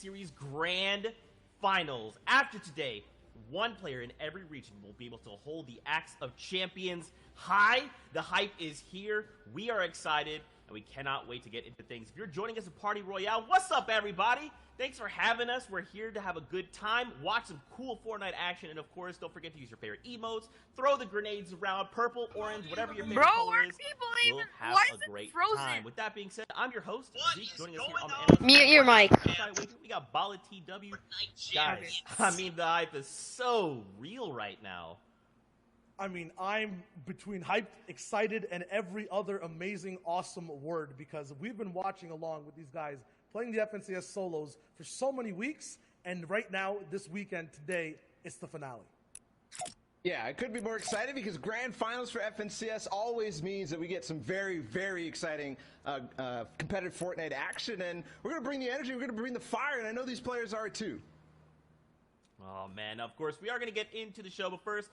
Series Grand Finals. After today, one player in every region will be able to hold the Axe of Champions high. The hype is here. We are excited, and we cannot wait to get into things. If you're joining us at Party Royale, what's up, everybody? Thanks for having us. We're here to have a good time, watch some cool Fortnite action, and of course, don't forget to use your favorite emotes. Throw the grenades around, purple, orange, whatever your favorite color is. We'll have a great time. With that being said, I'm your host, Zeke, joining us here on the Analyst. Mute your mic. We got Bala TW. Guys, I mean, the hype is so real right now. I mean, I'm between hyped, excited, and every other amazing, awesome word because we've been watching along with these guys playing the FNCS solos for so many weeks, and right now, this weekend, today, it's the finale. Yeah, it could be more exciting because grand finals for FNCS always means that we get some very, very exciting competitive Fortnite action, and we're going to bring the energy, we're going to bring the fire, and I know these players are too. Oh, man, of course, we are going to get into the show, but first,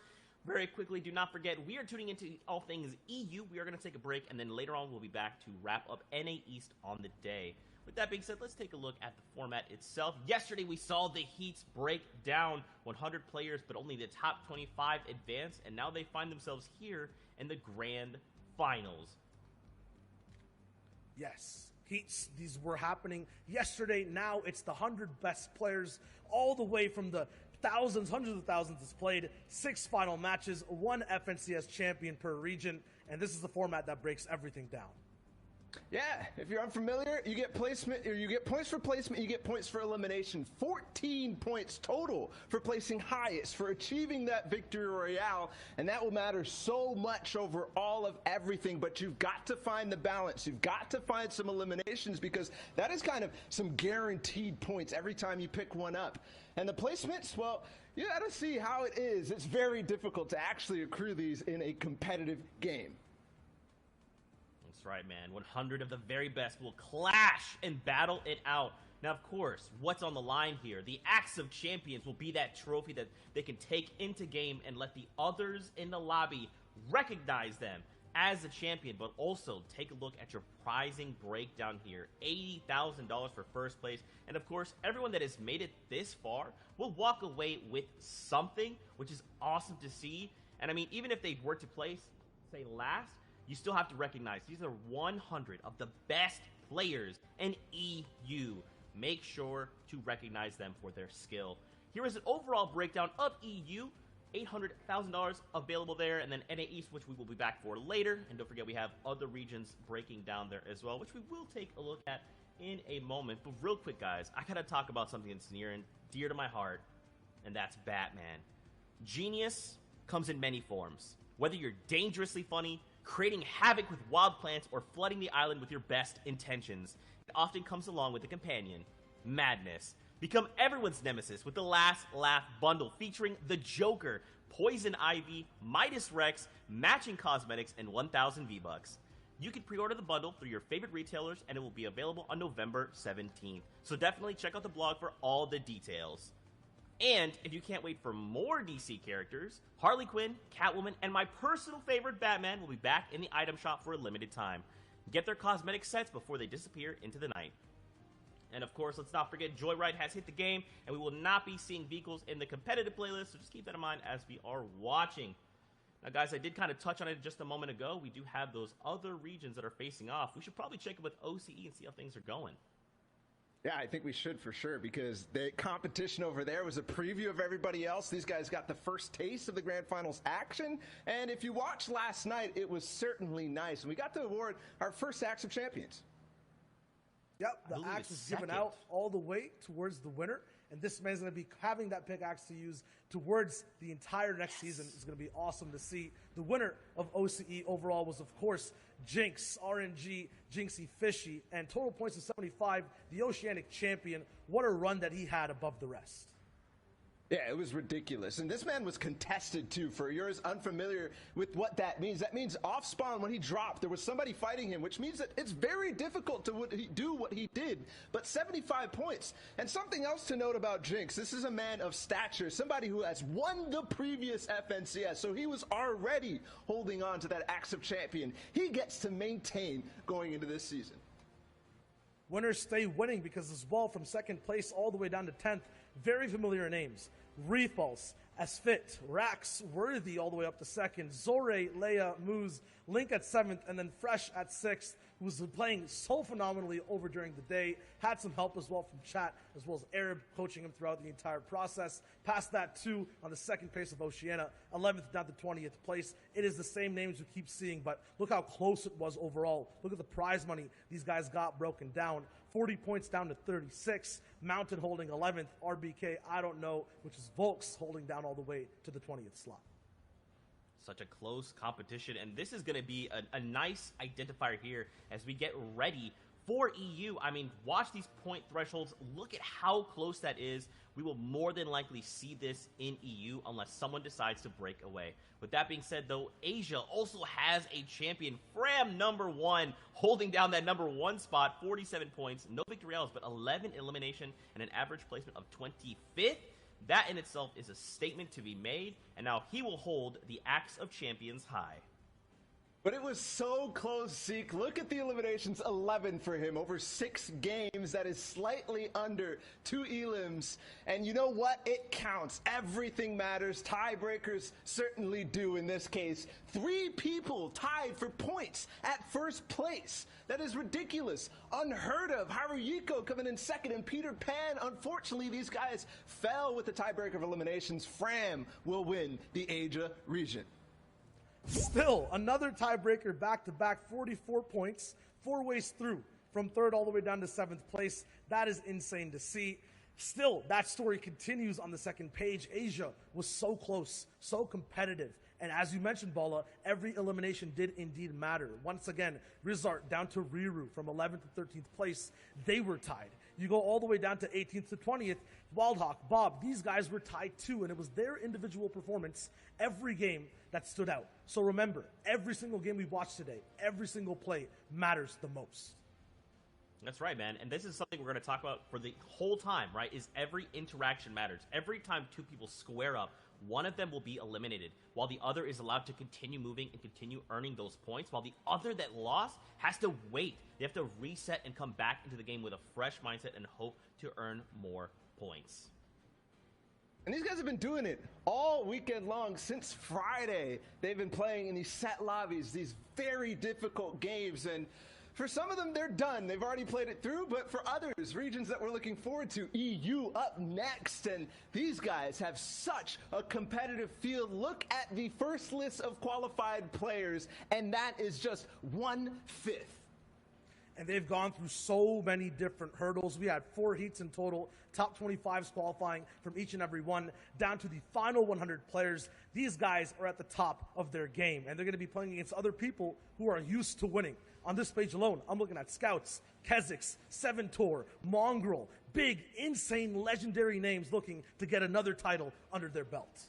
very quickly, do not forget, we are tuning into all things EU. We are going to take a break, and then later on, we'll be back to wrap up NA East on the day. With that being said, let's take a look at the format itself. Yesterday, we saw the Heats break down 100 players, but only the top 25 advance, and now they find themselves here in the Grand Finals. Yes, Heats, these were happening yesterday. Now it's the 100 best players, all the way from the thousands, hundreds of thousands that's played, 6 final matches, 1 FNCS champion per region, and this is the format that breaks everything down. Yeah, if you're unfamiliar, you get placement, or you get points for placement, you get points for elimination. 14 points total for placing highest, for achieving that victory royale, and that will matter so much over all of everything, but you've got to find the balance. You've got to find some eliminations because that is kind of some guaranteed points every time you pick one up. And the placements, well, you got to see how it is. It's very difficult to actually accrue these in a competitive game. That's right, man. 100 of the very best will clash and battle it out. Now, of course, what's on the line here? The Axe of Champions will be that trophy that they can take into game and let the others in the lobby recognize them as a champion, but also take a look at your prizing breakdown here. $80,000 for first place. And of course, everyone that has made it this far will walk away with something, which is awesome to see. And I mean, even if they were to place, say, last, you still have to recognize these are 100 of the best players in EU. Make sure to recognize them for their skill. Here is an overall breakdown of EU. $800,000 available there, and then NA East, which we will be back for later. And don't forget, we have other regions breaking down there as well, which we will take a look at in a moment. But real quick, guys, I gotta talk about something that's near and dear to my heart, and that's Batman. Genius comes in many forms. Whether you're dangerously funny, creating havoc with wild plants, or flooding the island with your best intentions, it often comes along with a companion, madness. Become everyone's nemesis with the Last Laugh bundle featuring the Joker, Poison Ivy, Midas Rex, matching cosmetics, and 1,000 V-Bucks. You can pre-order the bundle through your favorite retailers, and it will be available on November 17th. So definitely check out the blog for all the details. And if you can't wait for more DC characters, Harley Quinn, Catwoman, and my personal favorite Batman will be back in the item shop for a limited time. Get their cosmetic sets before they disappear into the night. And of course, let's not forget Joyride has hit the game, and we will not be seeing vehicles in the competitive playlist, so just keep that in mind as we are watching. Now guys, I did kind of touch on it just a moment ago. We do have those other regions that are facing off. We should probably check in with OCE and see how things are going. Yeah, I think we should for sure because the competition over there was a preview of everybody else. These guys got the first taste of the Grand Finals action, and if you watched last night, it was certainly nice. And we got to award our first Axe of Champions. Yep, the axe was given out all the way towards the winner, and this man's going to be having that pickaxe to use towards the entire next season. It's going to be awesome to see. The winner of OCE overall was, of course, Jinx, RNG, Jinxie Fishy, and total points of 75, the Oceanic champion. What a run that he had above the rest. Yeah, it was ridiculous. And this man was contested, too. For yours unfamiliar with what that means off spawn, when he dropped, there was somebody fighting him, which means that it's very difficult to do what he did. But 75 points. And something else to note about Jinx, this is a man of stature, somebody who has won the previous FNCS. So he was already holding on to that Axe of Champion. He gets to maintain going into this season. Winners stay winning because as well, from second place all the way down to 10th, very familiar names. Refalse, Asfit, Rax, Worthy all the way up to second, Zore, Leia, Moose, Link at 7th, and then Fresh at 6th, who's playing so phenomenally over during the day. Had some help as well from chat, as well as Arab coaching him throughout the entire process. Past that, too, on the second pace of Oceania, 11th down to 20th place. It is the same names we keep seeing, but look how close it was overall. Look at the prize money these guys got broken down. 40 points down to 36. Mountain holding 11th. RBK, I don't know, which is Volks holding down all the way to the 20th slot. Such a close competition, and this is going to be a nice identifier here as we get ready for EU. I mean, watch these point thresholds. Look at how close that is. We will more than likely see this in EU unless someone decides to break away. With that being said, though, Asia also has a champion. Fram, number 1, holding down that number 1 spot, 47 points. No victory royales, but 11 elimination and an average placement of 25th. That in itself is a statement to be made, and now he will hold the Axe of Champions high. But it was so close, Zeke. Look at the eliminations, 11 for him over 6 games. That is slightly under 2 elims. And you know what? It counts. Everything matters. Tiebreakers certainly do in this case. 3 people tied for points at first place. That is ridiculous. Unheard of. Haruhiko coming in second, and Peter Pan. Unfortunately, these guys fell with the tiebreaker of eliminations. Fram will win the Asia region. Still, another tiebreaker back-to-back, 44 points, 4 ways through, from 3rd all the way down to 7th place. That is insane to see. Still, that story continues on the second page. Asia was so close, so competitive. And as you mentioned, Bala, every elimination did indeed matter. Once again, Rizart down to Riru from 11th to 13th place. They were tied. You go all the way down to 18th to 20th. Wildhawk, Bob, these guys were tied too, and it was their individual performance every game that stood out. So remember, every single game we watched today, every single play matters the most. That's right, man. And this is something we're going to talk about for the whole time, right? Is every interaction matters. Every time 2 people square up, one of them will be eliminated, while the other is allowed to continue moving and continue earning those points, while the other that lost has to wait. They have to reset and come back into the game with a fresh mindset and hope to earn more points. And these guys have been doing it all weekend long since Friday. They've been playing in these set lobbies, these very difficult games, and for some of them, they're done. They've already played it through, but for others, regions that we're looking forward to, EU up next, and these guys have such a competitive field. Look at the first list of qualified players, and that is just 1/5. And they've gone through so many different hurdles. We had 4 heats in total, top 25s qualifying from each and every one, down to the final 100 players. These guys are at the top of their game, and they're going to be playing against other people who are used to winning. On this page alone, I'm looking at Scouts, Kezix, Seventor, Mongrel, big, insane, legendary names looking to get another title under their belt.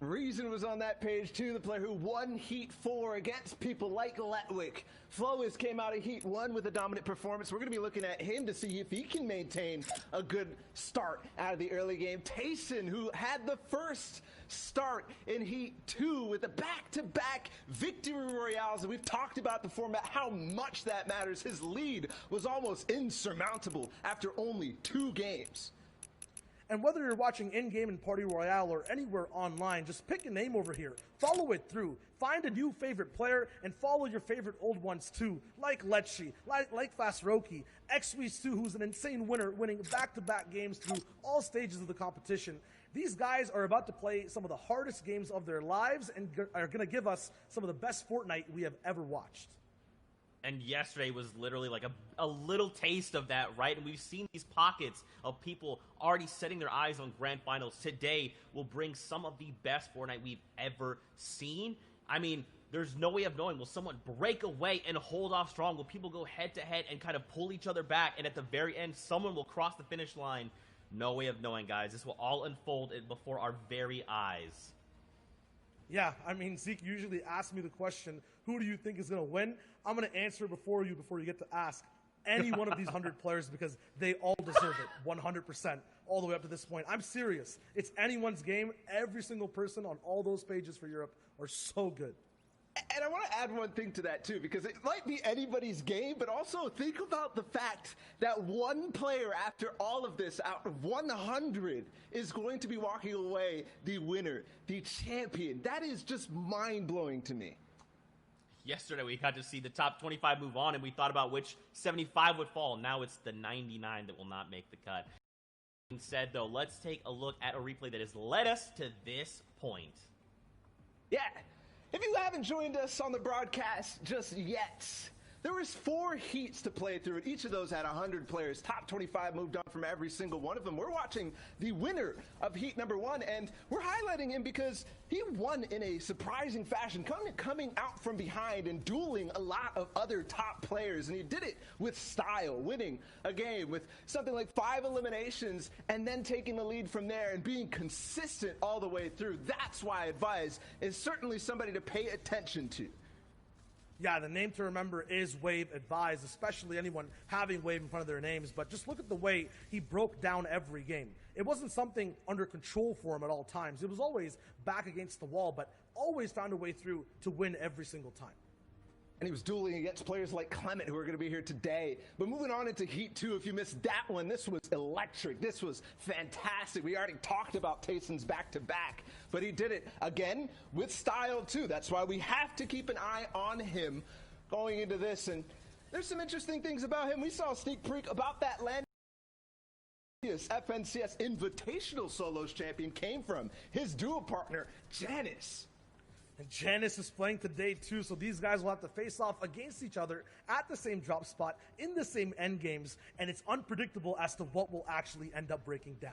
Reason was on that page too, the player who won Heat 4 against people like Letwick. Flois came out of Heat 1 with a dominant performance. We're going to be looking at him to see if he can maintain a good start out of the early game. Tayson, who had the first start in Heat 2 with the back-to-back victory royales, and we've talked about the format, how much that matters. His lead was almost insurmountable after only 2 games. And whether you're watching in-game in Party Royale or anywhere online, just pick a name over here, follow it through, find a new favorite player, and follow your favorite old ones too, like Lecce, like Fasroki, XW2, who's an insane winner, winning back-to-back games through all stages of the competition. These guys are about to play some of the hardest games of their lives and are going to give us some of the best Fortnite we have ever watched. And yesterday was literally like a little taste of that, right? And we've seen these pockets of people already setting their eyes on grand finals. Today will bring some of the best Fortnite we've ever seen. I mean, there's no way of knowing. Will someone break away and hold off strong? Will people go head-to-head and kind of pull each other back? And at the very end, someone will cross the finish line. No way of knowing, guys. This will all unfold before our very eyes. Yeah, I mean, Zeke usually asks me the question, who do you think is going to win? I'm going to answer before you get to ask any one of these 100 players because they all deserve it 100% all the way up to this point. I'm serious. It's anyone's game. Every single person on all those pages for Europe are so good. And I want to add one thing to that, too, because it might be anybody's game, but also think about the fact that one player after all of this out of 100 is going to be walking away the winner, the champion. That is just mind-blowing to me. Yesterday, we got to see the top 25 move on, and we thought about which 75 would fall. Now it's the 99 that will not make the cut. Instead, though, let's take a look at a replay that has led us to this point. Yeah. If you haven't joined us on the broadcast just yet, there was 4 heats to play through, and each of those had 100 players. Top 25 moved on from every single one of them. We're watching the winner of heat number 1, and we're highlighting him because he won in a surprising fashion, coming out from behind and dueling a lot of other top players, and he did it with style, winning a game with something like 5 eliminations and then taking the lead from there and being consistent all the way through. That's why Advise is certainly somebody to pay attention to. Yeah, the name to remember is Wave Advise, especially anyone having Wave in front of their names. But just look at the way he broke down every game. It wasn't something under control for him at all times. It was always back against the wall, but always found a way through to win every single time. And he was dueling against players like Clement, who are going to be here today. But moving on into Heat 2, if you missed that one, this was electric. This was fantastic. We already talked about Tayson's back-to-back, but he did it again with style, too. That's why we have to keep an eye on him going into this. And there's some interesting things about him. We saw a sneak peek about that land. FNCS Invitational Solos champion came from his duo partner, Janice. And Janice is playing today too, so these guys will have to face off against each other at the same drop spot in the same end games, and it's unpredictable as to what will actually end up breaking down.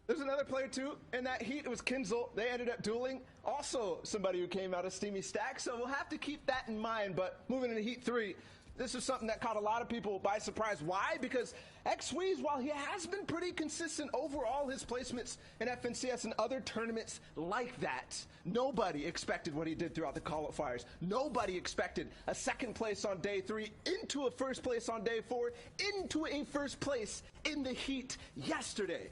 There's another player too in that heat. It was Kinzel. They ended up dueling. Also somebody who came out of Steamy Stack, so we'll have to keep that in mind. But moving into Heat 3, this is something that caught a lot of people by surprise. Why? Because Xweez, while he has been pretty consistent overall, his placements in FNCS and other tournaments like that, nobody expected what he did throughout the qualifiers. Nobody expected a second place on day 3, into a first place on day 4, into a first place in the heat yesterday.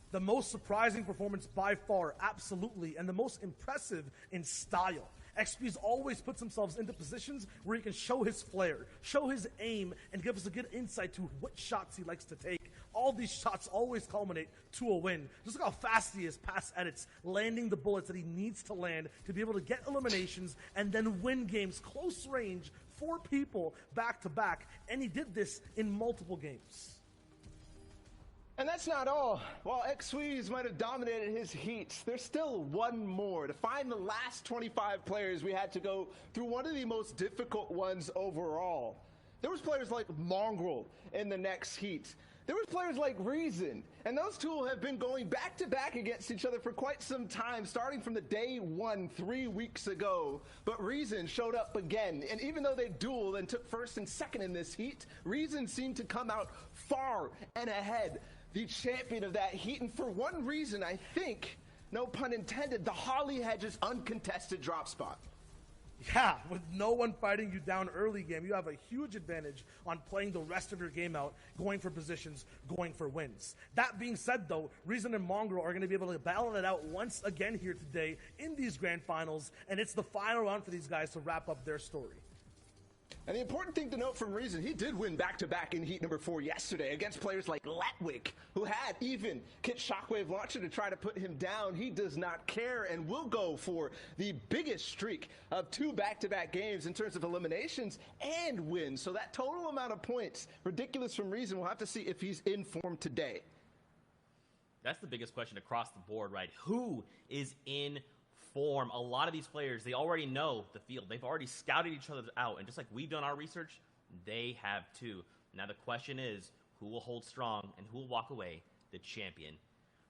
The most surprising performance by far, absolutely, and the most impressive in style. XP's always puts himself into positions where he can show his flair, show his aim, and give us a good insight to what shots he likes to take. All these shots always culminate to a win. Just look how fast he is past edits, landing the bullets that he needs to land to be able to get eliminations and then win games close range, 4 people back to back, and he did this in multiple games. And that's not all. While Xweez might have dominated his heats, there's still one more. To find the last 25 players, we had to go through one of the most difficult ones overall. There was players like Mongrel in the next heat. There was players like Reason, and those two have been going back-to-back against each other for quite some time, starting from the day 1 3 weeks ago. But Reason showed up again, and even though they dueled and took first and second in this heat, Reason seemed to come out far and ahead, the champion of that heat. And for one reason, I think, no pun intended, the Holly Hedges uncontested drop spot. Yeah, with no one fighting you down early game, you have a huge advantage on playing the rest of your game out, going for positions, going for wins. That being said, though, Reason and Mongrel are going to be able to battle it out once again here today in these grand finals, and it's the final round for these guys to wrap up their story. And the important thing to note from Reason, he did win back-to-back in heat number 4 yesterday against players like Letwick, who had even Kit Shockwave Launcher to try to put him down. He does not care and will go for the biggest streak of 2 back-to-back games in terms of eliminations and wins. So that total amount of points, ridiculous from Reason. We'll have to see if he's in form today. That's the biggest question across the board, right? Who is in form? A lot of these players, they already know the field. They've already scouted each other out, and just like we've done our research, they have too. Now the question is, who will hold strong and who will walk away the champion?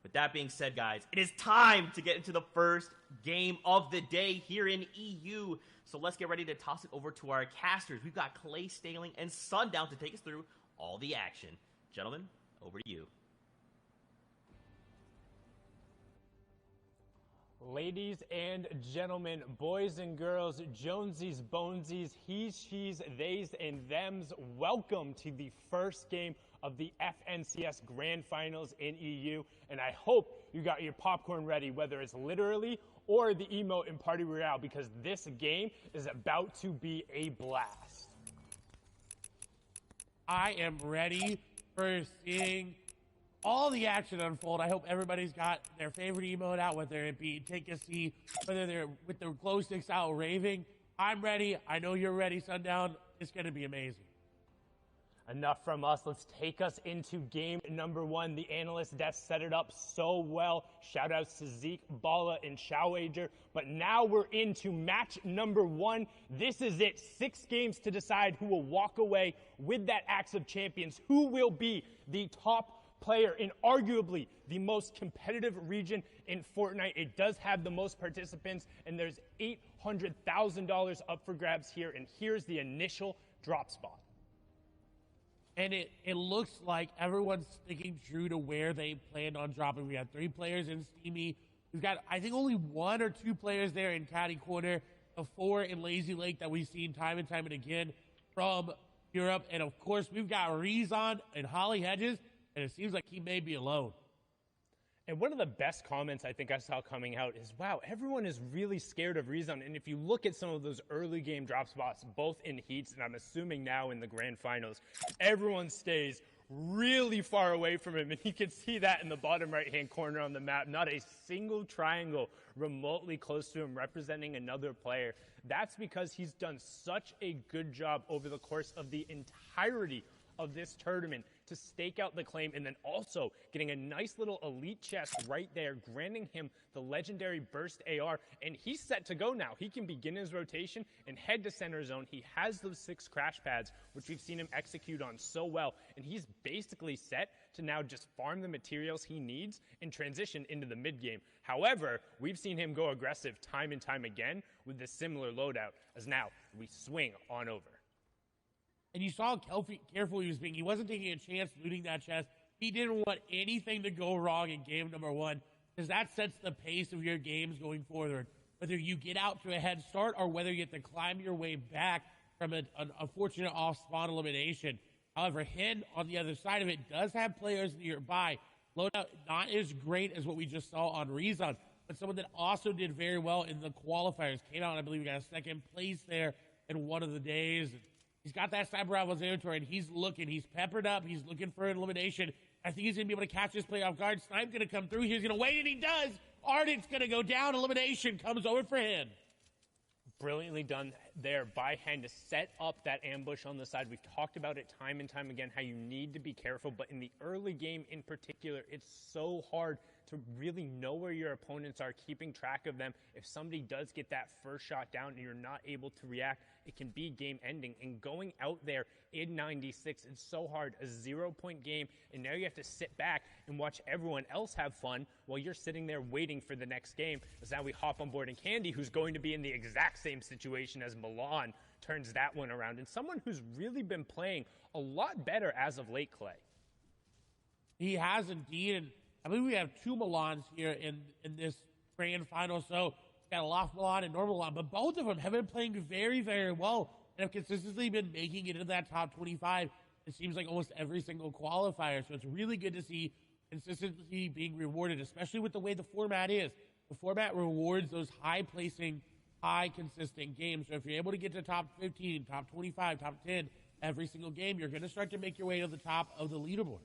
With that being said, guys, it is time to get into the first game of the day here in EU. So let's get ready to toss it over to our casters. We've got Clay Staling and Sundown to take us through all the action. Gentlemen, over to you. Ladies and gentlemen, boys and girls, Jonesies, Bonesies, he's, she's, theys, and thems, welcome to the first game of the FNCS Grand Finals in EU, and I hope you got your popcorn ready, whether it's literally or the emote in Party Royale, because this game is about to be a blast. I am ready for seeing all the action unfold. I hope everybody's got their favorite emote out, whether it be take a seat, whether they're with their glow sticks out raving. I'm ready. I know you're ready, Sundown. It's going to be amazing. Enough from us. Let's take us into game number 1. The analyst desk set it up so well. Shout outs to Zeke, Bala, and Showager. But now we're into match number 1. This is it. 6 games to decide who will walk away with that Axe of Champions. Who will be the top player in arguably the most competitive region in Fortnite. It does have the most participants, and there's $800,000 up for grabs here. And here's the initial drop spot. And it looks like everyone's sticking true to where they planned on dropping. We have 3 players in Steamy. We've got, I think, only 1 or 2 players there in Caddy Corner, the 4 in Lazy Lake that we've seen time and time and again from Europe. And, of course, we've got Rezon and Holly Hedges, and it seems like he may be alone. And one of the best comments I think I saw coming out is, wow, everyone is really scared of Rezon. And if you look at some of those early game drop spots, both in heats and I'm assuming now in the grand finals, everyone stays really far away from him. And you can see that in the bottom right-hand corner on the map. Not a single triangle remotely close to him representing another player. That's because he's done such a good job over the course of the entirety of this tournament to stake out the claim, and then also getting a nice little elite chest right there, granting him the legendary burst AR, and he's set to go now. He can begin his rotation and head to center zone. He has those 6 crash pads, which we've seen him execute on so well, and he's basically set to now just farm the materials he needs and transition into the mid game. However, we've seen him go aggressive time and time again with this similar loadout, as now we swing on over. And you saw how careful he was being. He wasn't taking a chance looting that chest. He didn't want anything to go wrong in game number 1, because that sets the pace of your games going forward. Whether you get out to a head start or whether you have to climb your way back from an unfortunate off-spawn elimination. However, Hen, on the other side of it, does have players nearby. Loadout not as great as what we just saw on Rezon, but someone that also did very well in the qualifiers. Came out, I believe, we got a 2nd place there in one of the days. He's got that Cyber Rivals territory, and he's looking. He's peppered up. He's looking for an elimination. I think he's going to be able to catch this play off guard. Snipe going to come through. He's going to wait, and he does. Ardent's going to go down. Elimination comes over for him. Brilliantly done there by Hen to set up that ambush on the side. We've talked about it time and time again, how you need to be careful, but in the early game in particular, it's so hard to really know where your opponents are, keeping track of them. If somebody does get that first shot down and you're not able to react, it can be game ending. And going out there in 96 is so hard, a 0-point game, and now you have to sit back and watch everyone else have fun while you're sitting there waiting for the next game. As now we hop on board, and Candy, who's going to be in the exact same situation as Milan, turns that one around. And someone who's really been playing a lot better as of late, Clay. He has indeed, and I believe we have 2 Milans here in this grand final. So we've got a Loft Milan and Normal Milan, but both of them have been playing very, very well and have consistently been making it into that top 25. It seems like almost every single qualifier. So it's really good to see consistency being rewarded, especially with the way the format is. The format rewards those high-placing, high-consistent games. So if you're able to get to top 15, top 25, top 10 every single game, you're going to start to make your way to the top of the leaderboard.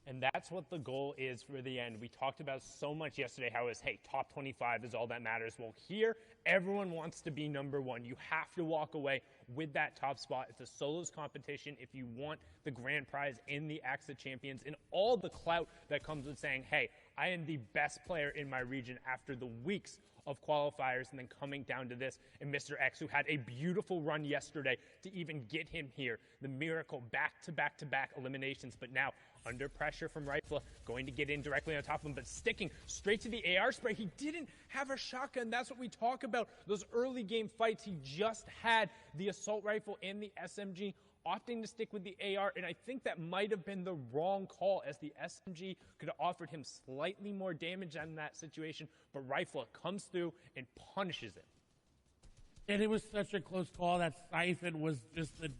And that's what the goal is for the end. We talked about so much yesterday how it's, hey, top 25 is all that matters. Well, here, everyone wants to be number 1. You have to walk away with that top spot. It's a solos competition if you want the grand prize in the Axe of Champions and all the clout that comes with saying, hey, I am the best player in my region after the weeks of qualifiers and then coming down to this. And Mr. X, who had a beautiful run yesterday to even get him here. The miracle back-to-back-to-back eliminations, but now under pressure from Rifle, going to get in directly on top of him, but sticking straight to the AR spray. He didn't have a shotgun. That's what we talk about. Those early game fights, he just had the assault rifle and the SMG, opting to stick with the AR, and I think that might have been the wrong call, as the SMG could have offered him slightly more damage in that situation, but Rifle comes through and punishes it. And it was such a close call. That Siphon was just the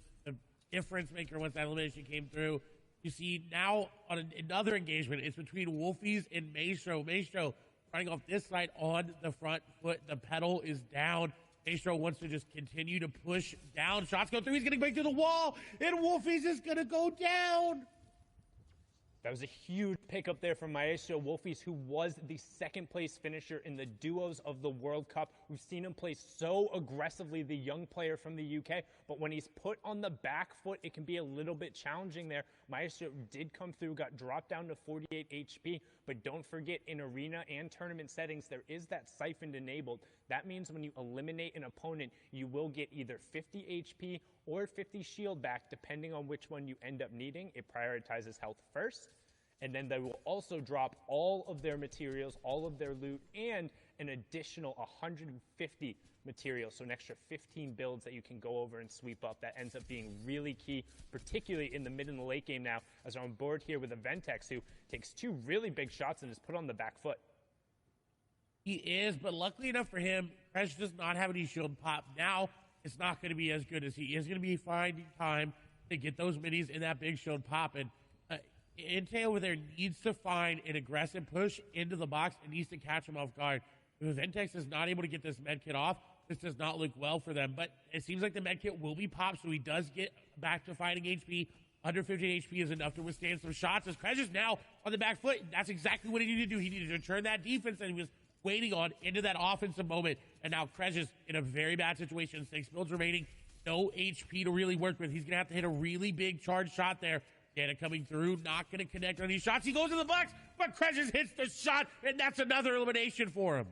difference maker once that elimination came through. You see now on another engagement, it's between Wolfies and Maestro. Maestro running off this side on the front foot. The pedal is down. Maestro wants to just continue to push down. Shots go through. He's going to break through the wall. And Wolfies is going to go down. That was a huge pickup there from Maestro Wolfies, who was the second-place finisher in the duos of the World Cup. We've seen him play so aggressively, the young player from the UK, but when he's put on the back foot, it can be a little bit challenging there. Maestro did come through, got dropped down to 48 HP, but don't forget, in arena and tournament settings, there is that siphon enabled. That means when you eliminate an opponent, you will get either 50 HP or 50 shield back, depending on which one you end up needing. It prioritizes health first, and then they will also drop all of their materials, all of their loot, and an additional 150 materials, so an extra 15 builds that you can go over and sweep up. That ends up being really key, particularly in the mid and the late game now, as we're on board here with a Ventex who takes 2 really big shots and is put on the back foot. He is, but luckily enough for him, Crash does not have any shield pop. Now, it's not going to be as good as he is going to be finding time to get those minis in that big shield pop. And Intel over there needs to find an aggressive push into the box and needs to catch him off guard. If Ventex is not able to get this medkit off, this does not look well for them. But it seems like the medkit will be popped, so he does get back to fighting HP. Under 50 HP is enough to withstand some shots. As Krez is now on the back foot, that's exactly what he needed to do. He needed to turn that defense that he was waiting on into that offensive moment. And now Krez is in a very bad situation. 6 builds remaining, no HP to really work with. He's going to have to hit a really big charge shot there. Dana coming through, not going to connect on these shots. He goes to the box, but Krez hits the shot, and that's another elimination for him.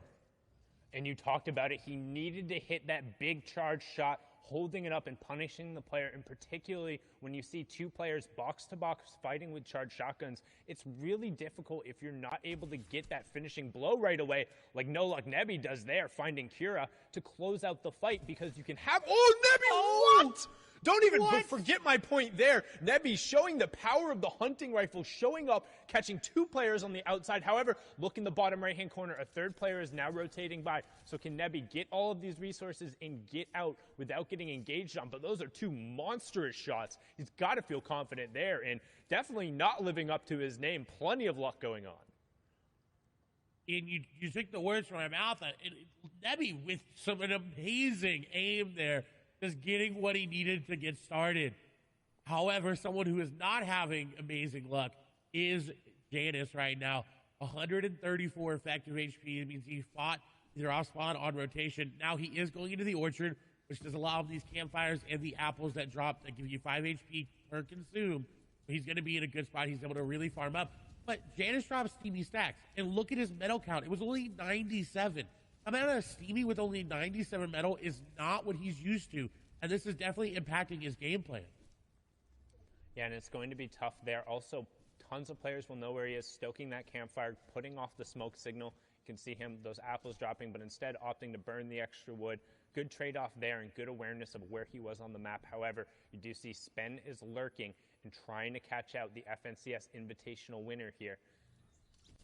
And you talked about it. He needed to hit that big charge shot, holding it up and punishing the player. And particularly when you see 2 players box to box fighting with charged shotguns, it's really difficult if you're not able to get that finishing blow right away, like No Luck Nebby does there, finding Kira to close out the fight, because you can have. Oh, Nebby, what? Don't even forget my point there. Nebby showing the power of the hunting rifle, showing up, catching 2 players on the outside. However, look in the bottom right-hand corner. A 3rd player is now rotating by. So can Nebby get all of these resources and get out without getting engaged on? But those are 2 monstrous shots. He's got to feel confident there, and definitely not living up to his name. Plenty of luck going on. And you took the words from my mouth. Nebby with an amazing aim there, just getting what he needed to get started. However, someone who is not having amazing luck is Janus right now. 134 effective HP. It means he fought either off spawn on rotation. Now he is going into the orchard, which does allow these campfires and the apples that drop that give you 5 HP per consume. So he's going to be in a good spot. He's able to really farm up. But Janus drops Steamy stacks. And look at his metal count. It was only 97. A man of Steamy with only 97 metal is not what he's used to, and this is definitely impacting his game plan. Yeah, and it's going to be tough there. Also, tons of players will know where he is, stoking that campfire, putting off the smoke signal. You can see him, those apples dropping, but instead opting to burn the extra wood. Good trade-off there and good awareness of where he was on the map. However, you do see Spen is lurking and trying to catch out the FNCS Invitational winner here.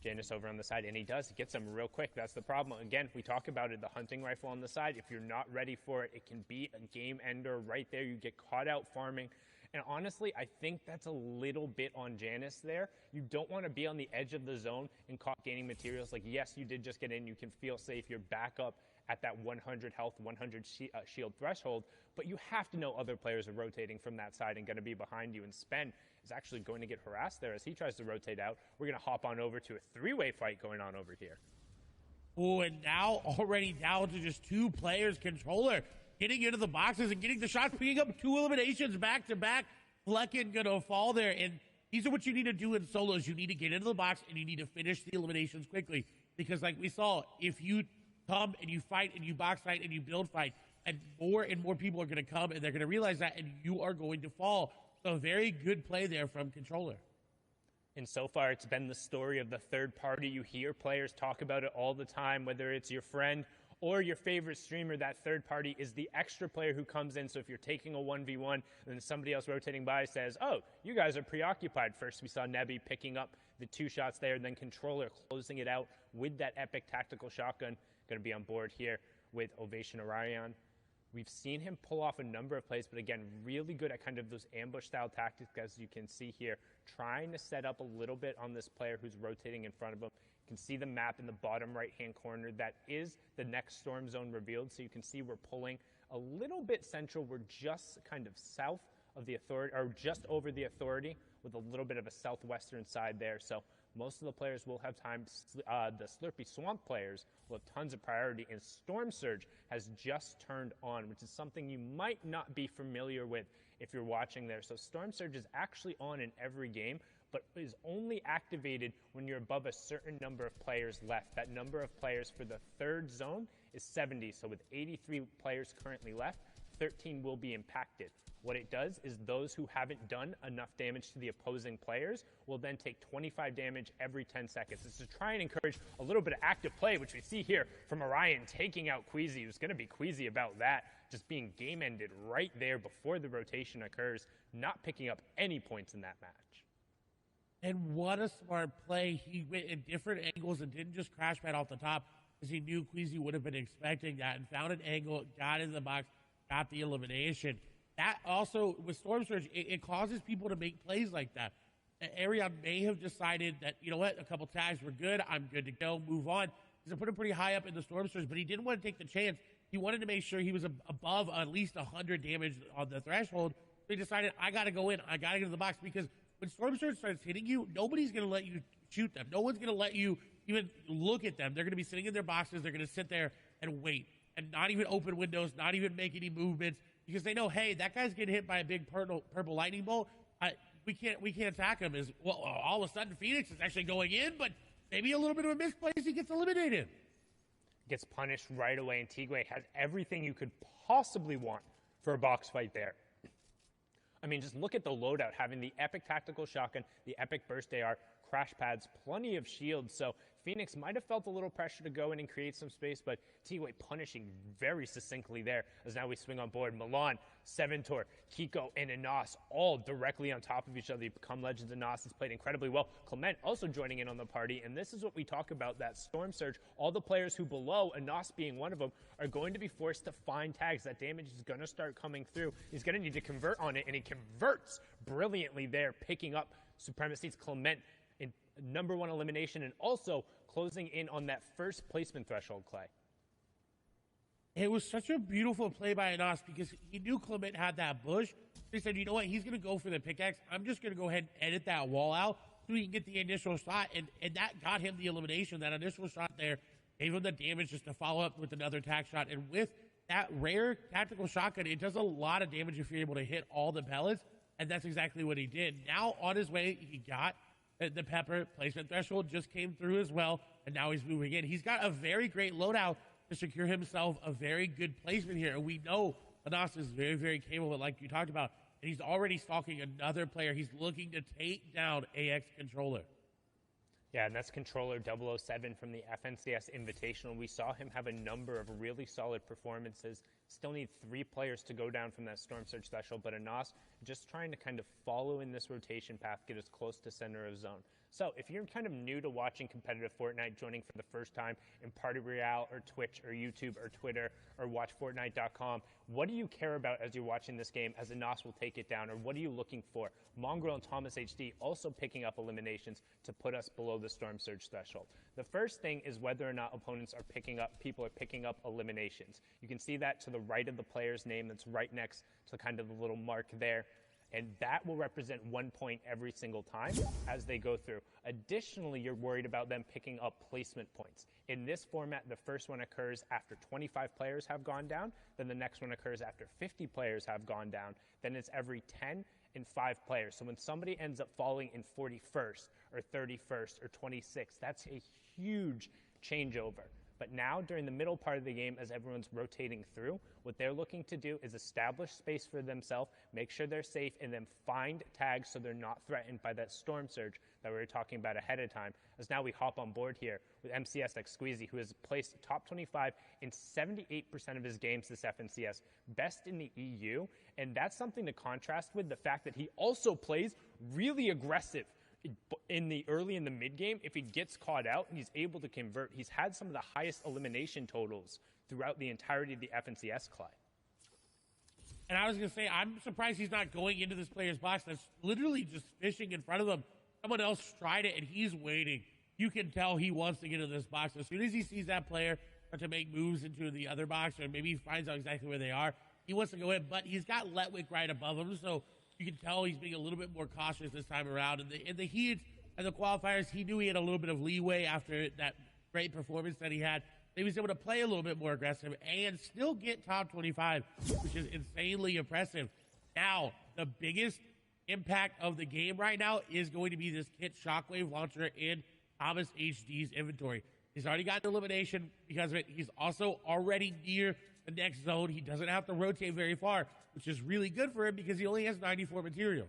Janus over on the side, and he does. He gets him real quick. That's the problem. Again, we talk about it, the hunting rifle on the side. If you're not ready for it, it can be a game ender right there. You get caught out farming. And honestly, I think that's a little bit on Janus there. You don't want to be on the edge of the zone and caught gaining materials. Like, yes, you did just get in. You can feel safe. You're back up at that 100 health, 100 shield threshold. But you have to know other players are rotating from that side and going to be behind you. And Spen is actually going to get harassed there as he tries to rotate out. We're going to hop on over to a 3-way fight going on over here. Oh, and now already down to just 2 players. Controller getting into the boxes and getting the shots, picking up 2 eliminations back to back. Flecken gonna fall there, and these are what you need to do in solos. You need to get into the box and you need to finish the eliminations quickly, because like we saw, if you come and you fight and you box fight and you build fight, and more people are going to come and they're going to realize that, and you are going to fall. So very good play there from Controller. And so far, it's been the story of the third party. You hear players talk about it all the time, whether it's your friend or your favorite streamer. That third party is the extra player who comes in. So if you're taking a 1v1 and then somebody else rotating by says, oh, you guys are preoccupied. First, we saw Nebby picking up the 2 shots there, and then Controller closing it out with that epic tactical shotgun. Going to be on board here with Ovation Orion. We've seen him pull off a number of plays, but again, really good at kind of those ambush-style tactics, as you can see here, trying to set up a little bit on this player who's rotating in front of him. You can see the map in the bottom right-hand corner. That is the next storm zone revealed, so you can see we're pulling a little bit central. We're just kind of south of the authority, or just over the authority, with a little bit of a southwestern side there. So most of the players will have time. The Slurpy Swamp players will have tons of priority, and Storm Surge has just turned on, which is something you might not be familiar with if you're watching there. So Storm Surge is actually on in every game, but is only activated when you're above a certain number of players left. That number of players for the third zone is 70. So with 83 players currently left, 13 will be impacted. What it does is those who haven't done enough damage to the opposing players will then take 25 damage every 10 seconds. It's to try and encourage a little bit of active play, which we see here from Orion taking out Queasy, who's going to be queasy about that, just being game-ended right there before the rotation occurs, not picking up any points in that match. And what a smart play. He went in different angles and didn't just crash pad off the top, because he knew Queasy would have been expecting that, and found an angle, got in the box, got the elimination. That also, with Storm Surge, it causes people to make plays like that. Arion may have decided that, you know what, a couple tags were good, I'm good to go, move on. He's put him pretty high up in the Storm Surge, but he didn't want to take the chance. He wanted to make sure he was above at least 100 damage on the threshold. So he decided, I got to go in, I got to get in the box, because when Storm Surge starts hitting you, nobody's going to let you shoot them. No one's going to let you even look at them. They're going to be sitting in their boxes. They're going to sit there and wait and not even open windows, not even make any movements, because they know, hey, that guy's getting hit by a big purple lightning bolt. We can't attack him. Well, all of a sudden, Phoenix is actually going in, but maybe a little bit of a misplace, he gets eliminated. Gets punished right away, and Tigwe has everything you could possibly want for a box fight there. I mean, just look at the loadout, having the epic tactical shotgun, the epic burst AR, crash pads, plenty of shields. So Phoenix might have felt a little pressure to go in and create some space, but Tigwe punishing very succinctly there, as now we swing on board. Milan, Seventor, Kiko, and Anas all directly on top of each other. They become legends. Anas has played incredibly well. Clement also joining in on the party, and this is what we talk about, that Storm Surge. All the players who below, Anas being one of them, are going to be forced to find tags. That damage is going to start coming through. He's going to need to convert on it, and he converts brilliantly there, picking up Supremacy's Clement in number 1 elimination, and also closing in on that first placement threshold, Clay. It was such a beautiful play by Anas, because he knew Clement had that bush. He said, you know what, he's going to go for the pickaxe. I'm just going to go ahead and edit that wall out so he can get the initial shot, and that got him the elimination. That initial shot there gave him the damage just to follow up with another tack shot. And with that rare tactical shotgun, it does a lot of damage if you're able to hit all the pellets, and that's exactly what he did. Now, on his way, he got the pepper placement threshold, just came through as well, and now he's moving in. He's got a very great loadout to secure himself a very good placement here, and we know Anas is very, very capable, like you talked about, and he's already stalking another player. He's looking to take down AX Controller. Yeah, and that's Controller 007 from the FNCS Invitational. We saw him have a number of really solid performances. Still need 3 players to go down from that Storm Surge special, but Anas just trying to kind of follow in this rotation path, get as close to center of zone. So if you're kind of new to watching competitive Fortnite, joining for the first time in Party Royale or Twitch or YouTube or Twitter or watchfortnite.com, what do you care about as you're watching this game as Anas will take it down, or what are you looking for? Mongrel and Thomas HD also picking up eliminations to put us below the Storm Surge threshold. The first thing is whether or not people are picking up eliminations. You can see that to the right of the player's name, that's right next to kind of the little mark there. And that will represent 1 point every single time as they go through. Additionally, you're worried about them picking up placement points. In this format, the first one occurs after 25 players have gone down, then the next one occurs after 50 players have gone down, then it's every 10 and 5 players. So when somebody ends up falling in 41st or 31st or 26th, that's a huge changeover. But now, during the middle part of the game, as everyone's rotating through, what they're looking to do is establish space for themselves, make sure they're safe, and then find tags so they're not threatened by that Storm Surge that we were talking about ahead of time. As now we hop on board here with MCS like Squeezy, who has placed top 25 in 78% of his games this FNCS, best in the EU, and that's something to contrast with the fact that he also plays really aggressive in the early and the mid game. If he gets caught out and he's able to convert, he's had some of the highest elimination totals throughout the entirety of the FNCS, Clay. And I was going to say, I'm surprised he's not going into this player's box that's literally just fishing in front of them. Someone else tried it, and he's waiting. You can tell he wants to get into this box. As soon as he sees that player start to make moves into the other box, or maybe he finds out exactly where they are, he wants to go in. But he's got Letwick right above him, so you can tell he's being a little bit more cautious this time around. In the heat and the qualifiers, he knew he had a little bit of leeway after that great performance that he had. He was able to play a little bit more aggressive and still get top 25, which is insanely impressive. Now, the biggest impact of the game right now is going to be this Kit Shockwave launcher in Thomas HD's inventory. He's already got the elimination because of it. He's also already near the next zone. He doesn't have to rotate very far, which is really good for him because he only has 94 materials.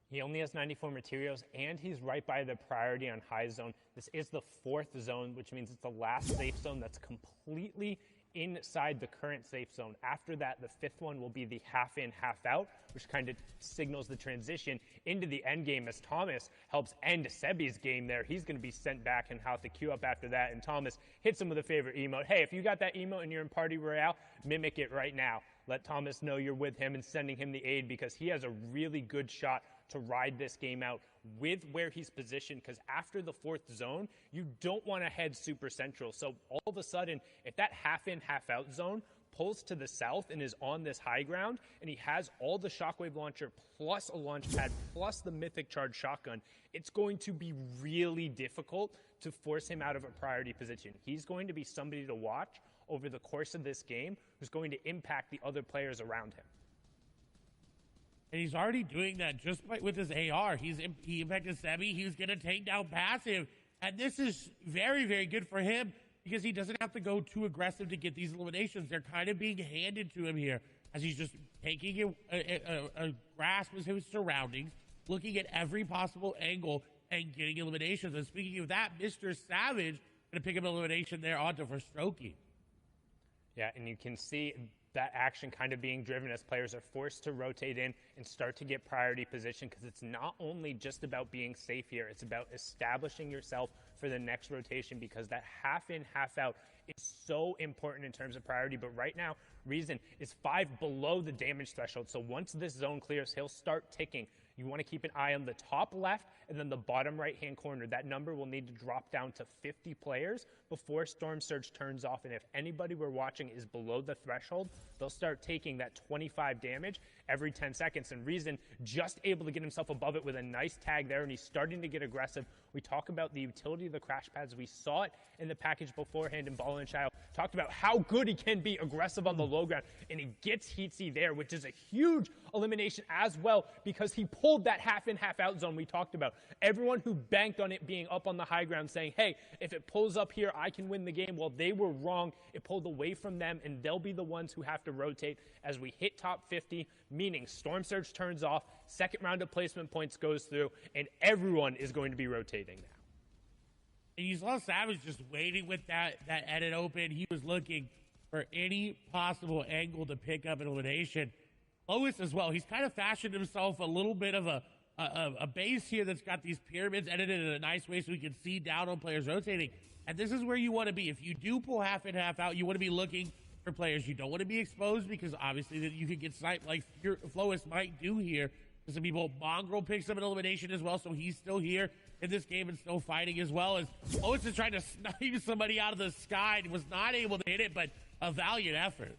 He only has 94 materials, and he's right by the priority on high zone. This is the 4th zone, which means it's the last safe zone that's completely inside the current safe zone. After that, the 5th one will be the half in, half out, which kind of signals the transition into the end game as Thomas helps end Sebi's game there. He's going to be sent back and have to queue up after that, and Thomas hits him with a favorite emote. Hey, if you got that emote and you're in Party Royale, mimic it right now. Let Thomas know you're with him and sending him the aid because he has a really good shot to ride this game out with where he's positioned, because after the 4th zone, you don't want to head super central. So all of a sudden, if that half in, half out zone pulls to the south and is on this high ground, and he has all the shockwave launcher plus a launch pad plus the mythic charge shotgun, it's going to be really difficult to force him out of a priority position. He's going to be somebody to watch over the course of this game who's going to impact the other players around him. And he's already doing that just with his AR. He impacted Sebi. He's going to take down passive. And this is very, very good for him because he doesn't have to go too aggressive to get these eliminations. They're kind of being handed to him here as he's just taking a grasp of his surroundings, looking at every possible angle and getting eliminations. And speaking of that, Mr. Savage going to pick up an elimination there onto for Strokey. Yeah, and you can see that action kind of being driven as players are forced to rotate in and start to get priority position, because it's not only just about being safe here, it's about establishing yourself for the next rotation, because that half in, half out is so important in terms of priority. But right now, Reason is 5 below the damage threshold. So once this zone clears, he'll start ticking. You want to keep an eye on the top left and then the bottom right-hand corner. That number will need to drop down to 50 players before Storm Surge turns off. And if anybody we're watching is below the threshold, they'll start taking that 25 damage every 10 seconds. And Reason just able to get himself above it with a nice tag there, and he's starting to get aggressive. We talk about the utility of the crash pads. We saw it in the package beforehand in Ball and Child. Talked about how good he can be aggressive on the low ground, and he gets Heatsy there, which is a huge elimination as well, because he pulled that half in, half out zone we talked about. Everyone who banked on it being up on the high ground saying, hey, if it pulls up here, I can win the game. Well, they were wrong. It pulled away from them, and they'll be the ones who have to rotate as we hit top 50, meaning Storm Surge turns off, second round of placement points goes through, and everyone is going to be rotating now. And you saw Savage just waiting with that edit open. He was looking for any possible angle to pick up an elimination. Lois as well. He's kind of fashioned himself a little bit of a base here that's got these pyramids edited in a nice way so we can see down on players rotating. And this is where you want to be. If you do pull half in, half out, you want to be looking for players. You don't want to be exposed because obviously that you could get sniped like Flois might do here. Some people, Mongrel picks up an elimination as well, so he's still here in this game and still fighting as well. As Flois is trying to snipe somebody out of the sky and was not able to hit it, but a valiant effort.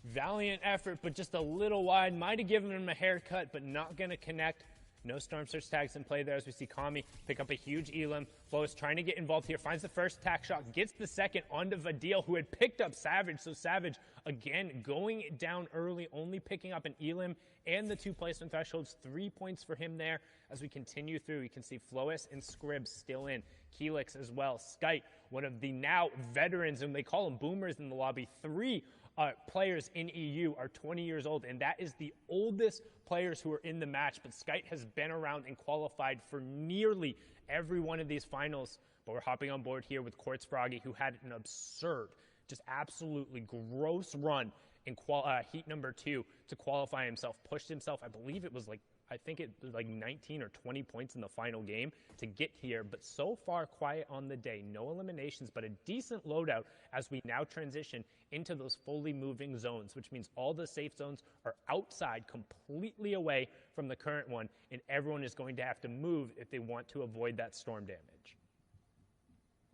Valiant effort, but just a little wide. Might have given him a haircut, but not going to connect. No Storm Surge tags in play there as we see Kami pick up a huge elim. Flois trying to get involved here, finds the first tack shot, gets the second onto Vadil, who had picked up Savage. So Savage, again, going down early, only picking up an elim and the 2 placement thresholds. 3 points for him there. As we continue through, you can see Flois and Scrib still in. Keelix as well. Skite, one of the now veterans, and they call them boomers in the lobby. 3 players in EU are 20 years old, and that is the oldest players who are in the match. But Skite has been around and qualified for nearly every one of these finals. But we're hopping on board here with Quartz Froggy, who had an absurd, just absolutely gross run in heat number 2 to qualify himself. Pushed himself, I believe it was like, I think it was like 19 or 20 points in the final game to get here. But so far, quiet on the day. No eliminations, but a decent loadout as we now transition into those fully moving zones, which means all the safe zones are outside, completely away from the current one, and everyone is going to have to move if they want to avoid that storm damage.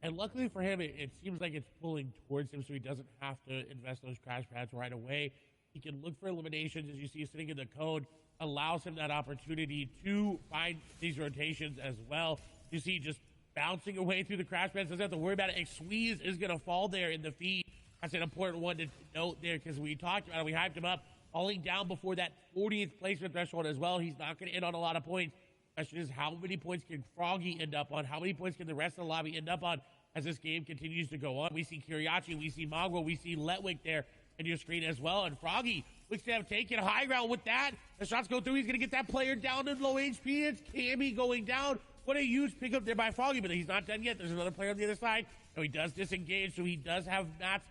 And luckily for him, it seems like it's pulling towards him, so he doesn't have to invest those crash pads right away. He can look for eliminations, as you see sitting in the cone, allows him that opportunity to find these rotations as well. You see just bouncing away through the crash pads, doesn't have to worry about it. Squeeze is going to fall there in the feed. That's an important one to note there because we talked about it. We hyped him up, falling down before that 40th placement threshold as well. He's not going to end on a lot of points. The question is, how many points can Froggy end up on? How many points can the rest of the lobby end up on as this game continues to go on? We see Kiriachi, we see Mongrel, we see Letwick there in your screen as well. And Froggy looks to have taken high ground with that. The shots go through. He's going to get that player down in low HP. It's Cammy going down. What a huge pickup there by Froggy, but he's not done yet. There's another player on the other side. So he does disengage, so he does have mats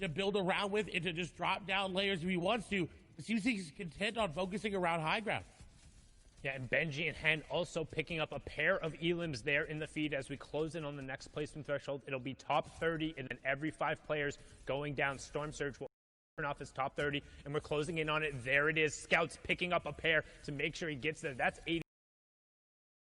to build around with and to just drop down layers if he wants to. It seems he's content on focusing around high ground. Yeah, and Benji and Hen also picking up a pair of elims there in the feed as we close in on the next placement threshold. It'll be top 30, and then every 5 players going down. Storm Surge will turn off his top 30, and we're closing in on it. There it is. Scouts picking up a pair to make sure he gets there. That's 80.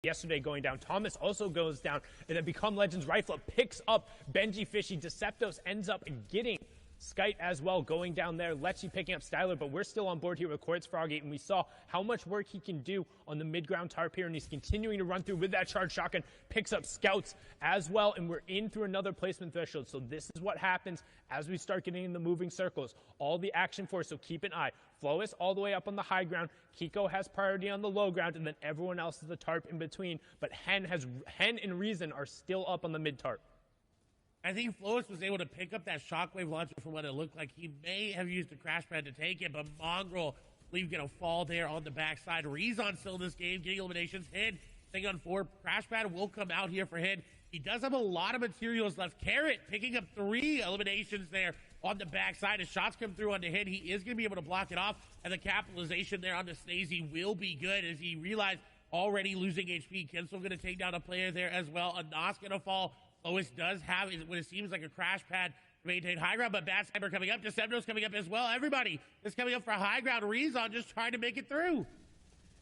Yesterday going down. Thomas also goes down, and then Become Legends Rifle picks up Benji Fishy. Deceptos ends up getting Skite as well going down there. Lecce picking up Styler, but we're still on board here with Quartz Froggy, and we saw how much work he can do on the mid-ground tarp here, and he's continuing to run through with that charge shotgun, picks up Scouts as well, and we're in through another placement threshold. So this is what happens as we start getting in the moving circles. All the action for us, so keep an eye. Flois all the way up on the high ground. Kiko has priority on the low ground, and then everyone else is the tarp in between. But Hen and Reason are still up on the mid-tarp. I think Flois was able to pick up that shockwave launcher from what it looked like. He may have used the crash pad to take it, but Mongrel, I believe, going to fall there on the backside. Rezon still in this game, getting eliminations. Hid, thing on 4. Crash pad will come out here for Hid. He does have a lot of materials left. Carrot picking up 3 eliminations there on the backside. As shots come through onto Hid, he is going to be able to block it off, and the capitalization there on the Snazy will be good as he realized already losing HP. Kensel going to take down a player there as well. Anas going to fall. Lois does have what it seems like a crash pad to maintain high ground, but Bad Sniper coming up. Decepto's coming up as well. Everybody is coming up for high ground. Rezon just trying to make it through.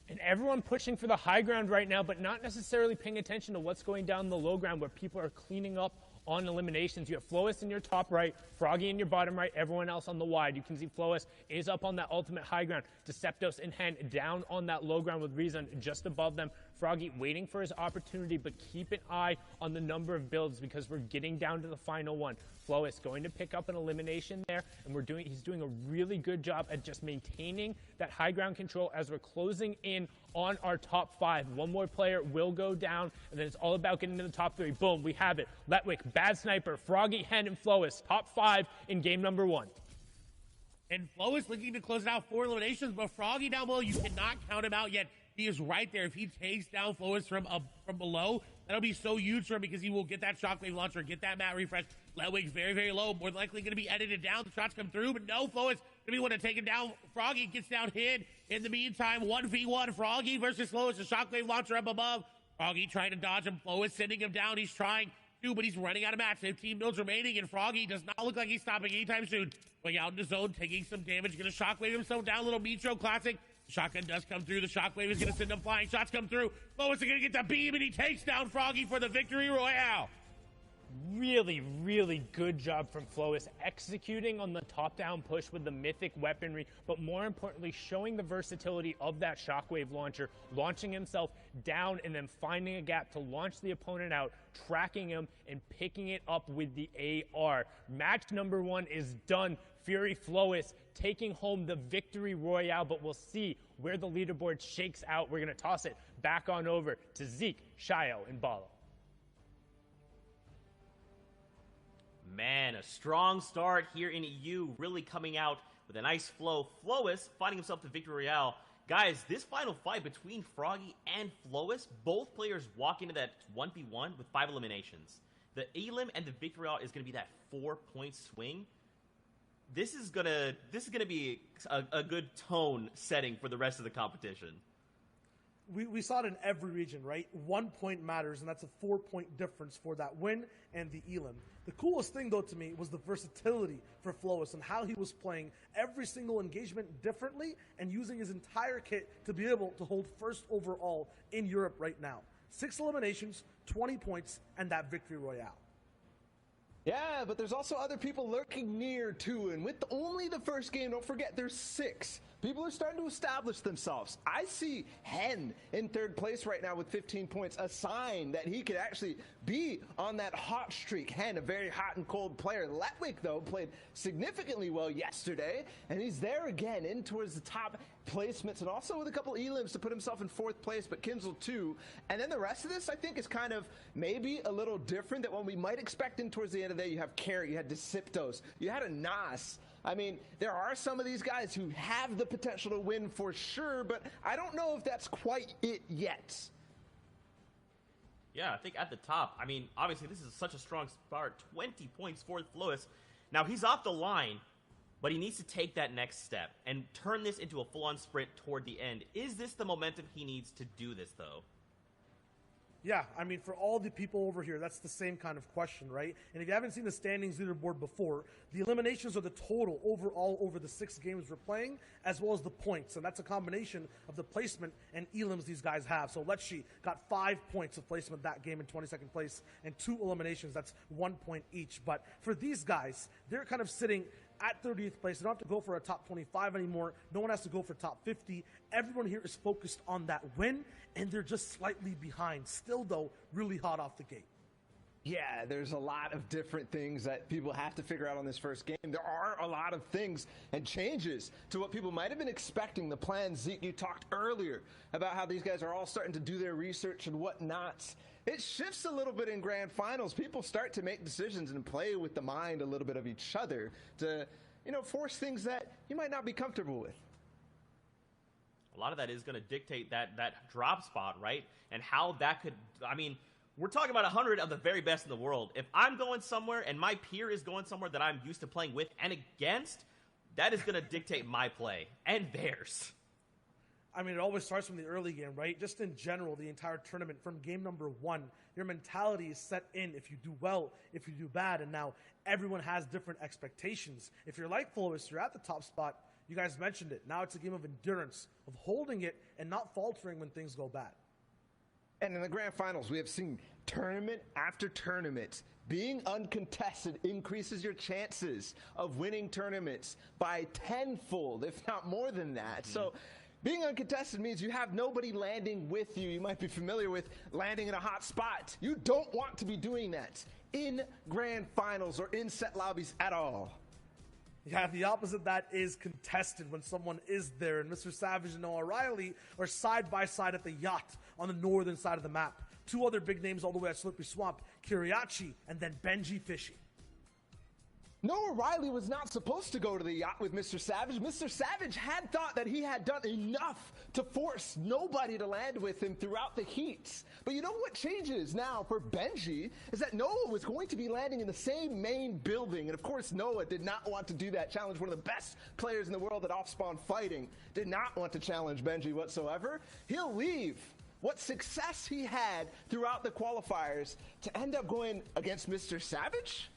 And everyone pushing for the high ground right now, but not necessarily paying attention to what's going down the low ground where people are cleaning up on eliminations. You have Flois in your top right, Froggy in your bottom right, everyone else on the wide. You can see Flois is up on that ultimate high ground. Deceptos and Hen down on that low ground with Reason just above them. Froggy waiting for his opportunity, but keep an eye on the number of builds because we're getting down to the final one. Flois going to pick up an elimination there, and he's doing a really good job at just maintaining that high ground control as we're closing in on our top 5. One more player will go down, and then it's all about getting to the top 3. Boom, we have it. Letwick, Bad Sniper, Froggy, Hen, and Flois, top 5 in game number 1. And Flois looking to close it out 4 eliminations, but Froggy down below, you cannot count him out yet. He is right there. If he takes down Flois from below, that'll be so huge for him because he will get that shockwave launcher, get that mat refresh. Letwick's very, very low. More than likely going to be edited down. The shots come through, but no, Flois going to be one to take him down. Froggy gets down Hid. In the meantime, 1v1, Froggy versus Flois. The shockwave launcher up above. Froggy trying to dodge him. Flois sending him down. He's trying to, but he's running out of mats. 15 mils remaining, and Froggy does not look like he's stopping anytime soon. Going out in the zone, taking some damage. Going to shockwave himself down. Little Mitro classic. Shotgun does come through. The shockwave is going to send him flying. Shots come through. Flois is going to get the beam, and he takes down Froggy for the victory royale. Really, really good job from Flois executing on the top-down push with the mythic weaponry, but more importantly, showing the versatility of that shockwave launcher, launching himself down and then finding a gap to launch the opponent out, tracking him, and picking it up with the AR. Match number 1 is done. Fury Flois taking home the victory royale, but we'll see where the leaderboard shakes out. We're going to toss it back on over to Zeke, Shio, and Balo. Man, a strong start here in EU, really coming out with a nice flow. Flois finding himself the victory royale. Guys, this final fight between Froggy and Flois, both players walk into that 1v1 with 5 eliminations. The elim and the victory royale is going to be that 4-point swing. This is gonna be a good tone setting for the rest of the competition. we saw it in every region, right? 1 point matters, and that's a 4-point difference for that win and the elim. The coolest thing, though, to me was the versatility for Flois and how he was playing every single engagement differently and using his entire kit to be able to hold first overall in Europe right now. 6 eliminations, 20 points, and that victory royale. Yeah, but there's also other people lurking near too, and with only the first game, don't forget there's 6. People are starting to establish themselves. I see Hen in 3rd place right now with 15 points, a sign that he could actually be on that hot streak. Hen, a very hot and cold player. Letwick, though, played significantly well yesterday, and he's there again in towards the top placements, and also with a couple elims to put himself in 4th place, but Kinzel too. And then the rest of this, I think, is kind of maybe a little different than what we might expect in towards the end of the day. You have Carrot, you had Deceptos, you had a Nas. I mean, there are some of these guys who have the potential to win for sure, but I don't know if that's quite it yet. Yeah, I think at the top, I mean, obviously this is such a strong start. 20 points for Flois. Now, he's off the line, but he needs to take that next step and turn this into a full-on sprint toward the end. Is this the momentum he needs to do this, though? Yeah, I mean, for all the people over here, that's the same kind of question, right? And if you haven't seen the standings leaderboard before, the eliminations are the total overall over the 6 games we're playing, as well as the points. And that's a combination of the placement and elims these guys have. So Lecce got 5 points of placement that game in 22nd place, and 2 eliminations. That's 1 point each. But for these guys, they're kind of sitting at 30th place. They don't have to go for a top 25 anymore. No one has to go for top 50. Everyone here is focused on that win, and they're just slightly behind. Still, though, really hot off the gate. Yeah, there's a lot of different things that people have to figure out on this first game. There are a lot of things and changes to what people might have been expecting. The plan, Zeke, you talked earlier about how these guys are all starting to do their research and whatnot. It shifts a little bit in grand finals. People start to make decisions and play with the mind a little bit of each other to, force things that you might not be comfortable with. A lot of that is going to dictate that drop spot, right? And how that could, I mean, we're talking about 100 of the very best in the world. If I'm going somewhere and my peer is going somewhere that I'm used to playing with and against, that is going to dictate my play and theirs. I mean, it always starts from the early game, right? Just in general, the entire tournament, from game number 1, your mentality is set in if you do well, if you do bad, and now everyone has different expectations. If you're like Flois, you're at the top spot. You guys mentioned it. Now it's a game of endurance, of holding it and not faltering when things go bad. And in the grand finals, we have seen tournament after tournament. Being uncontested increases your chances of winning tournaments by tenfold, if not more than that. Mm-hmm. So being uncontested means you have nobody landing with you. You might be familiar with landing in a hot spot. You don't want to be doing that in grand finals or in set lobbies at all. Yeah, the opposite of that is contested when someone is there. And Mr. Savage and Noah Riley are side by side at the yacht on the northern side of the map. 2 other big names all the way at Slippery Swamp, Kiriachi and then Benji Fishy. Noah Riley was not supposed to go to the yacht with Mr. Savage. Mr. Savage had thought that he had done enough to force nobody to land with him throughout the heats. But you know what changes now for Benji is that Noah was going to be landing in the same main building. And of course, Noah did not want to do that challenge. One of the best players in the world at off-spawn fighting did not want to challenge Benji whatsoever. He'll leave what success he had throughout the qualifiers to end up going against Mr. Savage?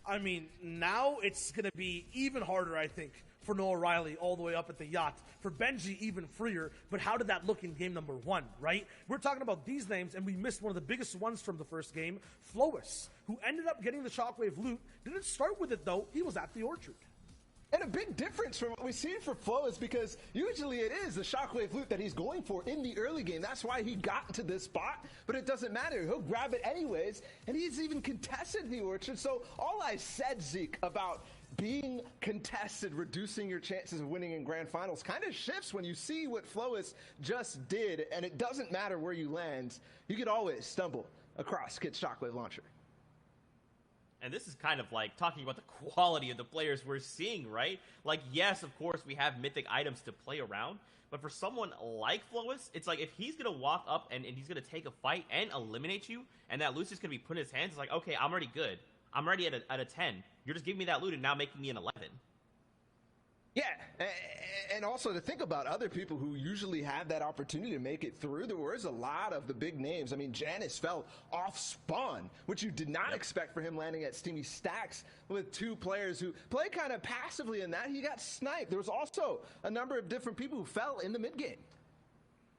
I mean, now it's going to be even harder, I think, for Noah Riley all the way up at the yacht. For Benji, even freer. But how did that look in game number 1, right? We're talking about these names, and we missed one of the biggest ones from the first game, Flois, who ended up getting the Shockwave loot. Didn't start with it, though. He was at the Orchard. And a big difference from what we've seen for Flo is because usually it is the Shockwave loot that he's going for in the early game. That's why he got to this spot, but it doesn't matter. He'll grab it anyways, and he's even contested the Orchard. So all I said, Zeke, about being contested, reducing your chances of winning in grand finals kind of shifts when you see what Flois just did, and it doesn't matter where you land. You could always stumble across Kit's Shockwave launcher. And this is kind of like talking about the quality of the players we're seeing, right? Like, yes, of course, we have mythic items to play around, but for someone like Flois, it's like if he's going to walk up and he's going to take a fight and eliminate you, and that loot's just going to be put in his hands, it's like, okay, I'm already good. I'm already at a 10. You're just giving me that loot and now making me an 11. Yeah, and also to think about other people who usually have that opportunity to make it through. There was a lot of the big names. I mean, Janice fell off spawn, which you did not expect for him landing at Steamy Stacks with two players who play kind of passively in that. He got sniped. There was also a number of different people who fell in the mid game.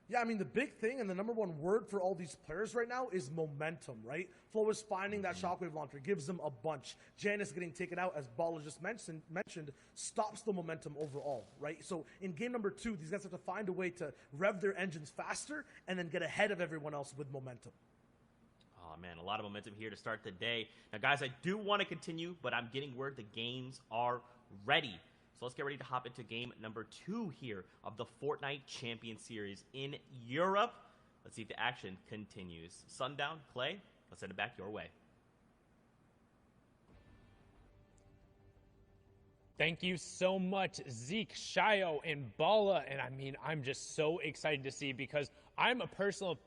Yeah, I mean, the big thing and the number one word for all these players right now is momentum, right? Flo is finding that shockwave launcher, gives them a bunch. Janice getting taken out, as Bala just mentioned, stops the momentum overall, right? So in game number 2, these guys have to find a way to rev their engines faster and then get ahead of everyone else with momentum. Oh, man, a lot of momentum here to start the day. Now, guys, I do want to continue, but I'm getting word the games are ready. So let's get ready to hop into game number 2 here of the Fortnite Champion Series in Europe. Let's see if the action continues. Sundown, Clay, let's send it back your way. Thank you so much, Zeke, Shio, and Bala. And I mean, I'm just so excited to see, because I'm a personal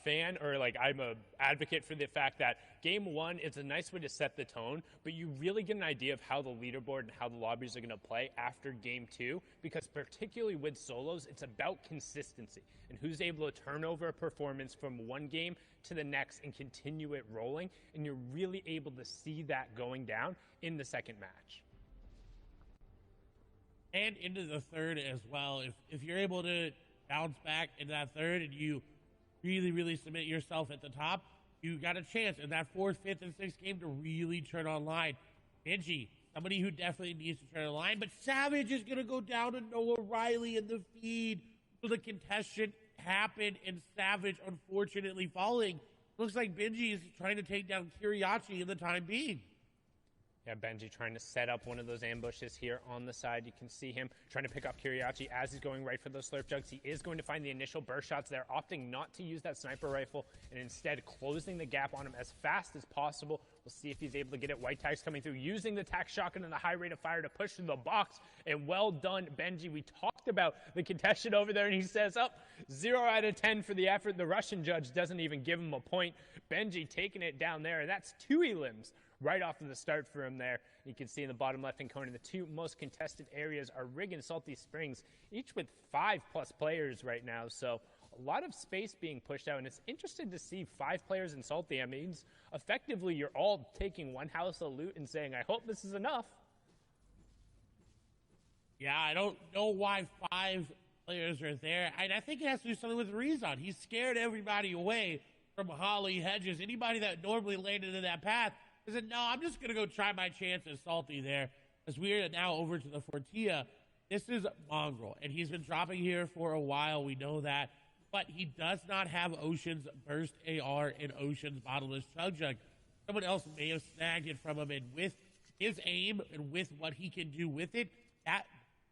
fan, or like I'm a advocate for the fact that game 1 is a nice way to set the tone, but you really get an idea of how the leaderboard and how the lobbies are going to play after game 2, because particularly with solos, it's about consistency and who's able to turn over a performance from one game to the next and continue it rolling. And you're really able to see that going down in the second match. And into the third as well. If you're able to bounce back in that third and you really, really submit yourself at the top, you got a chance in that 4th, 5th, and 6th game to really turn online. Benji, somebody who definitely needs to turn online, but Savage is going to go down to Noah Riley in the feed. So the contestant happened, and Savage unfortunately falling. Looks like Benji is trying to take down Kiriachi in the time being. Yeah, Benji trying to set up one of those ambushes here on the side. You can see him trying to pick up Kiriachi as he's going right for those slurp jugs. He is going to find the initial burst shots there, opting not to use that sniper rifle and instead closing the gap on him as fast as possible. We'll see if he's able to get it. White tags coming through, using the tac shotgun and the high rate of fire to push through the box. And well done, Benji. We talked about the contestant over there, and he says, 0 out of 10 for the effort. The Russian judge doesn't even give him a point. Benji taking it down there, and that's 2 elims right off of the start for him there. You can see in the bottom left-hand corner, the 2 most contested areas are Rig and Salty Springs, each with 5+ players right now. So a lot of space being pushed out, and it's interesting to see 5 players in Salty. I mean, effectively, you're all taking one house of loot and saying, I hope this is enough. Yeah, I don't know why 5 players are there. And I think it has to do something with Rezon. He scared everybody away from Holly, Hedges, anybody that normally landed in that path. I said, no, I'm just going to go try my chance at Salty there. As we are now over to the Fortia, this is Mongrel, and he's been dropping here for a while. We know that. But he does not have Ocean's Burst AR and Ocean's Bottomless Chug Jug. Someone else may have snagged it from him, and with his aim and with what he can do with it, that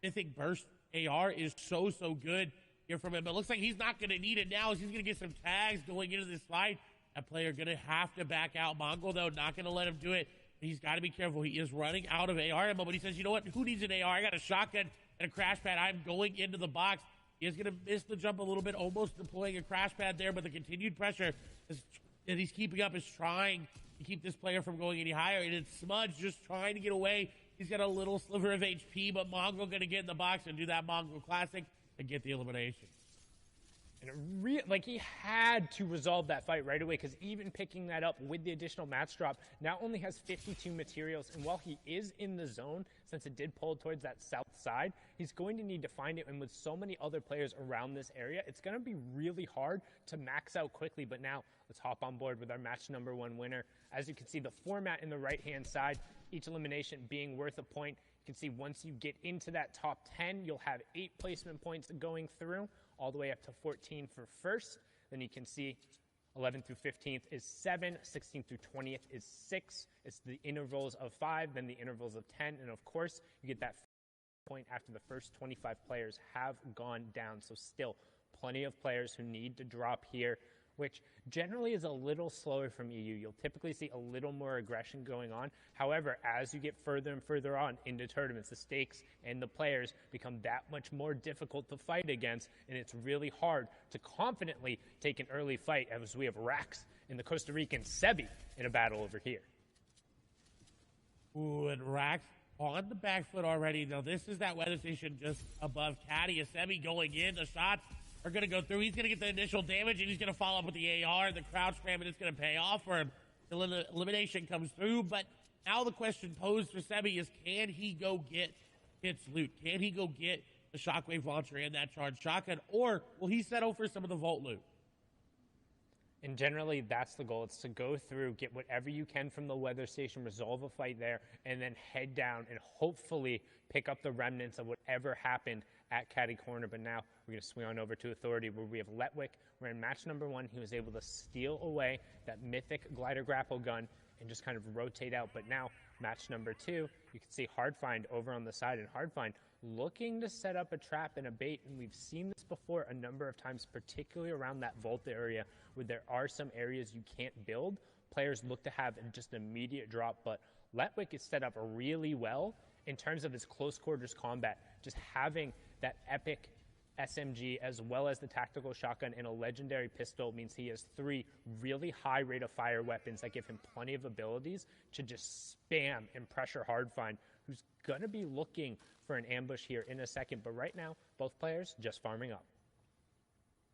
Mythic Burst AR is so good here from him. It looks like he's not going to need it now, as he's going to get some tags going into this fight. That player going to have to back out. Mongo, though, not going to let him do it. He's got to be careful. He is running out of AR ammo, but he says, you know what? Who needs an AR? I got a shotgun and a crash pad. I'm going into the box. He is going to miss the jump a little bit, almost deploying a crash pad there, but the continued pressure that he's keeping up is trying to keep this player from going any higher. And it's Smudge just trying to get away. He's got a little sliver of HP, but Mongo going to get in the box and do that Mongo classic and get the elimination. And he had to resolve that fight right away, because even picking that up with the additional match drop now only has 52 materials. And while he is in the zone, since it did pull towards that south side, he's going to need to find it. And with so many other players around this area, it's going to be really hard to max out quickly. But now let's hop on board with our match number 1 winner. As you can see, the format in the right-hand side, each elimination being worth a point. You can see once you get into that top 10, you'll have 8 placement points going through, all the way up to 14 for first. Then you can see 11 through 15th is 7, 16 through 20th is 6. It's the intervals of 5, then the intervals of 10, and of course, you get that point after the first 25 players have gone down. So still plenty of players who need to drop here, which generally is a little slower from EU. You'll typically see a little more aggression going on. However, as you get further and further on into tournaments, the stakes and the players become that much more difficult to fight against, and it's really hard to confidently take an early fight, as we have Rax and the Costa Rican Sebi in a battle over here. Ooh, and Rax on the back foot already. Now, this is that weather station just above Caddy. Asemi going in. The shots are going to go through. He's going to get the initial damage, and he's going to follow up with the AR. The crouch spam, and it's going to pay off for him. The elimination comes through, but now the question posed for Semi is, can he go get Hit's loot? Can he go get the shockwave launcher and that charged shotgun, or will he settle for some of the vault loot? And generally, that's the goal. It's to go through, get whatever you can from the weather station, resolve a fight there, and then head down and hopefully pick up the remnants of whatever happened at Caddy Corner. But now we're going to swing on over to Authority, where we have Letwick. We're in match number 1. He was able to steal away that mythic glider grapple gun and just kind of rotate out. But now, match number 2, you can see Hardfind over on the side, and Hardfind looking to set up a trap and a bait, and we've seen this before a number of times, particularly around that vault area where there are some areas you can't build. Players look to have just an immediate drop, but Letwick is set up really well in terms of his close quarters combat. Just having that epic SMG as well as the tactical shotgun and a legendary pistol means he has 3 really high rate of fire weapons that give him plenty of abilities to just spam and pressure Hardfind, who's going to be looking for an ambush here in a second. But right now, both players just farming up.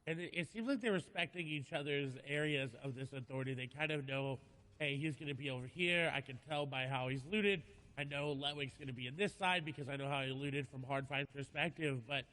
And it seems like they're respecting each other's areas of this Authority. They kind of know, hey, he's going to be over here. I can tell by how he's looted. I know Letwick's going to be in this side because I know how he looted from Hardfind's perspective. But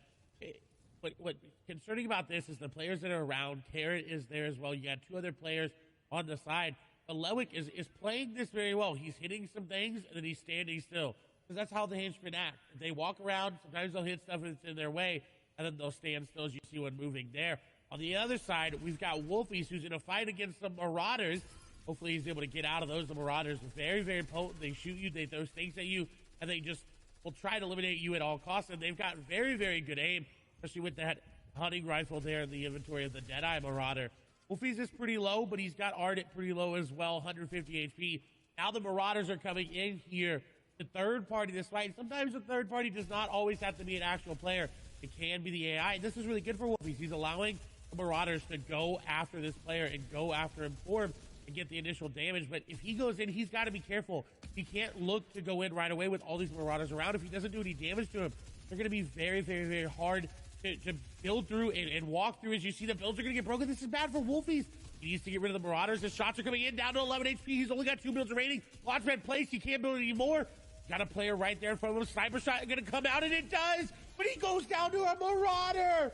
what's concerning about this is the players that are around. Carrot is there as well. You got 2 other players on the side. But Letwick is playing this very well. He's hitting some things, and then he's standing still. Because that's how the Henchmen act. If they walk around, sometimes they'll hit stuff that's in their way, and then they'll stand still as you see one moving there. On the other side, we've got Wolfies, who's in a fight against some Marauders. Hopefully he's able to get out of those. The Marauders are very, very potent. They shoot you, they throw things at you, and they just will try to eliminate you at all costs. And they've got very, very good aim, especially with that hunting rifle there in the inventory of the Deadeye Marauder. Wolfies is pretty low, but he's got Ardent pretty low as well, 150 HP. Now the Marauders are coming in here. The third party this fight. Sometimes the third party does not always have to be an actual player. It can be the AI. This is really good for Wolfies. He's allowing the Marauders to go after this player and go after him for him and get the initial damage. But if he goes in, he's got to be careful. He can't look to go in right away with all these Marauders around. If he doesn't do any damage to him, they're going to be very, very, very hard to build through and walk through. As you see, the builds are going to get broken. This is bad for Wolfies. He needs to get rid of the Marauders. His shots are coming in, down to 11 HP. He's only got 2 builds remaining. Launchpad placed. He can't build anymore. Got a player right there in front of him. Sniper shot going to come out, and it does. But he goes down to a Marauder.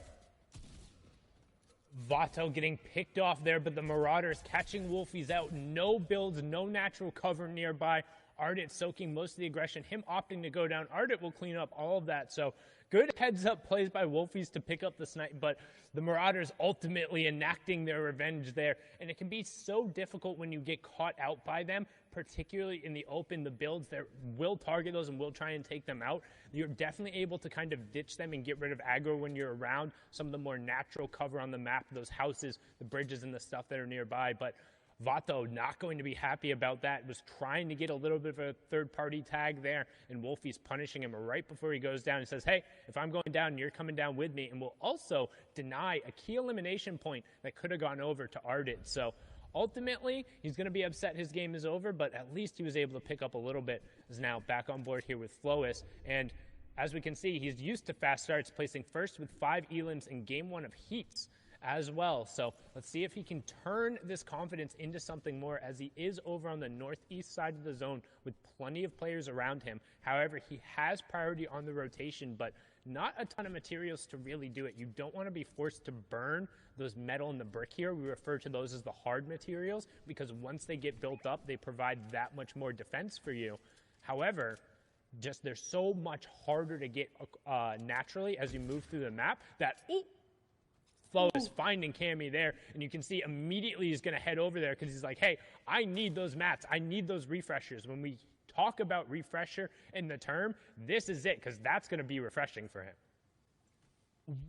Vato getting picked off there, but the Marauders catching Wolfies out. No builds, no natural cover nearby. Ardent soaking most of the aggression. Him opting to go down. Ardent will clean up all of that. So good heads-up plays by Wolfies to pick up the snipe, but the Marauders ultimately enacting their revenge there. And it can be so difficult when you get caught out by them, particularly in the open. The builds that will target those and will try and take them out. You're definitely able to kind of ditch them and get rid of aggro when you're around some of the more natural cover on the map, those houses, the bridges, and the stuff that are nearby. But Vato not going to be happy about that, was trying to get a little bit of a third-party tag there, and Wolfie's punishing him right before he goes down. He says, hey, if I'm going down, you're coming down with me, and will also deny a key elimination point that could have gone over to Ardent. So ultimately, he's going to be upset his game is over, but at least he was able to pick up a little bit. Is now back on board here with Flois, and as we can see, he's used to fast starts, placing first with 5 elims in game 1 of Heats as well. So let's see if he can turn this confidence into something more, as he is over on the northeast side of the zone with plenty of players around him. However, he has priority on the rotation, but not a ton of materials to really do it. You don't want to be forced to burn those metal and the brick here. We refer to those as the hard materials, because once they get built up, they provide that much more defense for you. However, just they're so much harder to get naturally as you move through the map that Flo is finding Cammy there, and you can see immediately he's going to head over there because he's like, hey, I need those mats. I need those refreshers. When we talk about refresher in the term, this is it, because that's going to be refreshing for him.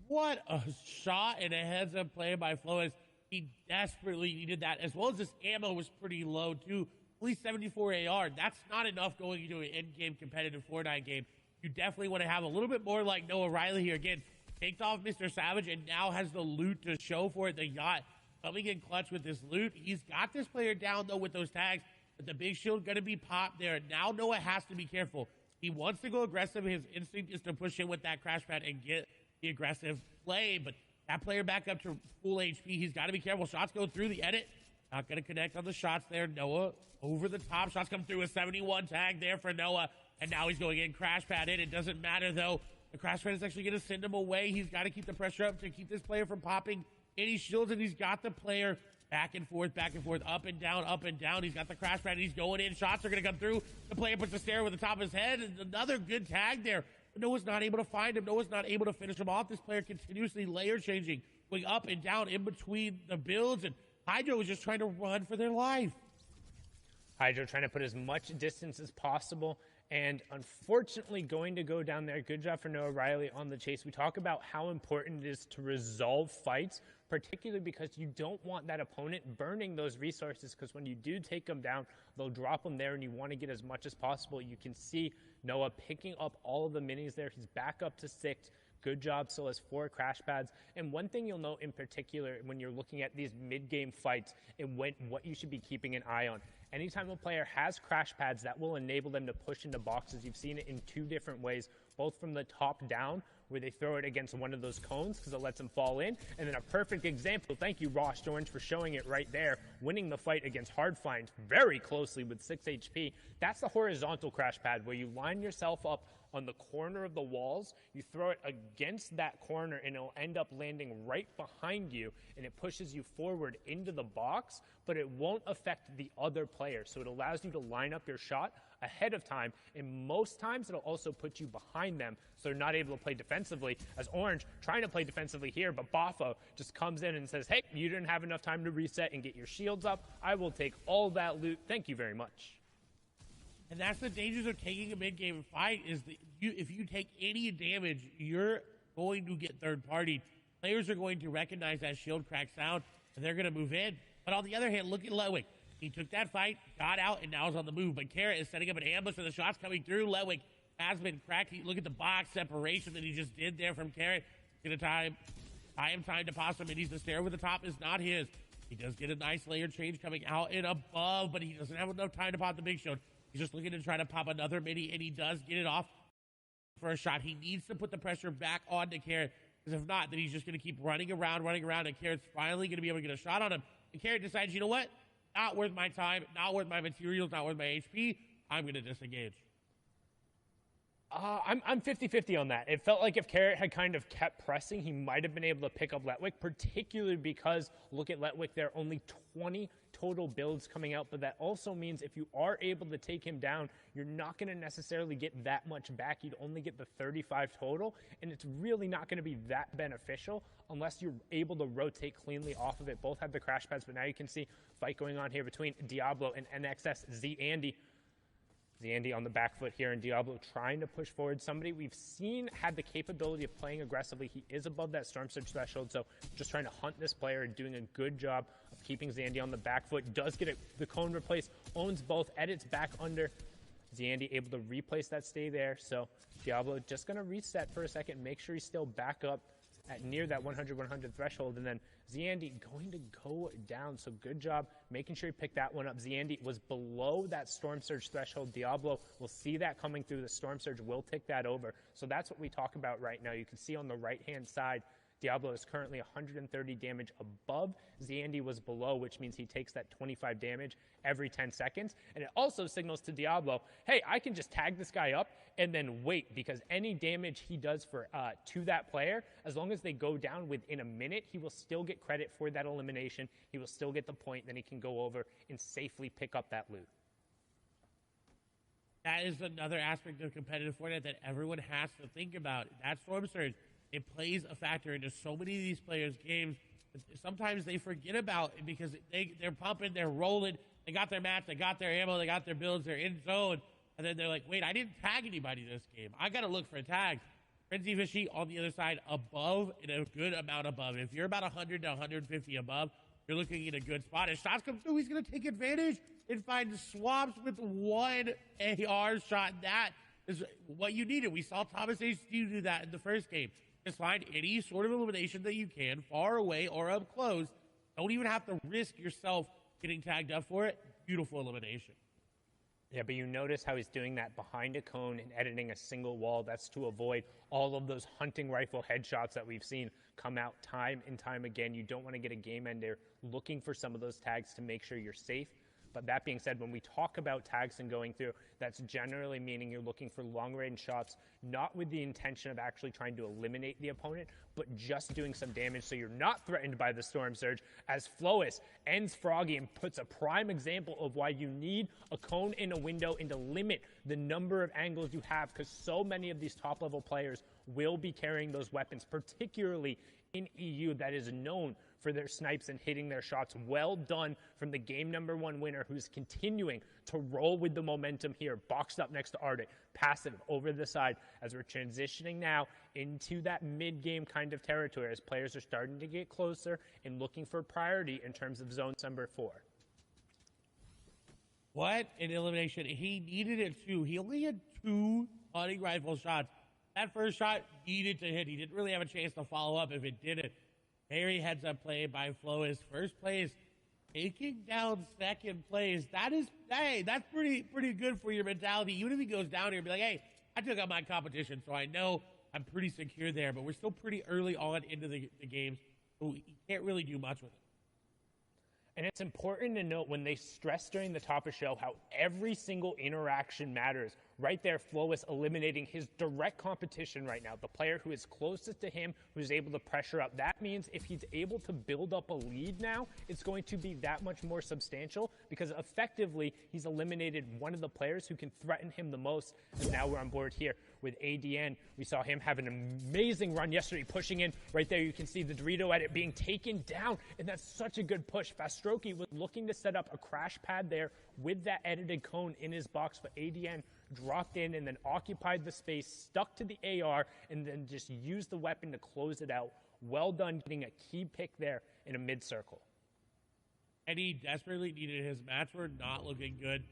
What a shot and a heads-up play by Flois. He desperately needed that, as well as his ammo was pretty low, too. Only 74 AR. That's not enough going into an end-game competitive Fortnite game. You definitely want to have a little bit more like Noah Riley here. Again, picked off Mr. Savage and now has the loot to show for it. The yacht coming in clutch with this loot. He's got this player down, though, with those tags. But the big shield going to be popped there. Now Noah has to be careful. He wants to go aggressive. His instinct is to push in with that crash pad and get the aggressive play. But that player back up to full HP. He's got to be careful. Shots go through the edit. Not going to connect on the shots there. Noah over the top. Shots come through. A 71 tag there for Noah. And now he's going in. Crash pad in. It doesn't matter, though. The crash pad is actually going to send him away. He's got to keep the pressure up to keep this player from popping any shields. And he's got the player back and forth, up and down, up and down. He's got the crash pad. He's going in. Shots are going to come through. The player puts the stare over the top of his head. And another good tag there. But Noah's not able to find him. Noah's not able to finish him off. This player continuously layer changing, going up and down in between the builds. And Hydro was just trying to run for their life. Hydro trying to put as much distance as possible. And unfortunately going to go down there. Good job for Noah Riley on the chase. We talk about how important it is to resolve fights, particularly because you don't want that opponent burning those resources, because when you do take them down, they'll drop them there and you want to get as much as possible. You can see Noah picking up all of the minis there. He's back up to 6. Good job. Still has 4 crash pads. And one thing you'll note in particular when you're looking at these mid-game fights and what you should be keeping an eye on. Anytime a player has crash pads, that will enable them to push into boxes. You've seen it in 2 different ways, both from the top down, where they throw it against one of those cones because it lets them fall in. And then a perfect example, thank you, Ross Orange, for showing it right there, winning the fight against Hardfind very closely with 6 HP. That's the horizontal crash pad, where you line yourself up on the corner of the walls, you throw it against that corner, and it'll end up landing right behind you, and it pushes you forward into the box, but it won't affect the other player. So it allows you to line up your shot ahead of time, and most times it'll also put you behind them, so they're not able to play defensively, as Orange trying to play defensively here, but Bafo just comes in and says, hey, you didn't have enough time to reset and get your shields up. I will take all that loot. Thank you very much. And that's the dangers of taking a mid-game fight, is that if you take any damage, you're going to get third-party. Players are going to recognize that shield crack sound, and they're going to move in. But on the other hand, look at Ledwig. He took that fight, got out, and now is on the move. But Carrot is setting up an ambush, and the shots coming through. Ledwig has been cracked. Look at the box separation that he just did there from Carrot. Going to tie him time to pass him, and he's the stair over the top is not his. He does get a nice layer change coming out and above, but he doesn't have enough time to pop the big shield. He's just looking to try to pop another mini, and he does get it off for a shot. He needs to put the pressure back on to Carrot, because if not, then he's just going to keep running around, and Carrot's finally going to be able to get a shot on him. And Carrot decides, you know what? Not worth my time, not worth my materials, not worth my HP. I'm going to disengage. I'm 50-50 on that. It felt like if Carrot had kind of kept pressing, he might have been able to pick up Letwick, particularly because, look at Letwick there, only 20 total builds coming out, but that also means if you are able to take him down, you're not going to necessarily get that much back. You'd only get the 35 total, and it's really not going to be that beneficial unless you're able to rotate cleanly off of it. Both have the crash pads, but now you can see fight going on here between Diablo and NXS Z-Andy. Z-Andy on the back foot here, and Diablo trying to push forward. Somebody we've seen had the capability of playing aggressively. He is above that Storm Surge threshold, so just trying to hunt this player and doing a good job of keeping Z-Andy on the back foot. Does get the cone replaced, owns both, edits back under. Z-Andy able to replace that stay there, so Diablo just going to reset for a second, make sure he's still back up at near that 100-100 threshold, and then Z-Andy going to go down. So good job making sure he picked that one up. Z-Andy was below that Storm Surge threshold. Diablo will see that coming through. The Storm Surge will tick that over. So that's what we talk about right now. You can see on the right-hand side, Diablo is currently 130 damage above. Z-Andy was below, which means he takes that 25 damage every 10 seconds. And it also signals to Diablo, hey, I can just tag this guy up and then wait, because any damage he does for to that player, as long as they go down within a minute, he will still get credit for that elimination. He will still get the point, then he can go over and safely pick up that loot. That is another aspect of competitive Fortnite that everyone has to think about. That Storm Surge, it plays a factor into so many of these players' games. Sometimes they forget about it because they're pumping, they're rolling, they got their mats, they got their ammo, they got their builds, they're in zone, and then they're like, wait, I didn't tag anybody this game. I got to look for tags. Frenzy Fishy on the other side above, and a good amount above. If you're about 100 to 150 above, you're looking at a good spot. As shots come through, he's going to take advantage and find swaps with one AR shot. That is what you needed. We saw Thomas H. do that in the first game. Just find any sort of elimination that you can, far away or up close. Don't even have to risk yourself getting tagged up for it. Beautiful elimination. Yeah, but you notice how he's doing that behind a cone and editing a single wall. That's to avoid all of those hunting rifle headshots that we've seen come out time and time again. You don't want to get a game ender looking for some of those tags to make sure you're safe. But that being said, when we talk about tags and going through, that's generally meaning you're looking for long-range shots, not with the intention of actually trying to eliminate the opponent, but just doing some damage so you're not threatened by the Storm Surge, as Flois ends Froggy and puts a prime example of why you need a cone in a window and to limit the number of angles you have, because so many of these top-level players will be carrying those weapons, particularly in EU, that is known for their snipes and hitting their shots. Well done from the game number 1 winner, who's continuing to roll with the momentum here. Boxed up next to Ardit, passive over the side, as we're transitioning now into that mid-game kind of territory as players are starting to get closer and looking for priority in terms of zone number 4. What an elimination. He needed it too. He only had 2 hunting rifle shots. That first shot needed to hit. He didn't really have a chance to follow up if it didn't. Very heads-up play by Flois. First place, taking down second place. That's pretty good for your mentality. Even if he goes down here and be like, hey, I took out my competition, so I know I'm pretty secure there. But we're still pretty early on into the games, so you can't really do much with it. And it's important to note when they stress during the top of show how every single interaction matters. Right there, Flois eliminating his direct competition right now, the player who is closest to him, who's able to pressure up. That means if he's able to build up a lead now, it's going to be that much more substantial, because effectively he's eliminated one of the players who can threaten him the most. And now we're on board here with ADN. We saw him have an amazing run yesterday, pushing in. Right there, you can see the Dorito edit being taken down, and that's such a good push. Fastroki was looking to set up a crash pad there with that edited cone in his box, but ADN dropped in and then occupied the space, stuck to the AR, and then just used the weapon to close it out. Well done getting a key pick there in a mid-circle. And he desperately needed his match. Were not looking good.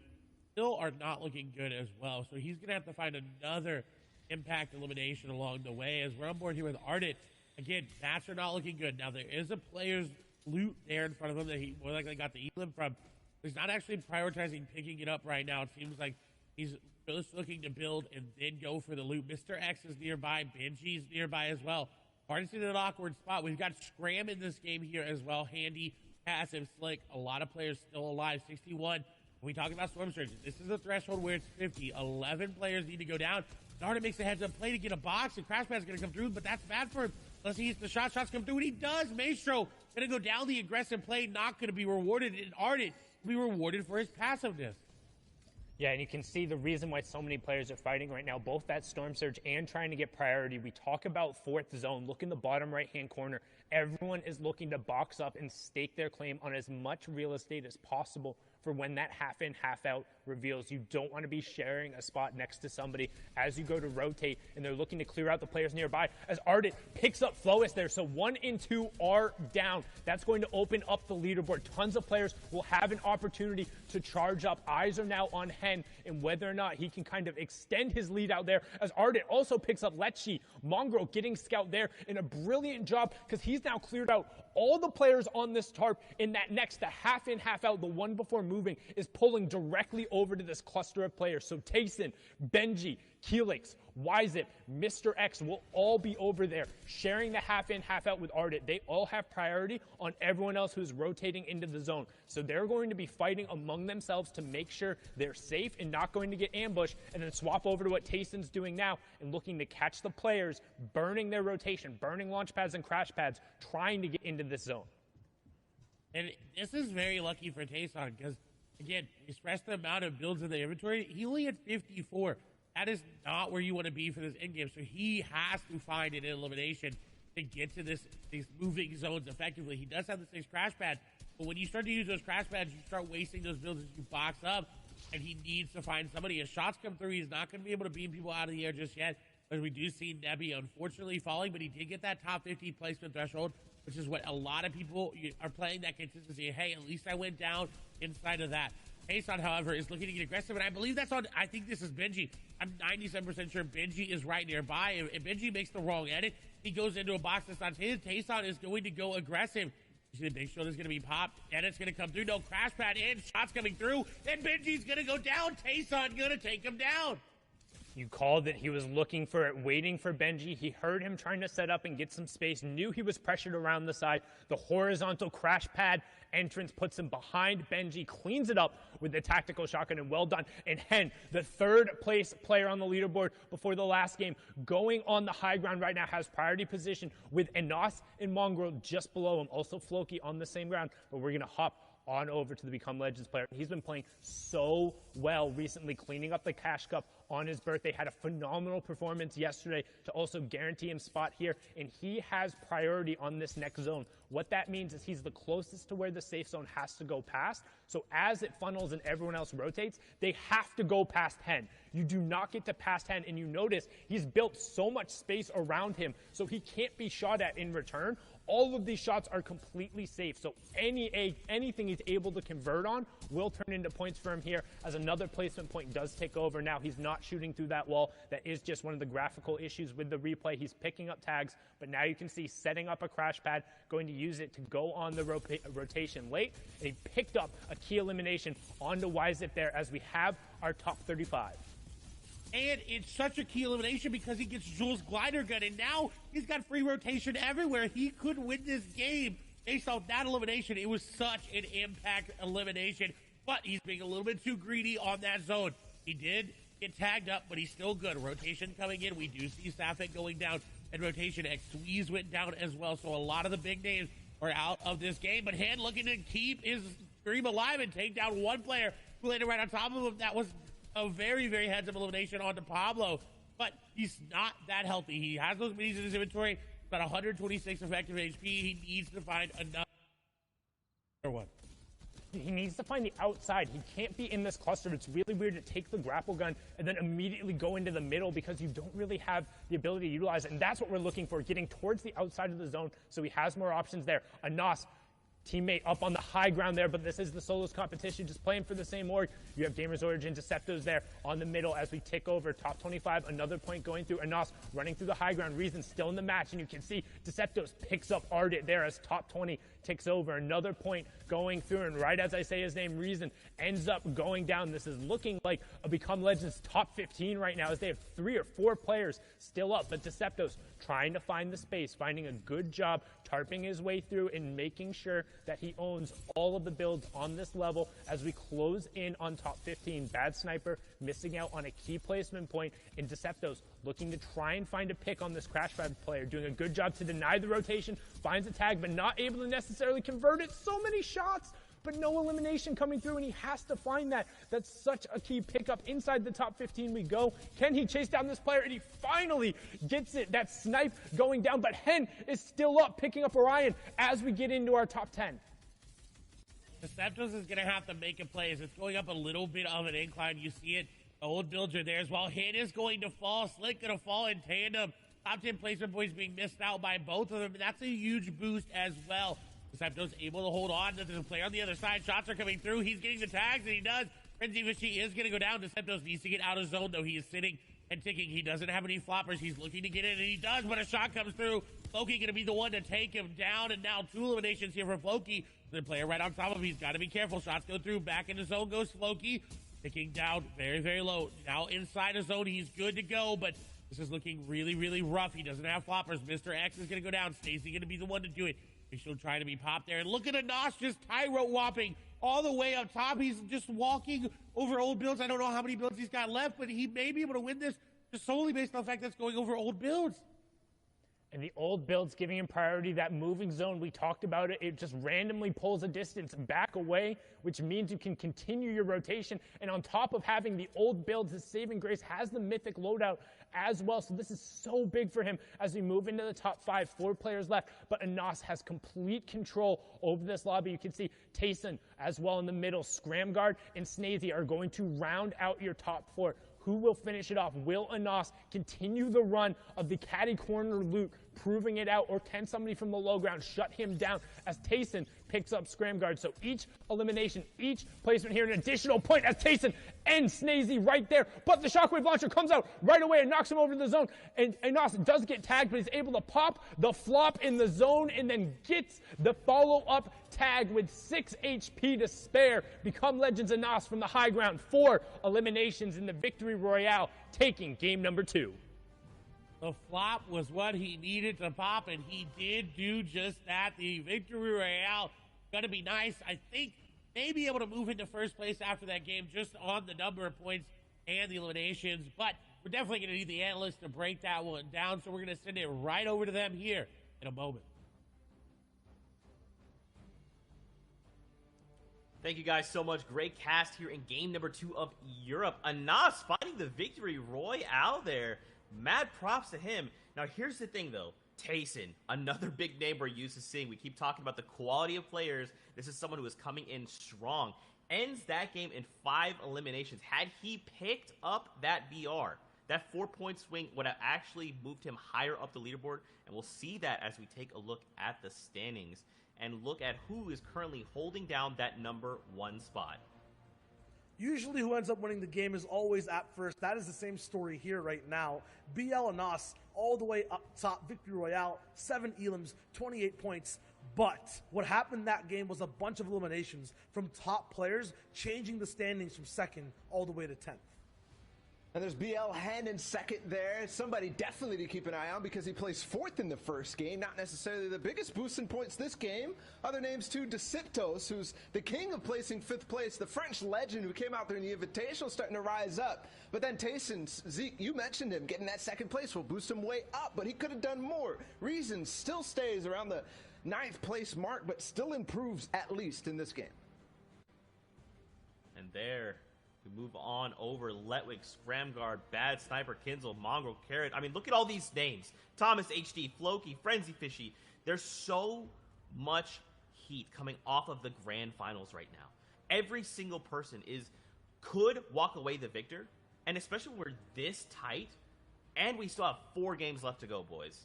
Still are not looking good as well. So he's going to have to find another impact elimination along the way, as we're on board here with Ardit. Again, mats are not looking good. Now, there is a player's loot there in front of him that he more likely got the elim from. He's not actually prioritizing picking it up right now. It seems like he's just looking to build and then go for the loot. Mr. X is nearby. Benji's nearby as well. Hardest in an awkward spot. We've got Scram in this game here as well. Handy, passive, slick. A lot of players still alive. 61. When we talk about Storm Surge, this is a threshold where it's 50. 11 players need to go down. Darda makes a heads-up play to get a box, and Crash Pad's going to come through, but that's bad for him. Unless he hits the shots come through, and he does. Maestro going to go down the aggressive play, not going to be rewarded, and Ardit will be rewarded for his passiveness. Yeah, and you can see the reason why so many players are fighting right now, both that Storm Surge and trying to get priority. We talk about 4th zone. Look in the bottom right-hand corner. Everyone is looking to box up and stake their claim on as much real estate as possible for when that half-in, half-out reveals. You don't want to be sharing a spot next to somebody as you go to rotate, and they're looking to clear out the players nearby as Ardit picks up Flois there. So 1 and 2 are down. That's going to open up the leaderboard. Tons of players will have an opportunity to charge up. Eyes are now on Hen and whether or not he can kind of extend his lead out there, as Ardit also picks up Lechi. Mongrel getting scout there in a brilliant job, because he's now cleared out all the players on this tarp. In that next, the half-in, half-out, the one before moving, is pulling directly over to this cluster of players. So Tayson, Benji, Helix, Wyzip, Mr. X will all be over there sharing the half-in, half-out with Ardit. They all have priority on everyone else who's rotating into the zone. So they're going to be fighting among themselves to make sure they're safe and not going to get ambushed, and then swap over to what Tayson's doing now and looking to catch the players, burning their rotation, burning launch pads and crash pads, trying to get into this zone. And this is very lucky for Tayson, because, again, we stressed the amount of builds in the inventory. He only had 54. That is not where you want to be for this endgame. So he has to find an elimination to get to these moving zones effectively. He does have the 6 crash pads, but when you start to use those crash pads, you start wasting those builds as you box up, and he needs to find somebody. As shots come through, he's not going to be able to beam people out of the air just yet, as we do see Nebby unfortunately falling, but he did get that top 50 placement threshold, which is what a lot of people are playing, that consistency. Hey, at least I went down inside of that. Tayson, however, is looking to get aggressive, and I believe that's on, I think this is Benji. I'm 97% sure Benji is right nearby. If Benji makes the wrong edit, he goes into a box that's not his. Tayson is going to go aggressive. You see the big shoulder's going to be popped, and it's going to come through. No, crash pad in, shots coming through, and Benji's going to go down. Tayson going to take him down. You called it. He was looking for it, waiting for Benji. He heard him trying to set up and get some space, knew he was pressured around the side. The horizontal crash pad entrance puts him behind Benji, cleans it up with the tactical shotgun, and well done. And Hen, the third place player on the leaderboard before the last game, going on the high ground right now, has priority position with Enos and Mongrel just below him. Also Floki on the same ground, but we're going to hop on over to the Become Legends player. He's been playing so well recently, cleaning up the Cash Cup on his birthday. Had a phenomenal performance yesterday to also guarantee him spot here, and he has priority on this next zone. What that means is he's the closest to where the safe zone has to go past. So as it funnels and everyone else rotates, they have to go past Hen. You do not get to past Hen, and you notice he's built so much space around him, so he can't be shot at in return. All of these shots are completely safe, so anything he's able to convert on will turn into points for him here, as another placement point does take over. Now he's not shooting through that wall. That is just one of the graphical issues with the replay. He's picking up tags, but now you can see setting up a crash pad, going to use it to go on the rotation late. And he picked up a key elimination onto Wyzip there, as we have our top 35. And it's such a key elimination because he gets Jules' glider gun, and now he's got free rotation everywhere. He could win this game based off that elimination. It was such an impact elimination, but he's being a little bit too greedy on that zone. He did get tagged up, but he's still good. Rotation coming in. We do see Safik going down, and rotation X Squeeze went down as well. So a lot of the big names are out of this game, but Hand looking to keep his stream alive and take down one player who landed right on top of him. That was a very, very heads-up elimination onto Pablo, but he's not that healthy. He has those minis in his inventory, about 126 effective HP. He needs to find another one. He needs to find the outside. He can't be in this cluster. It's really weird to take the grapple gun and then immediately go into the middle because you don't really have the ability to utilize it, and that's what we're looking for, getting towards the outside of the zone so he has more options there. Anas, teammate up on the high ground there, but this is the solos competition, just playing for the same org. You have Gamers Origin, Deceptos there on the middle as we tick over top 25. Another point going through. Anas running through the high ground. Reason still in the match, and you can see Deceptos picks up Ardit there as top 20 ticks over. Another point going through, and right as I say his name, Reason ends up going down. This is looking like a Become Legends top 15 right now, as they have 3 or 4 players still up, but Deceptos trying to find the space, finding a good job, tarping his way through and making sure that he owns all of the builds on this level as we close in on top 15. Bad Sniper missing out on a key placement point, and Deceptos looking to try and find a pick on this Crash Pad player, doing a good job to deny the rotation, finds a tag, but not able to necessarily convert it. So many shots, but no elimination coming through, and he has to find that. That's such a key pickup. Inside the top 15 we go. Can he chase down this player? And he finally gets it. That snipe going down, but Hen is still up, picking up Orion as we get into our top 10. Deceptos is going to have to make a play as it's going up a little bit of an incline. You see it. The old builds are there as well. Hen is going to fall. Slick going to fall in tandem. Top 10 placement points being missed out by both of them. That's a huge boost as well. Deceptos able to hold on. There's a player on the other side. Shots are coming through. He's getting the tags, and he does. Frenzy Fishy is going to go down. Deceptos needs to get out of zone, though. He is sitting and ticking. He doesn't have any floppers. He's looking to get in, and he does, but a shot comes through. Floki going to be the one to take him down, and now 2 eliminations here for Floki. The player right on top of him. He's got to be careful. Shots go through. Back into zone goes Floki. Ticking down very, very low. Now inside his zone. He's good to go, but this is looking really, really rough. He doesn't have floppers. Mr. X is going to go down. Stacy going to be the one to do it. He's still trying to be popped there. And look at Anas just Tyro whopping all the way up top. He's just walking over old builds. I don't know how many builds he's got left, but he may be able to win this just solely based on the fact that's going over old builds. And the old builds giving him priority. That moving zone, we talked about it. It just randomly pulls a distance back away, which means you can continue your rotation. And on top of having the old builds, his saving grace has the mythic loadout as well. So this is so big for him as we move into the top 5. 4 players left, but Anas has complete control over this lobby. You can see Tayson as well in the middle. Scramguard and Snazy are going to round out your top 4. Who will finish it off? Will Anas continue the run of the caddy corner loot proving it out, or can somebody from the low ground shut him down as Tayson picks up Scram Guard? So each elimination, each placement here, an additional point as Tayson ends Snazy right there. But the Shockwave Launcher comes out right away and knocks him over to the zone. And Nos does get tagged, but he's able to pop the flop in the zone and then gets the follow-up tag with 6 HP to spare. Become Legends of Nos from the high ground. 4 eliminations in the Victory Royale, taking game number 2. The flop was what he needed to pop, and he did do just that. The Victory Royale going to be nice. I think maybe able to move into first place after that game just on the number of points and the eliminations, but we're definitely going to need the analysts to break that one down, so we're going to send it right over to them here in a moment. Thank you guys so much. Great cast here in game number 2 of Europe. Anas finding the Victory Royale there. Mad props to him. Now, here's the thing, though. Tayson, another big name we're used to seeing. We keep talking about the quality of players. This is someone who is coming in strong. Ends that game in 5 eliminations. Had he picked up that BR, that 4-point swing would have actually moved him higher up the leaderboard, and we'll see that as we take a look at the standings and look at who is currently holding down that number 1 spot. Usually who ends up winning the game is always at first. That is the same story here right now. BL and Nos all the way up top. Victory Royale, 7 elims, 28 points. But what happened that game was a bunch of eliminations from top players, changing the standings from 2nd all the way to 10th. And there's BL Hen in 2nd there. Somebody definitely to keep an eye on because he placed 4th in the first game. Not necessarily the biggest boost in points this game. Other names too, Deciptos, who's the king of placing 5th place. The French legend who came out there in the Invitational starting to rise up. But then Tayson, Zeke, you mentioned him. Getting that 2nd place will boost him way up, but he could have done more. Reason still stays around the 9th place mark, but still improves at least in this game. And there, we move on over. Letwig, Scramguard, Bad Sniper, Kinzel, Mongrel, Carrot. I mean, look at all these names. Thomas HD, Floki, Frenzy Fishy. There's so much heat coming off of the grand finals right now. Every single person could walk away the victor, and especially when we're this tight, and we still have 4 games left to go, boys.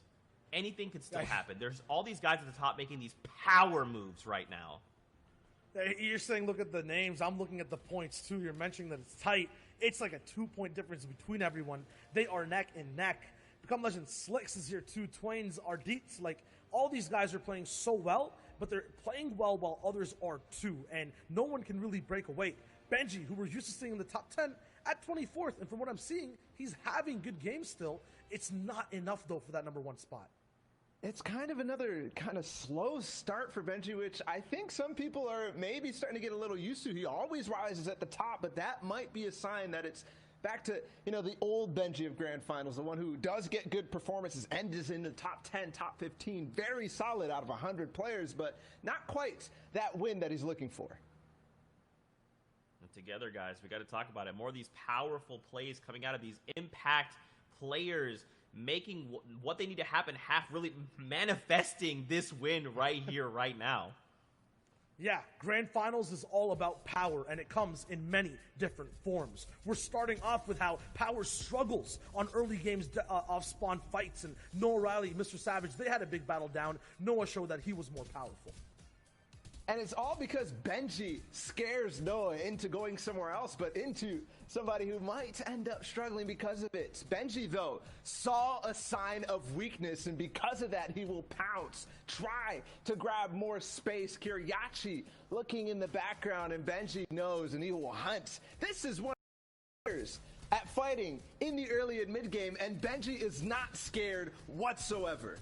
Anything could still happen. There's all these guys at the top making these power moves right now. You're saying look at the names. I'm looking at the points, too. You're mentioning that it's tight. It's like a 2-point difference between everyone. They are neck and neck. Become Legend Slicks is here, too. Twain's, Ardits. Like, all these guys are playing so well, but they're playing well while others are, too. And no one can really break away. Benji, who we're used to seeing in the top 10, at 24th. And from what I'm seeing, he's having good games still. It's not enough, though, for that number 1 spot. It's kind of another kind of slow start for Benji, which I think some people are maybe starting to get a little used to. He always rises at the top, but that might be a sign that it's back to, the old Benji of Grand Finals, the one who does get good performances and is in the top 10, top 15, very solid out of 100 players, but not quite that win that he's looking for. And together, guys, we got to talk about it. More of these powerful plays coming out of these impact players, making what they need to happen, really manifesting this win right here, right now. Yeah, Grand Finals is all about power, and it comes in many different forms. We're starting off with how power struggles on early games off-spawn fights, and Noah Riley, Mr. Savage, they had a big battle down. Noah showed that he was more powerful. And it's all because Benji scares Noah into going somewhere else, but into somebody who might end up struggling because of it. Benji, though, saw a sign of weakness, and because of that, he will pounce, try to grab more space. Kiriachi looking in the background, and Benji knows, and he will hunt. This is one of the players at fighting in the early and mid game, and Benji is not scared whatsoever.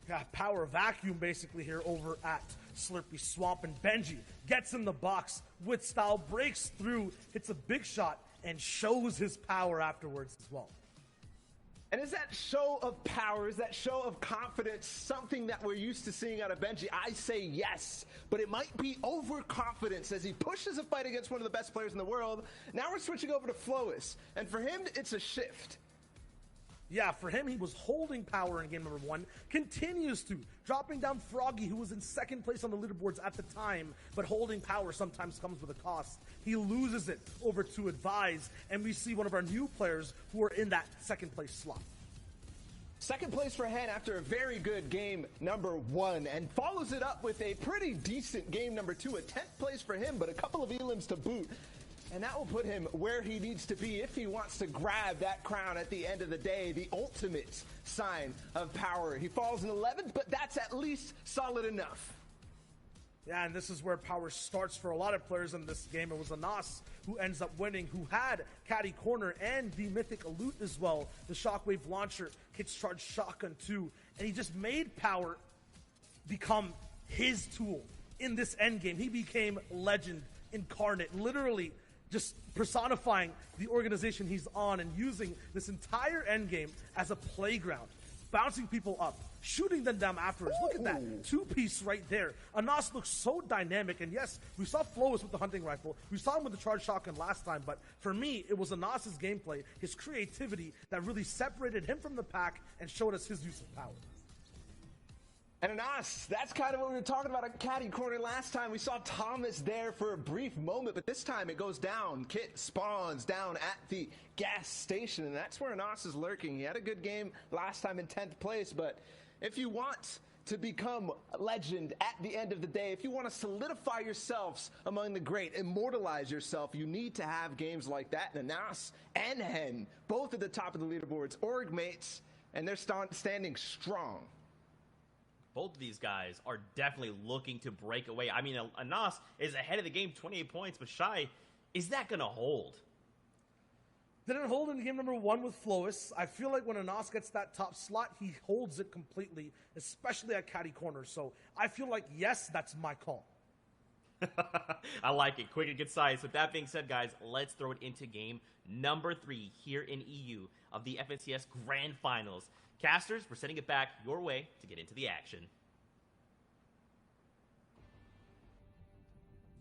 Yeah, power vacuum basically here over at Slurpy Swamp, and Benji gets in the box with style, breaks through, hits a big shot, and shows his power afterwards as well. And is that show of power, is that show of confidence something that we're used to seeing out of Benji? I say yes, but it might be overconfidence as he pushes a fight against one of the best players in the world. Now we're switching over to Flois, and for him, it's a shift. Yeah, for him, he was holding power in game number 1, continues to, dropping down Froggy, who was in 2nd place on the leaderboards at the time, but holding power sometimes comes with a cost. He loses it over to Advise, and we see one of our new players who are in that 2nd place slot. Second place for Hen after a very good game number 1, and follows it up with a pretty decent game number 2, a 10th place for him, but a couple of elims to boot. And that will put him where he needs to be if he wants to grab that crown at the end of the day, the ultimate sign of power. He falls in 11th, but that's at least solid enough. Yeah, and this is where power starts for a lot of players in this game. It was Anas who ends up winning, who had Caddy Corner and the Mythic Loot as well. The Shockwave Launcher, Hits Charge Shotgun too. And he just made power become his tool in this endgame. He became Legend incarnate, literally just personifying the organization he's on and using this entire endgame as a playground, bouncing people up, shooting them down afterwards. Look at that two-piece right there. Anas looks so dynamic, and yes, we saw Flowis with the hunting rifle. We saw him with the charged shotgun last time, but for me, it was Anas's gameplay, his creativity, that really separated him from the pack and showed us his use of power. And Anas, that's kind of what we were talking about at Caddy Corner last time. We saw Thomas there for a brief moment, but this time it goes down. Kit spawns down at the gas station, and that's where Anas is lurking. He had a good game last time in 10th place, but if you want to become a legend at the end of the day, if you want to solidify yourselves among the great, immortalize yourself, you need to have games like that. And Anas and Hen, both at the top of the leaderboards, org mates, and they're standing strong. Both of these guys are definitely looking to break away. I mean, Anas is ahead of the game, 28 points, but Shy, is that going to hold? Didn't hold in game number 1 with Flowis. I feel like when Anas gets that top slot, he holds it completely, especially at Caddy Corner. So I feel like, yes, that's my call. I like it. Quick and concise. With that being said, guys, let's throw it into game number 3 here in EU of the FNCS Grand Finals. Casters, we're sending it back your way to get into the action.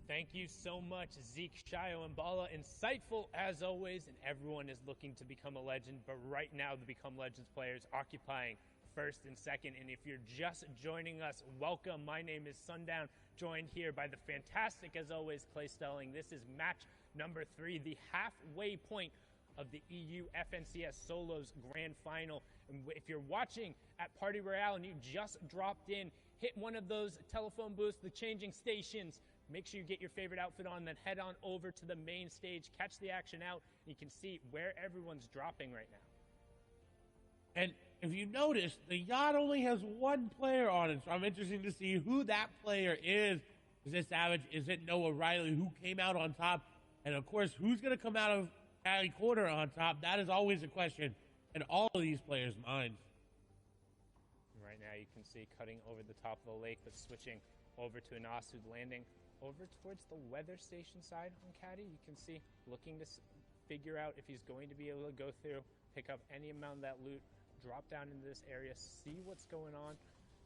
Thank you so much, Zeke, Shio, and Bala. Insightful as always, and everyone is looking to become a legend, but right now the Become Legends players occupying first and second. And if you're just joining us, welcome. My name is Sundown, joined here by the fantastic, as always, Clay Stelling. This is match number 3, the halfway point of the EU FNCS Solos Grand Final. And if you're watching at Party Royale and you just dropped in, hit one of those telephone booths, the changing stations. Make sure you get your favorite outfit on, then head on over to the main stage, catch the action out, and you can see where everyone's dropping right now. And if you notice, the yacht only has one player on it, so I'm interested to see who that player is. Is it Savage? Is it Noah Riley, who came out on top? And of course, who's going to come out of Caddy Corner on top? That is always a question in all of these players' minds. Right now you can see cutting over the top of the lake, but switching over to Anas, who's landing over towards the weather station side on Caddy. You can see looking to figure out if he's going to be able to go through, pick up any amount of that loot, drop down into this area, see what's going on.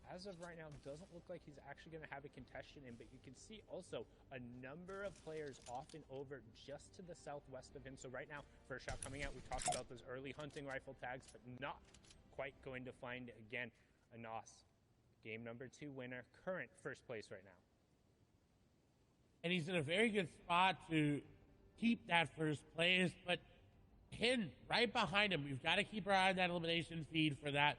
As of right now, it doesn't look like he's actually going to have a contestant in, but you can see also a number of players off and over just to the southwest of him. So right now, first shot coming out, we talked about those early hunting rifle tags, but not quite going to find it again. Anas, game number 2 winner, current first place right now. And he's in a very good spot to keep that first place, but Hen right behind him. We've got to keep our eye on that elimination feed for that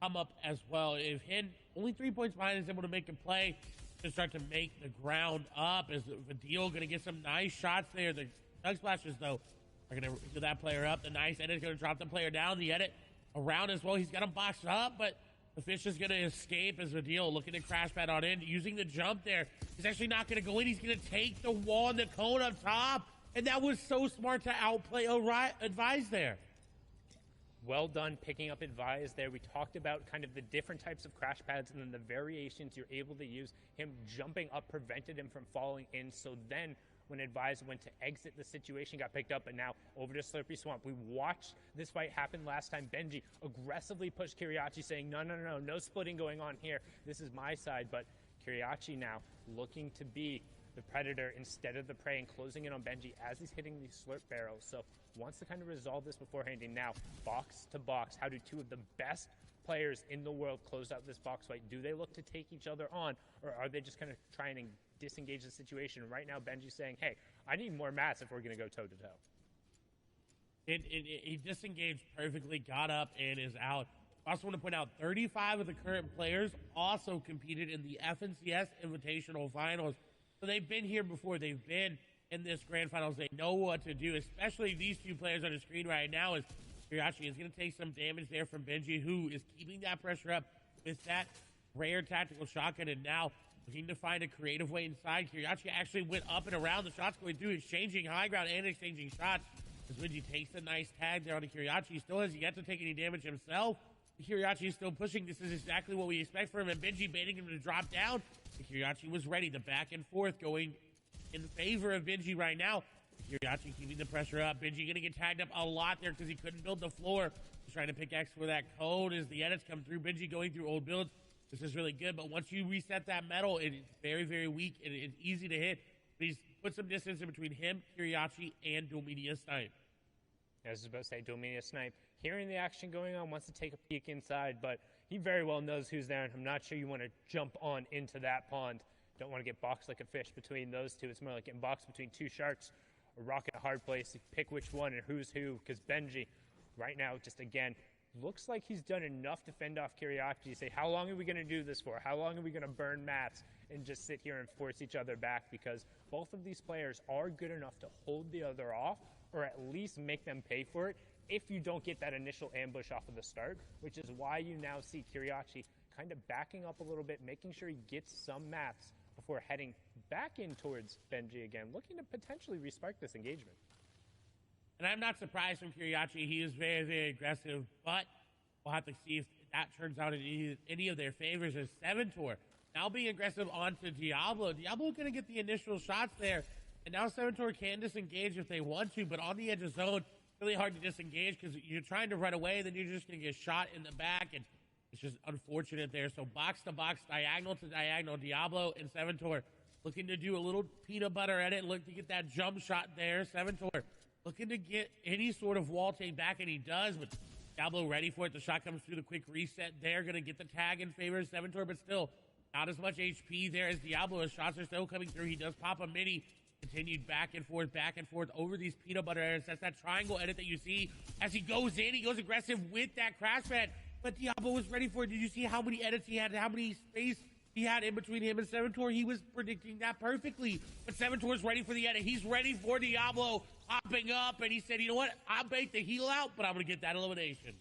come up as well. If Hen, only 3 points behind, is able to make a play to start to make the ground up, is Vadil going to get some nice shots there. The Doug Splashers, though, are going to get that player up. The nice edit is going to drop the player down. The edit around as well. He's got him boxed up, but the fish is going to escape as Vadil looking to crash pad on in, using the jump there. He's actually not going to go in. He's going to take the wall and the cone up top. And that was so smart to outplay Advise there. Well done picking up Advise there. We talked about kind of the different types of crash pads and then the variations you're able to use. Him jumping up prevented him from falling in. So then when Advise went to exit, the situation got picked up, and now over to Slurpy Swamp. We watched this fight happen last time. Benji aggressively pushed Kiriachi, saying, no splitting going on here. This is my side. But Kiriachi now looking to be the predator instead of the prey and closing in on Benji as he's hitting these slurp barrels. So wants to kind of resolve this beforehand. And now box to box, how do 2 of the best players in the world close out this box fight? Do they look to take each other on, or are they just kind of trying to disengage the situation? Right now Benji's saying, hey, I need more mats if we're going to go toe to toe. He disengaged perfectly, got up and is out. I also want to point out 35 of the current players also competed in the FNCS Invitational Finals. So they've been here before. They've been in this grand finals. They know what to do, especially these two players on the screen right now. As Kiriachi is going to take some damage there from Benji, who is keeping that pressure up with that rare tactical shotgun, and now looking to find a creative way inside. Kiriachi actually went up and around the shots going through, exchanging high ground and exchanging shots. As Benji takes a nice tag there on Kiriachi. He still has yet to take any damage himself. Kiriachi is still pushing. This is exactly what we expect from him. And Benji baiting him to drop down. Kiriachi was ready. The back and forth going in favor of Benji right now. Kiriachi keeping the pressure up. Benji going to get tagged up a lot there because he couldn't build the floor. He's trying to pickaxe for that code as the edits come through. Benji going through old builds. This is really good. But once you reset that metal, it's very, very weak. And it's easy to hit. But he's put some distance in between him, Kiriachi, and Dolmenia Snipe. I was about to say, Dolmenia Snipe, hearing the action going on, wants to take a peek inside, but he very well knows who's there, and I'm not sure you want to jump on into that pond. Don't want to get boxed like a fish between those two. It's more like getting boxed between two sharks, a rock in a hard place. Pick which one and who's who, because Benji, right now, just again, looks like he's done enough to fend off Kiriachi. You say, how long are we going to do this for? How long are we going to burn mats and just sit here and force each other back? Because both of these players are good enough to hold the other off, or at least make them pay for it if you don't get that initial ambush off of the start, which is why you now see Kiriachi kind of backing up a little bit, making sure he gets some mats before heading back in towards Benji again, looking to potentially respark this engagement. And I'm not surprised from Kiriachi. He is very, very aggressive, but we'll have to see if that turns out in any of their favors as Seventor now being aggressive onto Diablo. Diablo going to get the initial shots there. And now Seventor can disengage if they want to, but on the edge of zone, really hard to disengage because you're trying to run away, then you're just going to get shot in the back, and it's just unfortunate there. So box to box, diagonal to diagonal, Diablo and Seventor looking to do a little peanut butter edit, look to get that jump shot there. Seventor looking to get any sort of wall take back, and he does, but Diablo ready for it. The shot comes through, the quick reset there, going to get the tag in favor of Seventor, but still not as much HP there as Diablo. His shots are still coming through. He does pop a mini. Continued back and forth over these peanut butter edits. That's that triangle edit that you see as he goes in. He goes aggressive with that crash pad, but Diablo was ready for it. Did you see how many edits he had, how many space he had in between him and Seventor? He was predicting that perfectly, but Seventor's ready for the edit. He's ready for Diablo hopping up, and he said, you know what? I'll bait the heal out, but I'm going to get that elimination.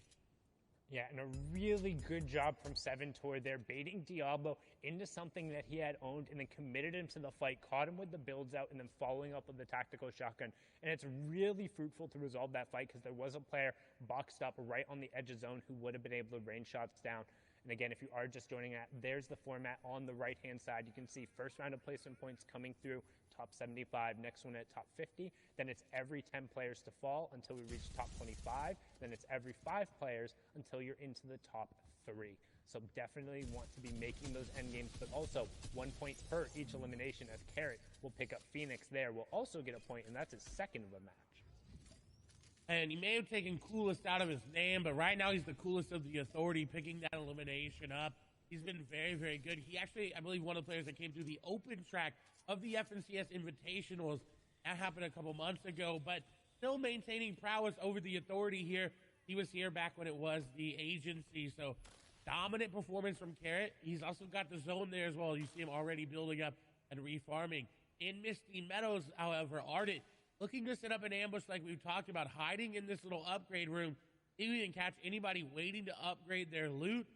Yeah, and a really good job from Seventor there, baiting Diablo into something that he had owned and then committed him to the fight, caught him with the builds out, and then following up with the tactical shotgun. And it's really fruitful to resolve that fight because there was a player boxed up right on the edge of zone who would have been able to rain shots down. And again, if you are just joining that, there's the format on the right-hand side. You can see first round of placement points coming through, top 75, next one at top 50. Then it's every 10 players to fall until we reach top 25. Then it's every 5 players until you're into the top 3. So definitely want to be making those end games, but also 1 point per each elimination, as Carrot will pick up Phoenix there. Will also get a point, and that's his second of the match. And he may have taken coolest out of his name, but right now he's the coolest of the authority, picking that elimination up. He's been very, very good. He actually, I believe, one of the players that came through the open track of the FNCS Invitationals. That happened a couple months ago, but still maintaining prowess over the authority here. He was here back when it was the agency, so dominant performance from Carrot. He's also got the zone there as well. You see him already building up and refarming. In Misty Meadows, however, Ardent looking to set up an ambush like we've talked about, hiding in this little upgrade room. He can catch anybody waiting to upgrade their loot.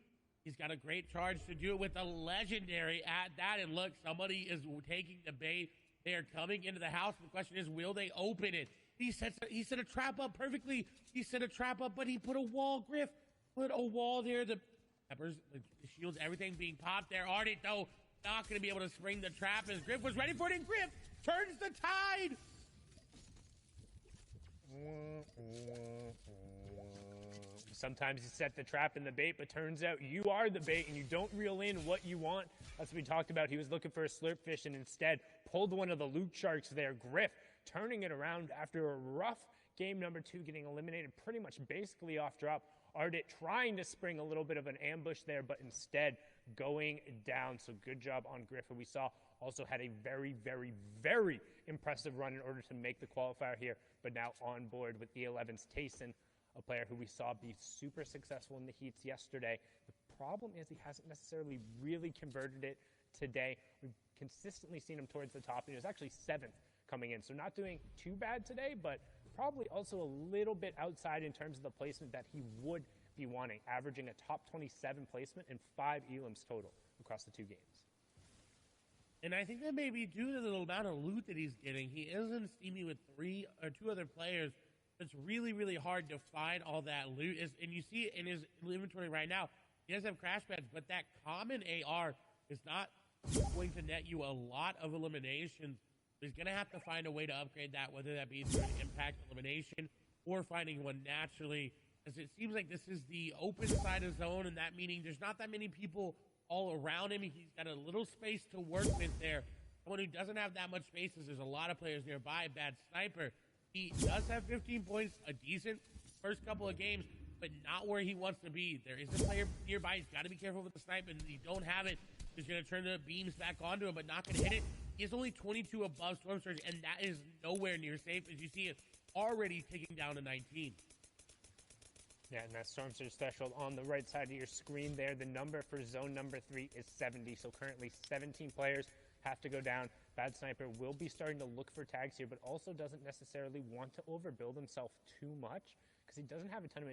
He's got a great charge to do it with a legendary at that. And look, somebody is taking the bait. They are coming into the house. The question is, will they open it? He set a trap up perfectly. He set a trap up, but he put a wall, Griff. Put a wall there. The peppers, the shields, everything being popped there. Ardent, though, not going to be able to spring the trap as Griff was ready for it, and Griff turns the tide. Sometimes you set the trap and the bait, but turns out you are the bait and you don't reel in what you want. That's what we talked about. He was looking for a slurp fish and instead pulled one of the loot sharks there. Griff turning it around after a rough game number 2, getting eliminated pretty much basically off drop. Ardent trying to spring a little bit of an ambush there, but instead going down. So good job on Griff. And we saw also had a very, very, very impressive run in order to make the qualifier here, but now on board with the 11's Tayson a player who we saw be super successful in the heats yesterday. The problem is he hasn't necessarily really converted it today. We've consistently seen him towards the top. He was actually 7th coming in, so not doing too bad today, but probably also a little bit outside in terms of the placement that he would be wanting, averaging a top 27 placement and 5 elims total across the 2 games. And I think that may be due to the amount of loot that he's getting. He isn't steamy with 3 or 2 other players. It's really, really hard to find all that loot. And you see it in his inventory right now. He does have crash pads, but that common AR is not going to net you a lot of eliminations. He's going to have to find a way to upgrade that, whether that be through an impact elimination or finding one naturally, as it seems like this is the open side of zone, and that meaning there's not that many people all around him. He's got a little space to work with there. Someone who doesn't have that much space is there's a lot of players nearby. Bad sniper. He does have 15 points, a decent first couple of games, but not where he wants to be. There is a player nearby. He's got to be careful with the snipe, and if you don't have it, he's going to turn the beams back onto him, but not going to hit it. He is only 22 above Storm Surge, and that is nowhere near safe, as you see it already taking down to 19. Yeah, and that Storm Surge threshold on the right side of your screen there. The number for zone number 3 is 70, so currently 17 players have to go down. Bad Sniper will be starting to look for tags here, but also doesn't necessarily want to overbuild himself too much because he doesn't have a ton of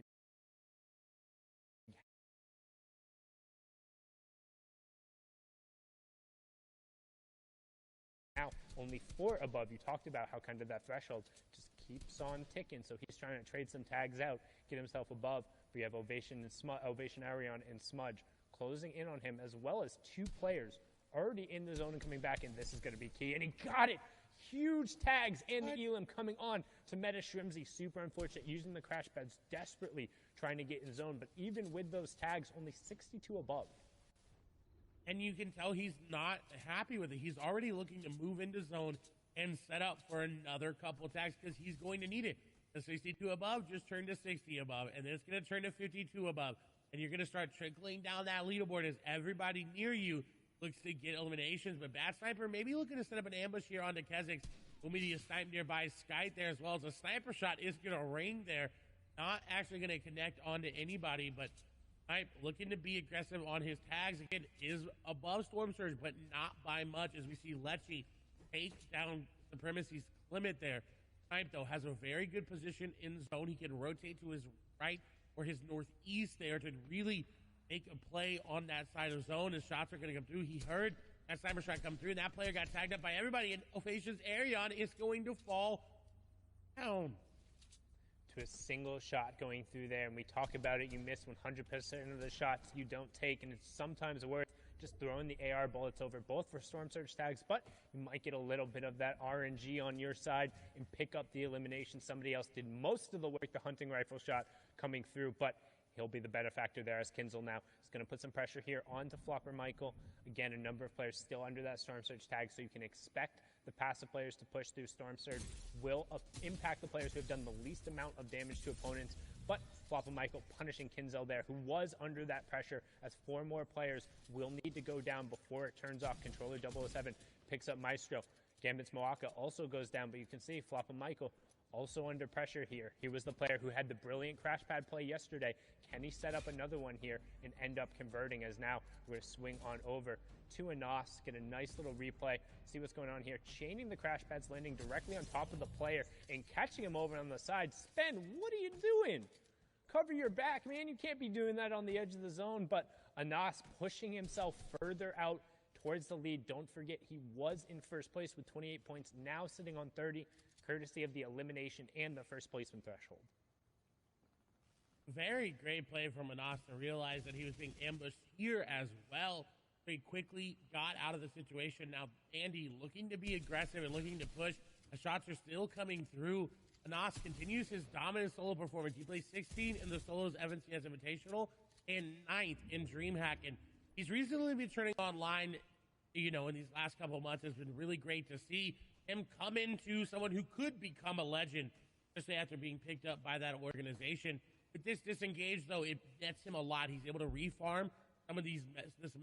now. Only 4 above. You talked about how kind of that threshold just keeps on ticking, so he's trying to trade some tags out, get himself above. We have Ovation and Ovation Arion and Smudge closing in on him, as well as 2 players already in the zone and coming back, and this is going to be key. And he got it! Huge tags and the Elam coming on to Meta Shrimsy. Super unfortunate, using the crash pads desperately trying to get in zone, but even with those tags, only 62 above. And you can tell he's not happy with it. He's already looking to move into zone and set up for another couple tags because he's going to need it. The 62 above just turned to 60 above, and then it's going to turn to 52 above. And you're going to start trickling down that leaderboard as everybody near you looks to get eliminations. But Bad Sniper maybe looking to set up an ambush here onto Kezix. We'll be a snipe nearby Skype there, as well as a sniper shot is going to ring there. Not actually going to connect onto anybody, but Snipe looking to be aggressive on his tags. Again, is above Storm Surge, but not by much, as we see Lechy take down Supremacy's Clement there. Snipe, though, has a very good position in zone. He can rotate to his right or his northeast there to really make a play on that side of zone. His shots are going to come through. He heard that sniper shot come through, and that player got tagged up by everybody, and Ophacia's Arion is going to fall down. To a single shot going through there, and we talk about it, you miss 100% of the shots you don't take, and it's sometimes worth just throwing the AR bullets over, both for Storm Surge tags, but you might get a little bit of that RNG on your side and pick up the elimination. Somebody else did most of the work, the hunting rifle shot coming through, but he'll be the benefactor there, as Kinzel now is going to put some pressure here onto Flopper Michael. Again, a number of players still under that Storm Surge tag, so you can expect the passive players to push through. Storm Surge will impact the players who have done the least amount of damage to opponents, but Flopper Michael punishing Kinzel there, who was under that pressure, as 4 more players will need to go down before it turns off. Controller 007 picks up Maestro. Gambit's Moaka also goes down, but you can see Flopper Michael also under pressure here. He was the player who had the brilliant crash pad play yesterday. Can he set up another one here and end up converting, as now we're going to swing on over to Anas, get a nice little replay, see what's going on here. Chaining the crash pads, landing directly on top of the player and catching him over on the side. Spen, what are you doing? Cover your back, man. You can't be doing that on the edge of the zone. But Anas pushing himself further out towards the lead. Don't forget, he was in first place with 28 points, now sitting on 30, courtesy of the elimination and the first placement threshold. Very great play from Anas to realize that he was being ambushed here as well. Very quickly got out of the situation. Now Andy looking to be aggressive and looking to push. The shots are still coming through. Anas continues his dominant solo performance. He plays 16 in the solos Evans CS Invitational and 9th in DreamHack. And he's recently been turning online, in these last couple of months. It's been really great to see him come into someone who could become a legend, especially after being picked up by that organization. With this disengage, though, it nets him a lot. He's able to refarm some of this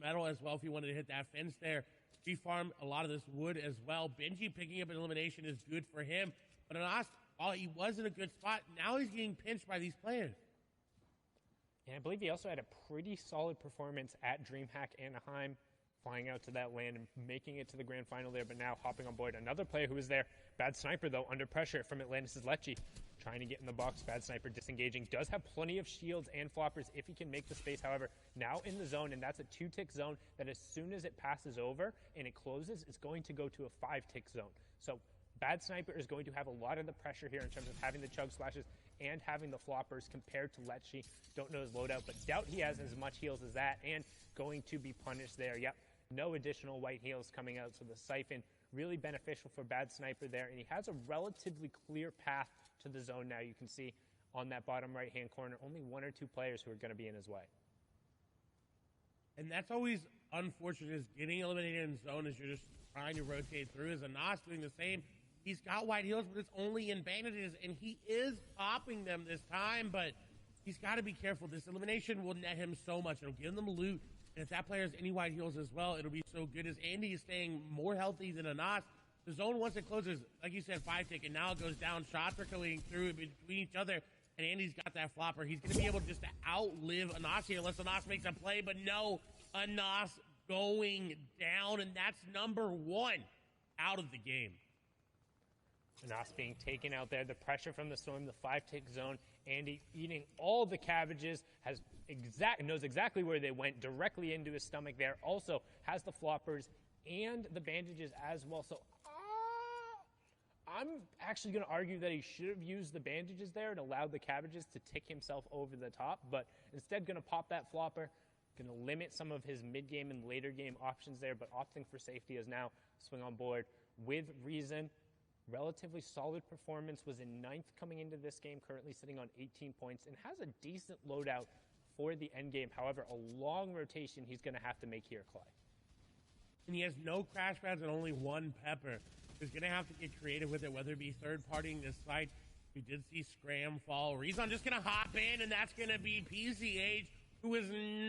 metal as well if he wanted to hit that fence there. Refarm a lot of this wood as well. Benji picking up an elimination is good for him. But Anas he was in a good spot. Now he's getting pinched by these players. And I believe he also had a pretty solid performance at DreamHack Anaheim, flying out to that land and making it to the grand final there, but now hopping on board another player who was there. Bad Sniper, though, under pressure from Atlantis' Lecce. Trying to get in the box. Bad Sniper disengaging. Does have plenty of shields and floppers if he can make the space, however. Now in the zone, and that's a 2-tick zone that as soon as it passes over and it closes, it's going to go to a 5-tick zone. So Bad Sniper is going to have a lot of the pressure here in terms of having the chug splashes and having the floppers compared to Lecce. Don't know his loadout, but doubt he has as much heals as that, and going to be punished there. Yep, no additional white heals coming out, so the Siphon really beneficial for Bad Sniper there, and he has a relatively clear path to the zone now. You can see on that bottom right-hand corner, only 1 or 2 players who are going to be in his way. And that's always unfortunate, is getting eliminated in zone as you're just trying to rotate through. As Anas doing the same. He's got white heals, but it's only in bandages, and he is popping them this time, but he's got to be careful. This elimination will net him so much. It'll give them loot, and if that player has any white heals as well, it'll be so good as Andy is staying more healthy than Anas. The zone, once it closes, like you said, 5-tick, and now it goes down. Shots are going through between each other, and Andy's got that flopper. He's going to be able just to outlive Anas here unless Anas makes a play, but no, Anas going down, and that's number 1 out of the game. Anas being taken out there, the pressure from the storm, the 5-tick zone. Andy eating all the cabbages, knows exactly where they went, directly into his stomach there. Also has the floppers and the bandages as well. So I'm actually going to argue that he should have used the bandages there and allowed the cabbages to tick himself over the top, but instead going to pop that flopper, going to limit some of his mid-game and later game options there, but opting for safety is now swing on board with reason. Relatively solid performance, was in 9th coming into this game, currently sitting on 18 points, and has a decent loadout for the end game. However, a long rotation he's going to have to make here, Clay. And he has no crash pads and only 1 pepper. He's going to have to get creative with it, whether it be third-partying this site. We did see Scram fall. Rezon just going to hop in, and that's going to be PCH, who is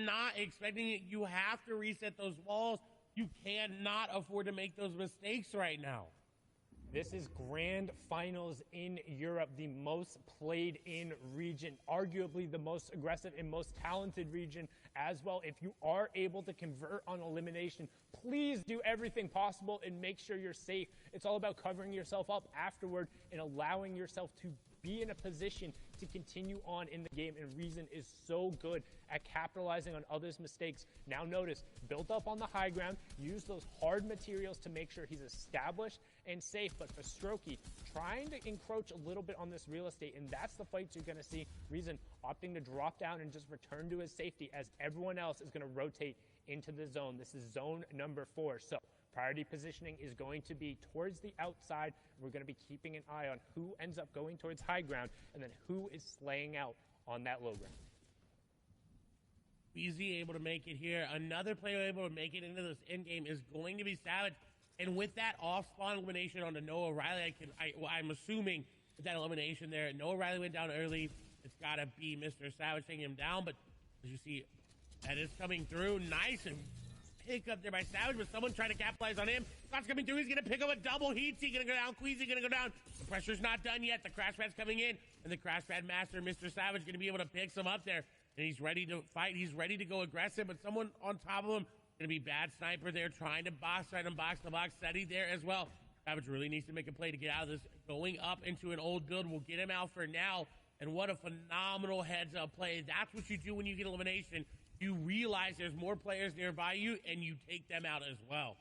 not expecting it. You have to reset those walls. You cannot afford to make those mistakes right now. This is Grand Finals in Europe, the most played in region, arguably the most aggressive and most talented region as well. If you are able to convert on elimination, please do everything possible and make sure you're safe. It's all about covering yourself up afterward and allowing yourself to be in a position to continue on in the game, and Reason is so good at capitalizing on others' mistakes. Now notice, built up on the high ground, use those hard materials to make sure he's established and safe, but for Strokey, trying to encroach a little bit on this real estate, and that's the fights you're going to see. Reason opting to drop down and just return to his safety as everyone else is going to rotate into the zone. This is zone number 4, so priority positioning is going to be towards the outside. We're going to be keeping an eye on who ends up going towards high ground and then who is slaying out on that low ground. Easy able to make it here. Another player able to make it into this end game is going to be Savage. And with that off-spawn elimination on the Noah Riley, I'm assuming with that elimination there, Noah Riley went down early. It's got to be Mr. Savage taking him down. But as you see, that is coming through. Nice and pick up there by Savage, but someone trying to capitalize on him. Scott's coming through. He's going to pick up a double. Heat's going to go down. Queasy going to go down. The pressure's not done yet. The crash pad's coming in. And the crash pad master, Mr. Savage, going to be able to pick some up there. And he's ready to fight. He's ready to go aggressive, but someone on top of him, going to be Bad Sniper there trying to box right and box the box. Seti there as well. Savage really needs to make a play to get out of this. Going up into an old build will get him out for now. And what a phenomenal heads-up play. That's what you do when you get elimination. You realize there's more players nearby you, and you take them out as well.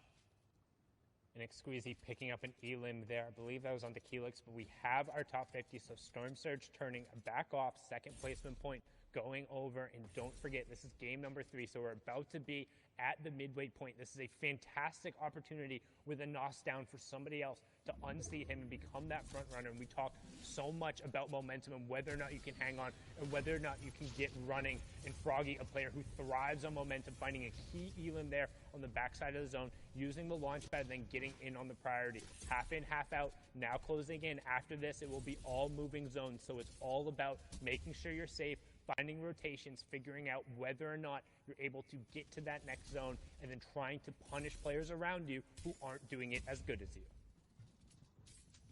And Exqueezy picking up an Elim there. I believe that was on the Keelix, but we have our top 50. So Storm Surge turning back off, second placement point going over. And don't forget, this is game number 3, so we're about to be at the midway point. This is a fantastic opportunity with a nos down for somebody else to unseat him and become that front runner. And we talk so much about momentum and whether or not you can hang on and whether or not you can get running. And Froggy, a player who thrives on momentum, finding a key Elim there on the backside of the zone, using the launch pad, and then getting in on the priority. Half in, half out, now closing in. After this, it will be all moving zones. So it's all about making sure you're safe, finding rotations, figuring out whether or not you're able to get to that next zone, and then trying to punish players around you who aren't doing it as good as you.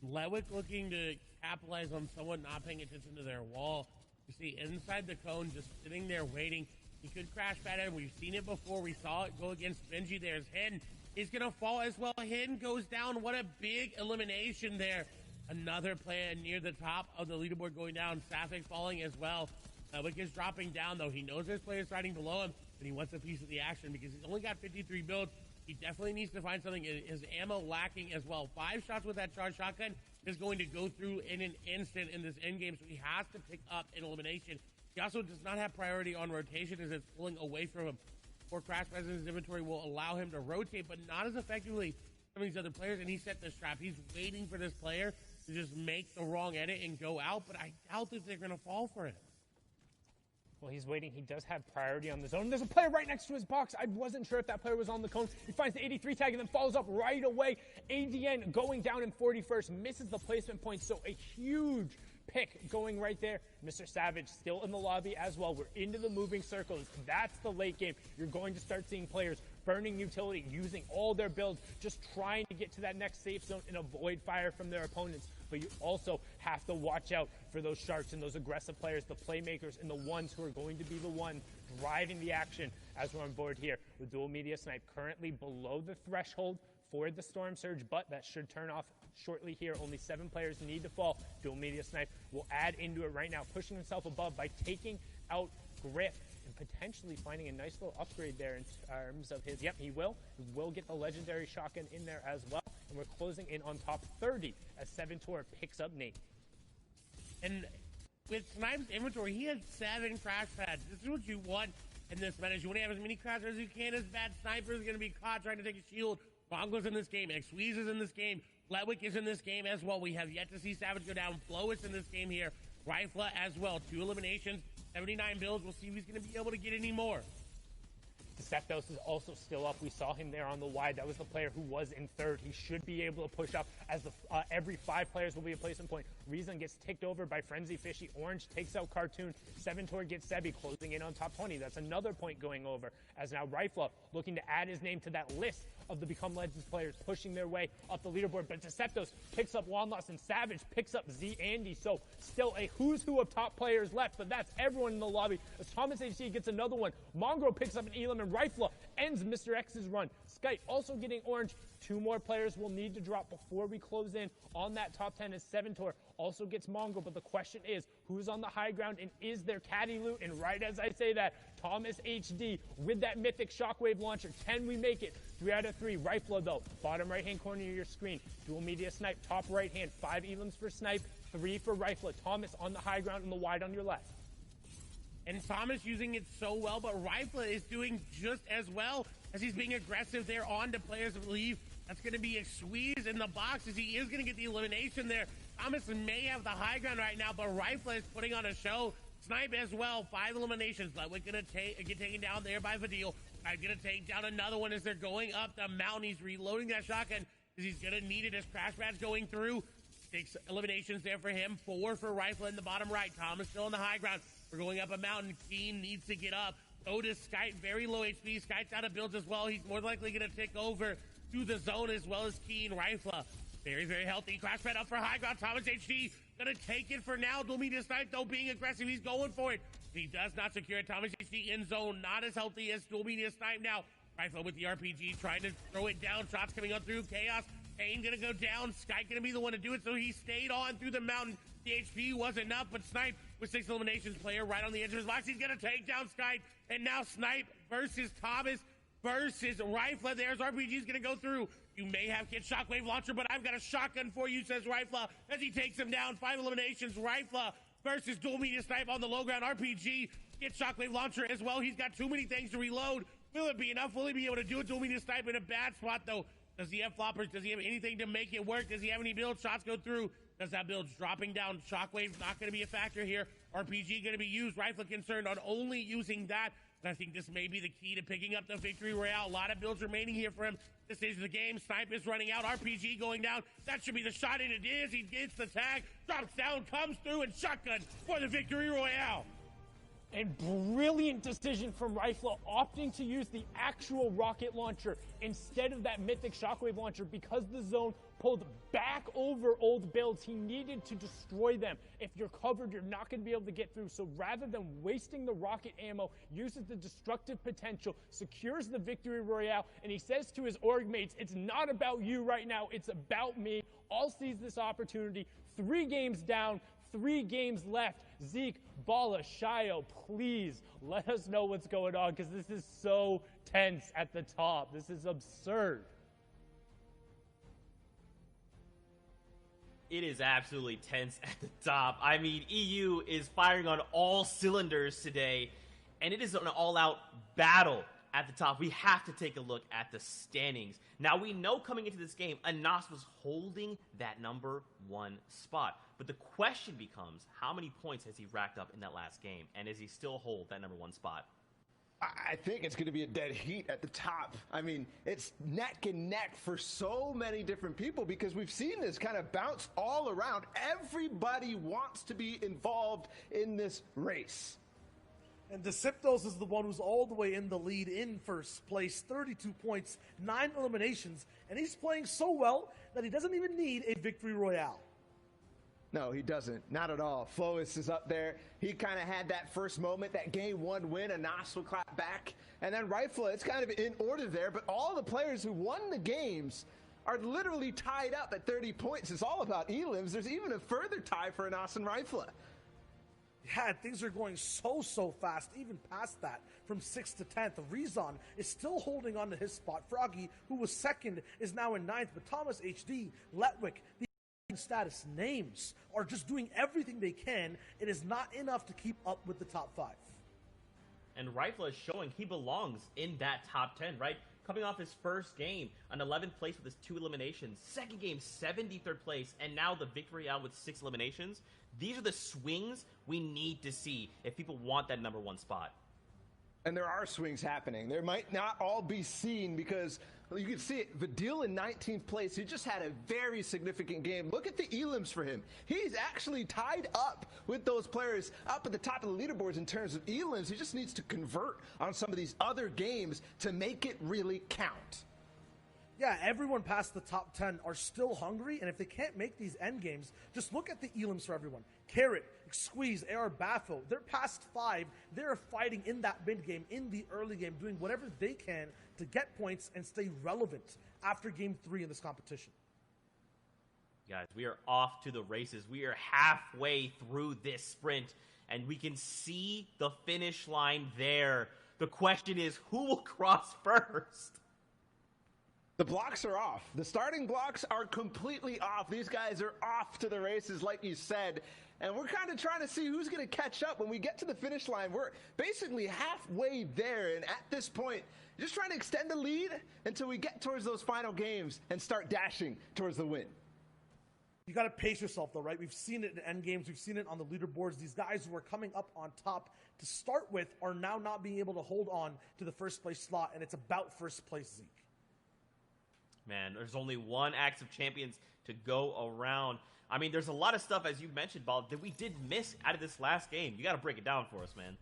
Lewick looking to capitalize on someone not paying attention to their wall. You see inside the cone, just sitting there waiting. He could crash pad him. We've seen it before. We saw it go against Benji. There's Hidden. He's going to fall as well. Hidden goes down. What a big elimination there. Another player near the top of the leaderboard going down. Safik falling as well. Lewick is dropping down, though. He knows there's players riding below him, but he wants a piece of the action because he's only got 53 builds. He definitely needs to find something. His ammo lacking as well. 5 shots with that charge shotgun is going to go through in an instant in this end game, so he has to pick up an elimination. He also does not have priority on rotation as it's pulling away from him. Or crash pads in his inventory will allow him to rotate, but not as effectively as some of these other players, and he set this trap. He's waiting for this player to just make the wrong edit and go out, but I doubt that they're going to fall for it. Well, he's waiting. He does have priority on the zone. There's a player right next to his box. I wasn't sure if that player was on the cone. He finds the 83 tag and then follows up right away. ADN going down in 41st, misses the placement point, so a huge pick going right there. Mr. Savage still in the lobby as well. We're into the moving circles. That's the late game. You're going to start seeing players burning utility, using all their builds, just trying to get to that next safe zone and avoid fire from their opponents. But you also have to watch out for those sharks and those aggressive players, the playmakers, and the ones who are going to be the one driving the action as we're on board here with Dual Media Snipe currently below the threshold for the Storm Surge, but that should turn off shortly here. Only 7 players need to fall. Dual Media Snipe will add into it right now, pushing himself above by taking out Griff and potentially finding a nice little upgrade there in terms of his. Yep, he will. He will get the legendary shotgun in there as well. And we're closing in on top 30 as 7-Tor picks up Nate. And with Snipe's inventory, he has 7 crash pads. This is what you want in this meta. You want to have as many crash pads as you can. As bad Sniper is going to be caught trying to take a shield. Bongo's in this game. Xweez is in this game. Lewick is in this game as well. We have yet to see Savage go down. Flo is in this game here. Rifla as well. 2 eliminations, 79 builds. We'll see if he's going to be able to get any more. Deceptos is also still up. We saw him there on the wide. That was the player who was in third. He should be able to push up as every 5 players will be a placement point. Reason gets ticked over by Frenzy Fishy. Orange takes out Cartoon. 7-Tor gets Sebi, closing in on top 20. That's another point going over as now Rifla looking to add his name to that list of the Become Legends players pushing their way up the leaderboard. But Deceptos picks up Wanloss and Savage picks up Z Andy. So still a who's who of top players left, but that's everyone in the lobby as Thomas HC gets another one. Mongrel picks up an Elam and Rifla ends Mr. X's run. Skype also getting Orange. 2 more players will need to drop before we close in on that top 10 as 7-Tor also gets Mongrel. But the question is, who's on the high ground and is there caddy loot? And right as I say that, Thomas HD with that mythic shockwave launcher. Can we make it? 3 out of 3. Rifla though, bottom right hand corner of your screen. Dual Media Snipe, top right hand. 5 Elams for Snipe, 3 for Rifla. Thomas on the high ground and the wide on your left. And Thomas using it so well, but Rifla is doing just as well as he's being aggressive there on to players of leave. That's going to be a squeeze in the box as he is going to get the elimination there. Thomas may have the high ground right now, but Rifla is putting on a show. Snipe as well, 5 eliminations. Lewick going to get taken down there by Vadil. I'm going to take down another one as they're going up the mountain. He's reloading that shotgun because he's going to need it as crash pads going through. 6 eliminations there for him, 4 for Rifla in the bottom right. Thomas still on the high ground. We're going up a mountain. Keen needs to get up. Otis, Skype, very low HP. Skype's out of builds as well. He's more likely going to take over to the zone as well as Keen. Rifla, very, very healthy. Crash pad up for high ground. Thomas HD going to take it for now. Dual Media Snipe, though, being aggressive. He's going for it. He does not secure it. Thomas HD in zone. Not as healthy as Dual Media Snipe now. Rifla with the RPG, trying to throw it down. Shots coming on through. Chaos. Kane going to go down. Skype going to be the one to do it, so he stayed on through the mountain. The HP wasn't enough, but Snipe with 6 eliminations, player right on the edge of his box. He's going to take down Skype, and now Snipe versus Thomas versus Rifla. There's RPG's going to go through. You may have Kid Shockwave Launcher, but I've got a shotgun for you, says Rifla, as he takes him down. 5 eliminations. Rifla versus Dual Media Snipe on the low ground. RPG, Kid Shockwave Launcher as well. He's got too many things to reload. Will it be enough? Will he be able to do it? Dual Media Snipe in a bad spot, though. Does he have floppers? Does he have anything to make it work? Does he have any builds? Shots go through. Does that build dropping down? Shockwave's not going to be a factor here. RPG going to be used. Rifla concerned on only using that. And I think this may be the key to picking up the victory royale. A lot of builds remaining here for him. This is the game. Snipe is running out. RPG going down. That should be the shot, and it is. He gets the tag, drops down, comes through, and shotgun for the victory royale. And brilliant decision from Rifle, opting to use the actual rocket launcher instead of that mythic shockwave launcher because the zone pulled back over old builds. He needed to destroy them. If you're covered, you're not going to be able to get through. So rather than wasting the rocket ammo, uses the destructive potential, secures the victory royale, and he says to his org mates, it's not about you right now, it's about me. All sees this opportunity. 3 games down, 3 games left. Zeke, Bala, Shio, please let us know what's going on because this is so tense at the top. This is absurd. It is absolutely tense at the top. I mean, EU is firing on all cylinders today, and it is an all-out battle at the top. We have to take a look at the standings. Now, we know coming into this game, Anas was holding that number 1 spot. But the question becomes, how many points has he racked up in that last game? And does he still hold that number 1 spot? I think it's going to be a dead heat at the top. I mean, it's neck and neck for so many different people because we've seen this kind of bounce all around. Everybody wants to be involved in this race. And Deceptos is the one who's all the way in the lead in first place, 32 points, 9 eliminations, and he's playing so well that he doesn't even need a victory royale. No, he doesn't. Not at all. Flois is up there. He kind of had that first moment, that game 1 win. Anas will clap back. And then Rifle, it's kind of in order there. But all the players who won the games are literally tied up at 30 points. It's all about elims. There's even a further tie for Anas and Rifle. Yeah, things are going so fast, even past that, from 6th to 10th. Rezon is still holding on to his spot. Froggy, who was 2nd, is now in 9th. But Thomas HD, Letwick, the status names are just doing everything they can. It is not enough to keep up with the top 5. And Rifle is showing he belongs in that top 10, right? Coming off his first game, an 11th place with his 2 eliminations. Second game, 73rd place, and now the victory out with 6 eliminations. These are the swings we need to see if people want that number 1 spot. And there are swings happening. There might not all be seen because you can see it. Vidil in 19th place. He just had a very significant game. Look at the elims for him. He's actually tied up with those players up at the top of the leaderboards in terms of elims. He just needs to convert on some of these other games to make it really count. Yeah, everyone past the top 10 are still hungry, and if they can't make these end games, just look at the elims for everyone. Carrot, Squeeze, AR Baffo, they're past 5. They're fighting in that mid game, in the early game, doing whatever they can to get points and stay relevant after game 3 in this competition. Guys, we are off to the races. We are halfway through this sprint, and we can see the finish line there. The question is, who will cross first? The blocks are off. The starting blocks are completely off. These guys are off to the races, like you said. And we're kind of trying to see who's going to catch up when we get to the finish line. We're basically halfway there. And at this point, just trying to extend the lead until we get towards those final games and start dashing towards the win. You got to pace yourself, though, right? We've seen it in end games. We've seen it on the leaderboards. These guys who are coming up on top to start with are now not being able to hold on to the first place slot. And it's about first place, Zeke. Man, there's only one Axe of Champions to go around. I mean, there's a lot of stuff, as you mentioned, Ball, that we did miss out of this last game. You got to break it down for us, man.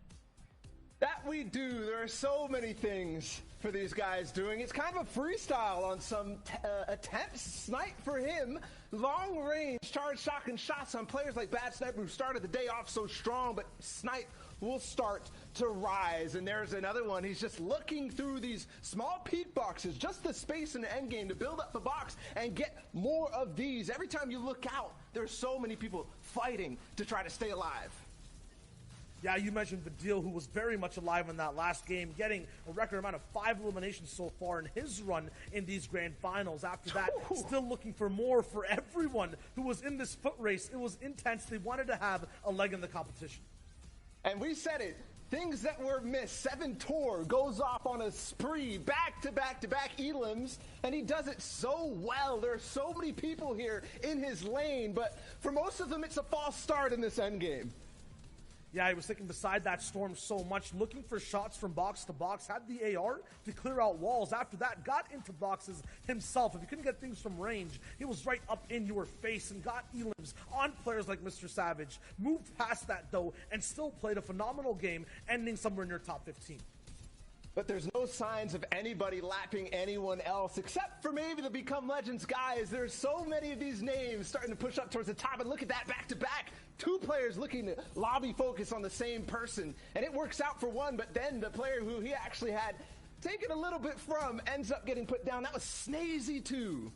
That we do. There are so many things for these guys doing. It's kind of a freestyle on some attempts. Snipe for him. Long range charge shotgun shots on players like Bad Sniper who started the day off so strong, but Snipe will start to rise. And there's another one. He's just looking through these small peak boxes, just the space in the end game to build up the box and get more of these. Every time you look out, there's so many people fighting to try to stay alive. Yeah, you mentioned Vidil, who was very much alive in that last game, getting a record amount of 5 eliminations so far in his run in these grand finals. After that, still looking for more for everyone who was in this foot race. It was intense. They wanted to have a leg in the competition. And we said it. Things that were missed. 7 Tor goes off on a spree, back-to-back-to-back elims, and he does it so well. There are so many people here in his lane, but for most of them, it's a false start in this endgame. Yeah, he was sticking beside that storm so much, looking for shots from box to box, had the AR to clear out walls. After that, got into boxes himself. If he couldn't get things from range, he was right up in your face and got elims on players like Mr. Savage. Moved past that, though, and still played a phenomenal game, ending somewhere near top 15. But there's no signs of anybody lapping anyone else, except for maybe the Become Legends guys. There's so many of these names starting to push up towards the top, and look at that back-to-back. Two players looking to lobby focus on the same person, and it works out for one, but then the player who he actually had taken a little bit from ends up getting put down. That was Snazy too.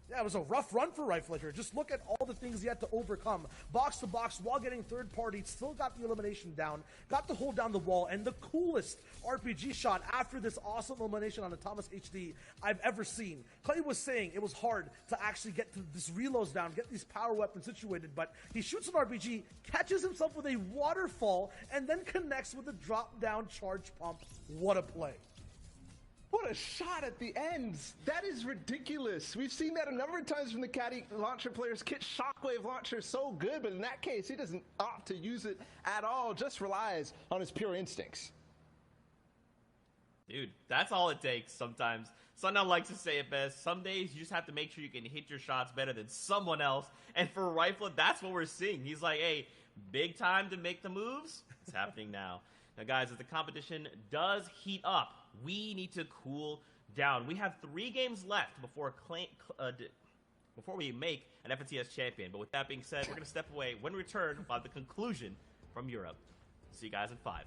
Yeah, it was a rough run for Rifle here. Just look at all the things he had to overcome. Box to box while getting third party, still got the elimination down, got to hold down the wall, and the coolest RPG shot after this awesome elimination on the Thomas HD I've ever seen. Clay was saying it was hard to actually get to this reloads down, get these power weapons situated, but he shoots an RPG, catches himself with a waterfall, and then connects with a drop down charge pump. What a play. What a shot at the ends. That is ridiculous. We've seen that a number of times from the Caddy launcher players. Kit Shockwave launcher is so good, but in that case, he doesn't opt to use it at all, just relies on his pure instincts. Dude, that's all it takes sometimes. Sundown likes to say it best. Some days you just have to make sure you can hit your shots better than someone else. And for Rifle, that's what we're seeing. He's like, hey, big time to make the moves. It's happening now. Now, guys, as the competition does heat up, we need to cool down. We have 3 games left before we make an FNCS champion. But with that being said, we're going to step away. When we return, we'll have the conclusion from Europe. See you guys in 5.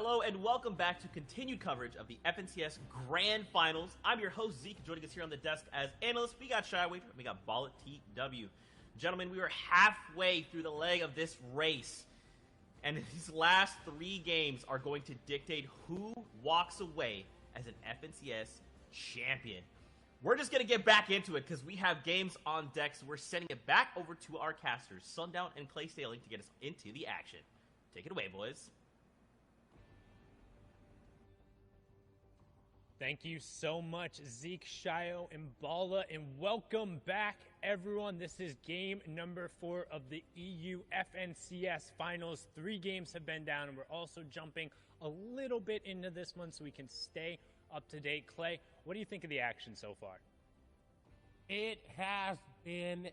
Hello and welcome back to continued coverage of the FNCS Grand Finals. I'm your host, Zeke. Joining us here on the desk as analysts, we got Shyway, we got Ball at TW. Gentlemen, we are halfway through the leg of this race, and these last 3 games are going to dictate who walks away as an FNCS champion. We're just going to get back into it because we have games on deck, so we're sending it back over to our casters, Sundown and Clay Sailing, to get us into the action. Take it away, boys. Thank you so much, Zeke, Shio, and Bala, and welcome back, everyone. This is game number 4 of the EU FNCS Finals. 3 games have been down, and we're also jumping a little bit into this one so we can stay up to date. Clay, what do you think of the action so far? It has been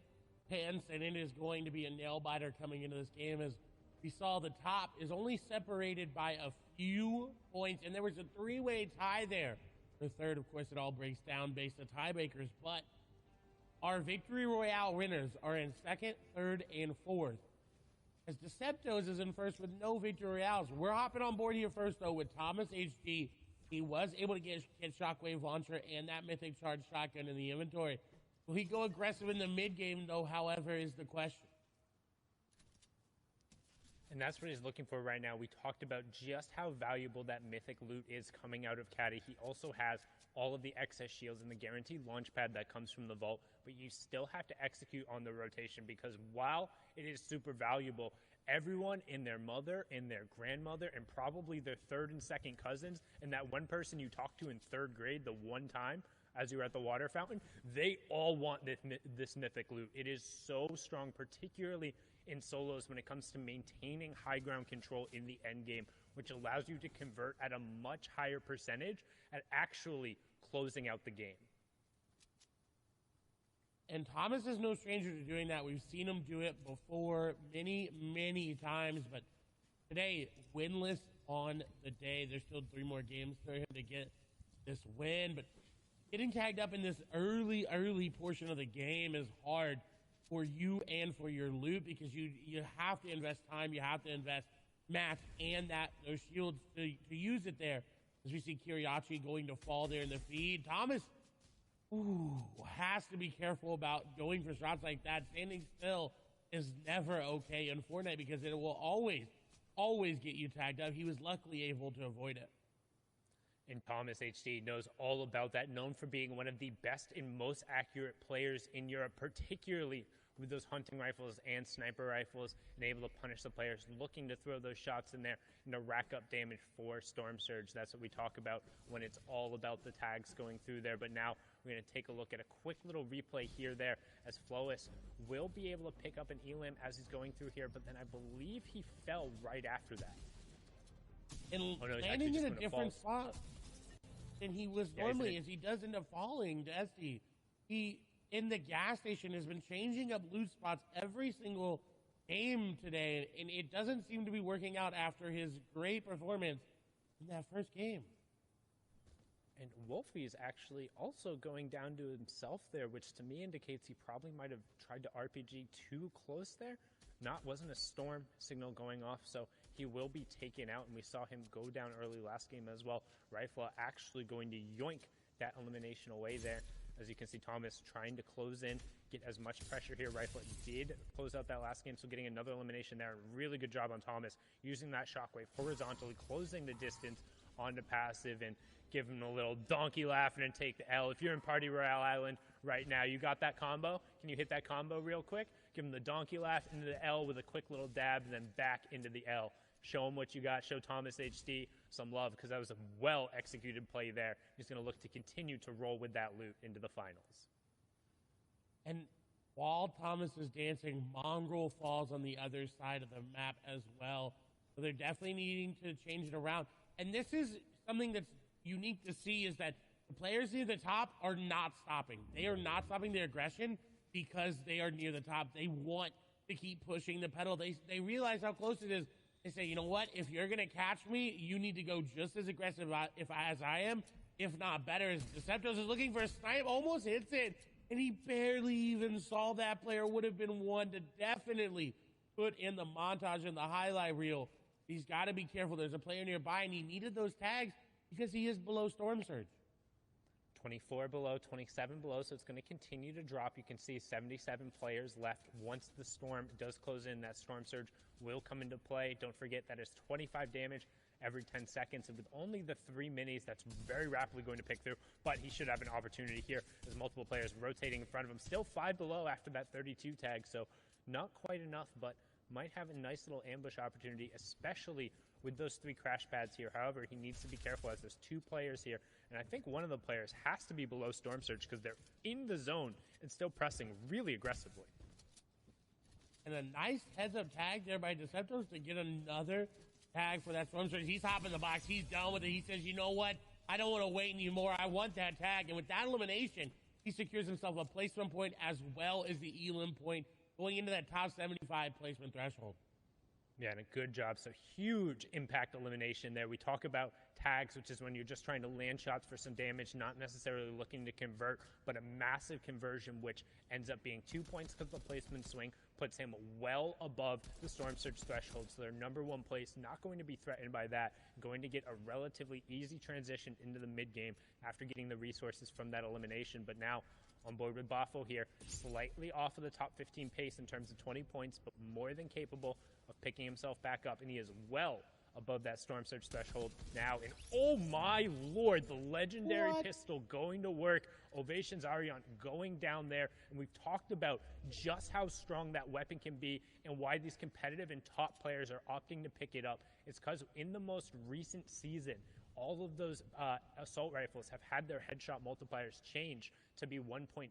tense, and it is going to be a nail-biter coming into this game. As we saw, the top is only separated by a few points, and there was a 3-way tie there. The third, of course, it all breaks down based on tiebreakers, but our Victory Royale winners are in 2nd, 3rd, and 4th. As Deceptos is in 1st with no Victory Royales. We're hopping on board here first, though, with Thomas HG. He was able to get Shockwave Launcher and that Mythic Charge Shotgun in the inventory. Will he go aggressive in the mid-game, though, however, is the question. And that's what he's looking for right now. We talked about just how valuable that mythic loot is coming out of Caddy. He also has all of the excess shields and the guaranteed launch pad that comes from the vault, but you still have to execute on the rotation because while it is super valuable, everyone and their mother and their grandmother and probably their 3rd and 2nd cousins and that one person you talked to in 3rd grade the one time as you were at the water fountain, they all want this mythic loot. It is so strong, particularly in solos when it comes to maintaining high ground control in the end game, which allows you to convert at a much higher percentage at actually closing out the game. And Thomas is no stranger to doing that. We've seen him do it before many, many times, but today, winless on the day. There's still 3 more games for him to get this win, but getting tagged up in this early portion of the game is hard for you and for your loot because you have to invest time, you have to invest mats and those shields to use it there. As we see Kiriachi going to fall there in the feed. Thomas has to be careful about going for shots like that. Standing still is never okay in Fortnite because it will always get you tagged up. He was luckily able to avoid it. And Thomas HD knows all about that, known for being one of the best and most accurate players in Europe, particularly with those hunting rifles and sniper rifles, and able to punish the players looking to throw those shots in there and to rack up damage for Storm Surge. That's what we talk about when it's all about the tags going through there. But now we're going to take a look at a quick little replay here there as Flois will be able to pick up an Elam as he's going through here, but then I believe he fell right after that. And landing in a different spot than he was normally, as he does end up falling to SD. He, in the gas station, has been changing up loot spots every single game today, and it doesn't seem to be working out after his great performance in that first game. And Wolfie is actually also going down to himself there, which to me indicates he probably might have tried to RPG too close there. Wasn't a storm signal going off, so he will be taken out, and we saw him go down early last game as well. Rifle actually going to yoink that elimination away there. As you can see, Thomas trying to close in, get as much pressure here. Rifle did close out that last game, so getting another elimination there. Really good job on Thomas, using that shockwave horizontally, closing the distance onto passive, and give him a little donkey laughing and take the L. If you're in Party Royale Island right now, you got that combo? Can you hit that combo real quick? Give him the donkey laugh into the L with a quick little dab, and then back into the L. Show him what you got. Show Thomas HD some love, because that was a well-executed play there. He's going to look to continue to roll with that loot into the finals. And while Thomas is dancing, Mongrel falls on the other side of the map as well. So they're definitely needing to change it around. And this is something that's unique to see, is that the players near the top are not stopping. They are not stopping their aggression because they are near the top. They want to keep pushing the pedal. They realize how close it is. They say, you know what? If you're going to catch me, you need to go just as aggressive as I am, if not better. As Deceptos is looking for a snipe, almost hits it, and he barely even saw that player. Would have been one to definitely put in the montage and the highlight reel He's got to be careful. There's a player nearby, and he needed those tags because he is below Storm Surge. 24 below, 27 below, so it's going to continue to drop. You can see 77 players left. Once the storm does close in, that Storm Surge will come into play. Don't forget that is 25 damage every 10 seconds, and with only the 3 minis, that's very rapidly going to pick through, but he should have an opportunity here. There's multiple players rotating in front of him. Still 5 below after that 32 tag, so not quite enough, but might have a nice little ambush opportunity, especially with those 3 crash pads here. However, he needs to be careful as there's 2 players here, and I think one of the players has to be below Storm Surge because they're in the zone and still pressing really aggressively. And a nice heads-up tag there by Deceptos to get another tag for that Storm Surge. He's hopping the box. He's done with it. He says, you know what? I don't want to wait anymore. I want that tag. And with that elimination, he secures himself a placement point as well as the elim point going into that top 75 placement threshold. Yeah, and a good job. So huge impact elimination there. We talk about tags, which is when you're just trying to land shots for some damage, not necessarily looking to convert, but a massive conversion, which ends up being 2 points because the placement swing puts him well above the Storm Surge threshold. So their number 1 place, not going to be threatened by that, going to get a relatively easy transition into the mid game after getting the resources from that elimination. But now on board with Boffo here, slightly off of the top 15 pace in terms of 20 points, but more than capable of picking himself back up, and he is well above that Storm Surge threshold now. And oh my lord, the legendary pistol going to work. Ovations Arion going down there, and we've talked about just how strong that weapon can be and why these competitive and top players are opting to pick it up. It's because in the most recent season, all of those assault rifles have had their headshot multipliers change to be 1.5.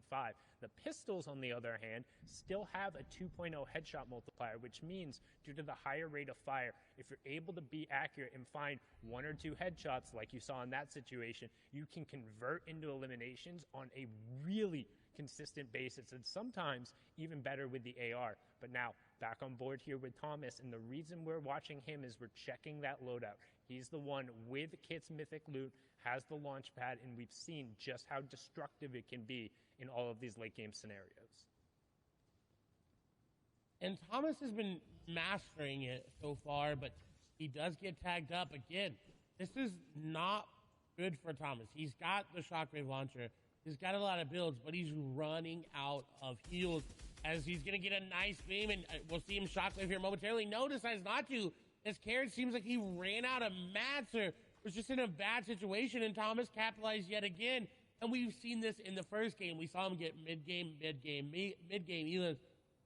The pistols, on the other hand, still have a 2.0 headshot multiplier, which means due to the higher rate of fire, if you're able to be accurate and find 1 or 2 headshots like you saw in that situation, you can convert into eliminations on a really consistent basis, and sometimes even better with the AR. But now, back on board here with Thomas, and the reason we're watching him is we're checking that loadout. He's the one with Kit's mythic loot, has the launch pad, and we've seen just how destructive it can be in all of these late game scenarios. And Thomas has been mastering it so far, but he does get tagged up again. This is not good for Thomas. He's got the shockwave launcher. He's got a lot of builds, but he's running out of heals as he's going to get a nice beam, and we'll see him shockwave here momentarily. No, decides not to. As Carrot seems like he ran out of mats or was just in a bad situation, and Thomas capitalized yet again. And we've seen this in the first game. We saw him get mid-game elims.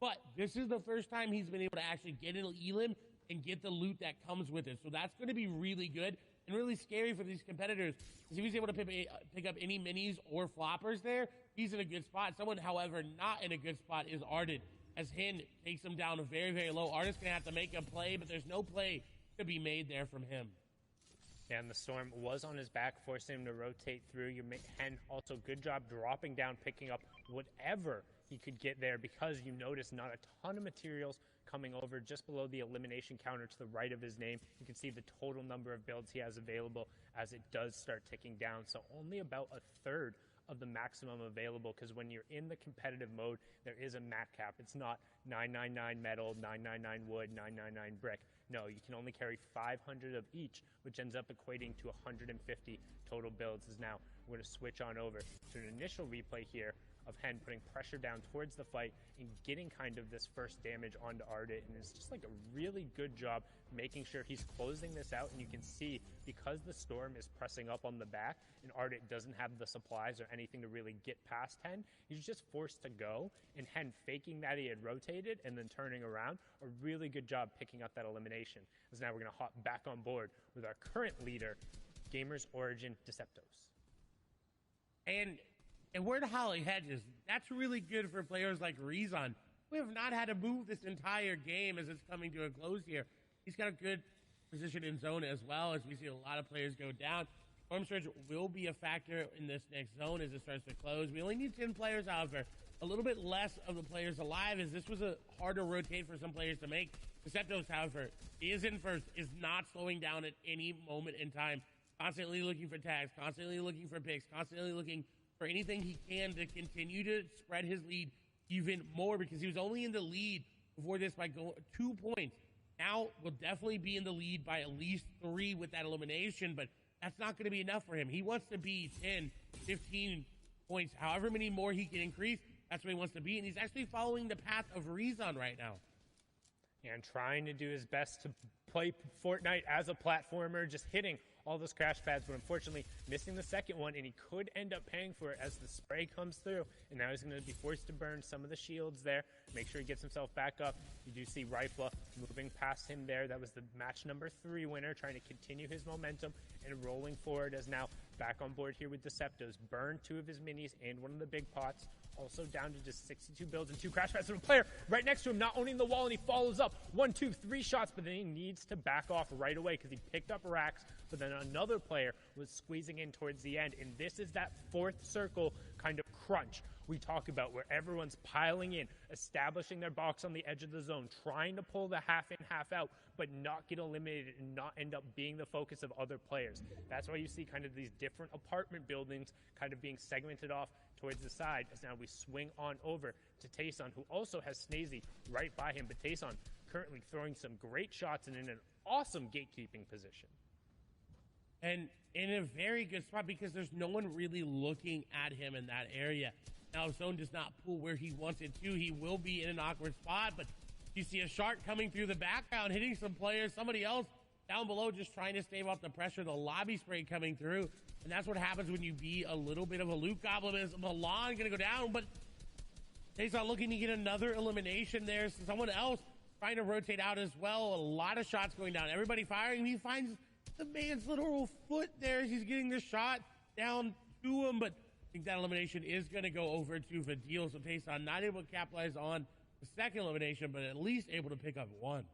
But this is the first time he's been able to actually get an elim and get the loot that comes with it. So that's going to be really good and really scary for these competitors. Because if he's able to pick up any minis or floppers there, he's in a good spot. Someone, however, not in a good spot is Arden, as Hin takes him down very, very low. Arden's going to have to make a play, but there's no play to be made there from him. Yeah, and the storm was on his back, forcing him to rotate through. Hen also good job dropping down, picking up whatever he could get there, because you notice not a ton of materials coming over just below the elimination counter to the right of his name. You can see the total number of builds he has available as it does start ticking down. So only about a third of the maximum available, because when you're in the competitive mode, there is a mat cap. It's not 999 metal, 999 wood, 999 brick. No, you can only carry 500 of each, which ends up equating to 150 total builds. Is now we're going to switch on over to an initial replay here of Hen putting pressure down towards the fight and getting kind of this first damage onto Ardit, and it's just like a really good job making sure he's closing this out. And you can see, because the storm is pressing up on the back and Ardit doesn't have the supplies or anything to really get past Hen, he's just forced to go, and Hen faking that he had rotated and then turning around, a really good job picking up that elimination. As now we're going to hop back on board with our current leader, Gamers Origin Deceptos. And we're to Holly Hedges. That's really good for players like Rezon. We have not had to move this entire game as it's coming to a close here. He's got a good position in zone as well, as we see a lot of players go down. Storm Surge will be a factor in this next zone as it starts to close. We only need 10 players, however. A little bit less of the players alive, as this was a harder rotate for some players to make. Deceptos, however, is in first, is not slowing down at any moment in time. Constantly looking for tags, constantly looking for picks, constantly looking for anything he can to continue to spread his lead even more, because he was only in the lead before this by 2 points. now will definitely be in the lead by at least 3 with that elimination, but that's not going to be enough for him. He wants to be 10, 15 points, however many more he can increase. That's where he wants to be, and he's actually following the path of Rezon right now. And trying to do his best to play Fortnite as a platformer, just hitting all those crash pads, but unfortunately missing the second one, and he could end up paying for it as the spray comes through, and now he's going to be forced to burn some of the shields there, make sure he gets himself back up. You do see Rifla moving past him there. That was the match number 3 winner, trying to continue his momentum and rolling forward as now back on board here with Deceptos. Burned 2 of his minis and one of the big pots. Also down to just 62 builds and 2 crash pads from a player right next to him, not owning the wall, and he follows up 1, 2, 3 shots, but then he needs to back off right away because he picked up racks, but then another player was squeezing in towards the end, and this is that 4th circle kind of crunch we talk about where everyone's piling in, establishing their box on the edge of the zone, trying to pull the half in, half out, but not get eliminated and not end up being the focus of other players. That's why you see kind of these different apartment buildings kind of being segmented off towards the side, as now we swing on over to Tayson, who also has Snazy right by him, but Tayson currently throwing some great shots and in an awesome gatekeeping position. And in a very good spot because there's no one really looking at him in that area. Now, if Zone does not pull where he wants it to, he will be in an awkward spot, but you see a shark coming through the background, hitting some players, somebody else down below just trying to stave off the pressure, the lobby spray coming through, and that's what happens when you be a little bit of a loot goblin. Is Milan going to go down, but Tayson looking to get another elimination there. So someone else trying to rotate out as well. A lot of shots going down. Everybody firing. He finds the man's literal foot there as he's getting the shot down to him, but I think that elimination is going to go over to Vidil. So Tayson not able to capitalize on the second elimination, but at least able to pick up 1.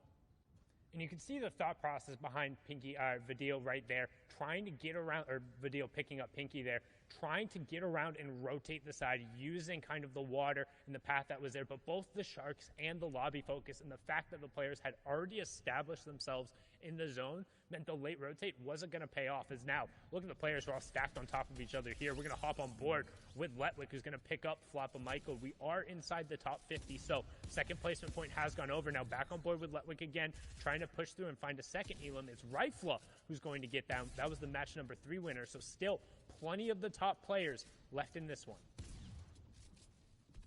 And you can see the thought process behind Vidil right there, trying to get around, or Vidil picking up Pinky there, trying to get around and rotate the side, using kind of the water and the path that was there. But both the Sharks and the lobby focus and the fact that the players had already established themselves in the zone meant the late rotate wasn't going to pay off. As now, look at the players who are all stacked on top of each other here. We're going to hop on board with Letwick, who's going to pick up Floppa Michael. We are inside the top 50, so second placement point has gone over. Now back on board with Letwick again, trying to push through and find a second Elam. It's Rifla who's going to get down. That was the match number 3 winner, so still plenty of the top players left in this one.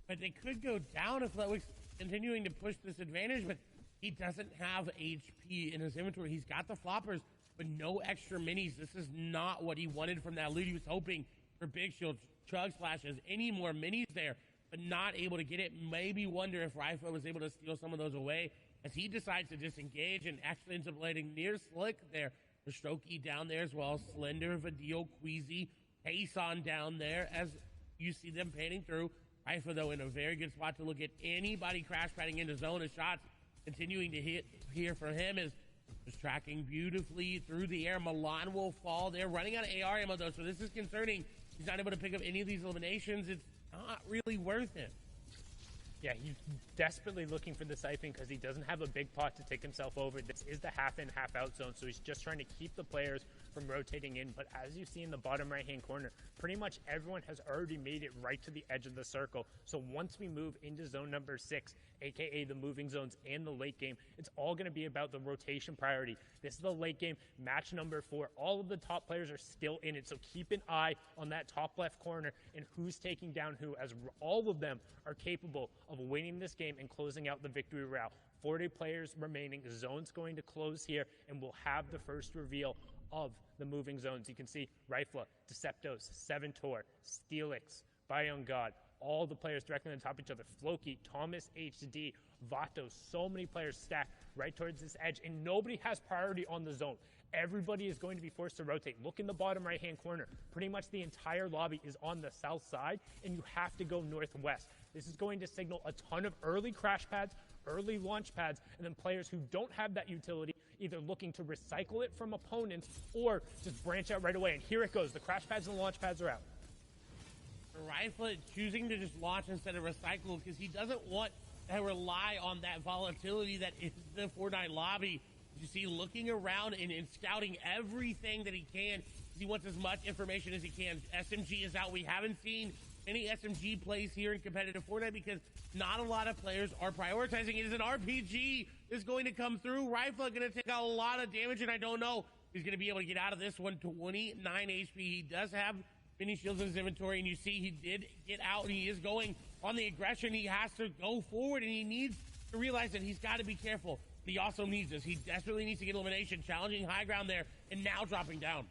But they could go down if Letwick's continuing to push this advantage, but he doesn't have HP in his inventory. He's got the floppers, but no extra minis. This is not what he wanted from that loot. He was hoping for big shields, chug splashes, any more minis there, but not able to get it. Maybe wonder if Rifle was able to steal some of those away as he decides to disengage and actually ends up landing near Slick there. The Strokey down there as well. Slender, Vidil, Queasy, Tayson down there as you see them panning through. Rifle, though, in a very good spot to look at anybody crash padding into zone of shots. Continuing to hit here for him is just tracking beautifully through the air. Milan will fall. They're running out of AR ammo, though, so this is concerning. He's not able to pick up any of these eliminations. It's not really worth it. Yeah, he's desperately looking for the siphon because he doesn't have a big pot to take himself over. This is the half in, half out zone, so he's just trying to keep the players from rotating in. But as you see in the bottom right-hand corner, pretty much everyone has already made it right to the edge of the circle. So once we move into zone number 6, aka the moving zones and the late game, it's all going to be about the rotation priority. This is the late game, match number 4. All of the top players are still in it, so keep an eye on that top left corner and who's taking down who, as all of them are capable of winning this game and closing out the victory route. 40 players remaining. The zone's going to close here, and we'll have the first reveal of the moving zones. You can see Rifla, Deceptos, Seventor, Steelix, Bion God, all the players directly on top of each other. Floki, Thomas HD, Vato, so many players stacked right towards this edge, and nobody has priority on the zone. Everybody is going to be forced to rotate. Look in the bottom right-hand corner. Pretty much the entire lobby is on the south side, and you have to go northwest. This is going to signal a ton of early crash pads, early launch pads, and then players who don't have that utility either looking to recycle it from opponents or just branch out right away. And here it goes. The crash pads and the launch pads are out. Rifle choosing to just launch instead of recycle because he doesn't want to rely on that volatility that is the Fortnite lobby. You see, looking around and scouting everything that he can. He wants as much information as he can. SMG is out. We haven't seen any SMG plays here in competitive Fortnite because not a lot of players are prioritizing it as an RPG. is going to come through. Rifle going to take a lot of damage, and I don't know if he's going to be able to get out of this one. 29 HP. He does have mini shields in his inventory, and you see he did get out. He is going on the aggression. He has to go forward, and he needs to realize that he's got to be careful. But he also needs this. He desperately needs to get elimination, challenging high ground there, and now dropping down.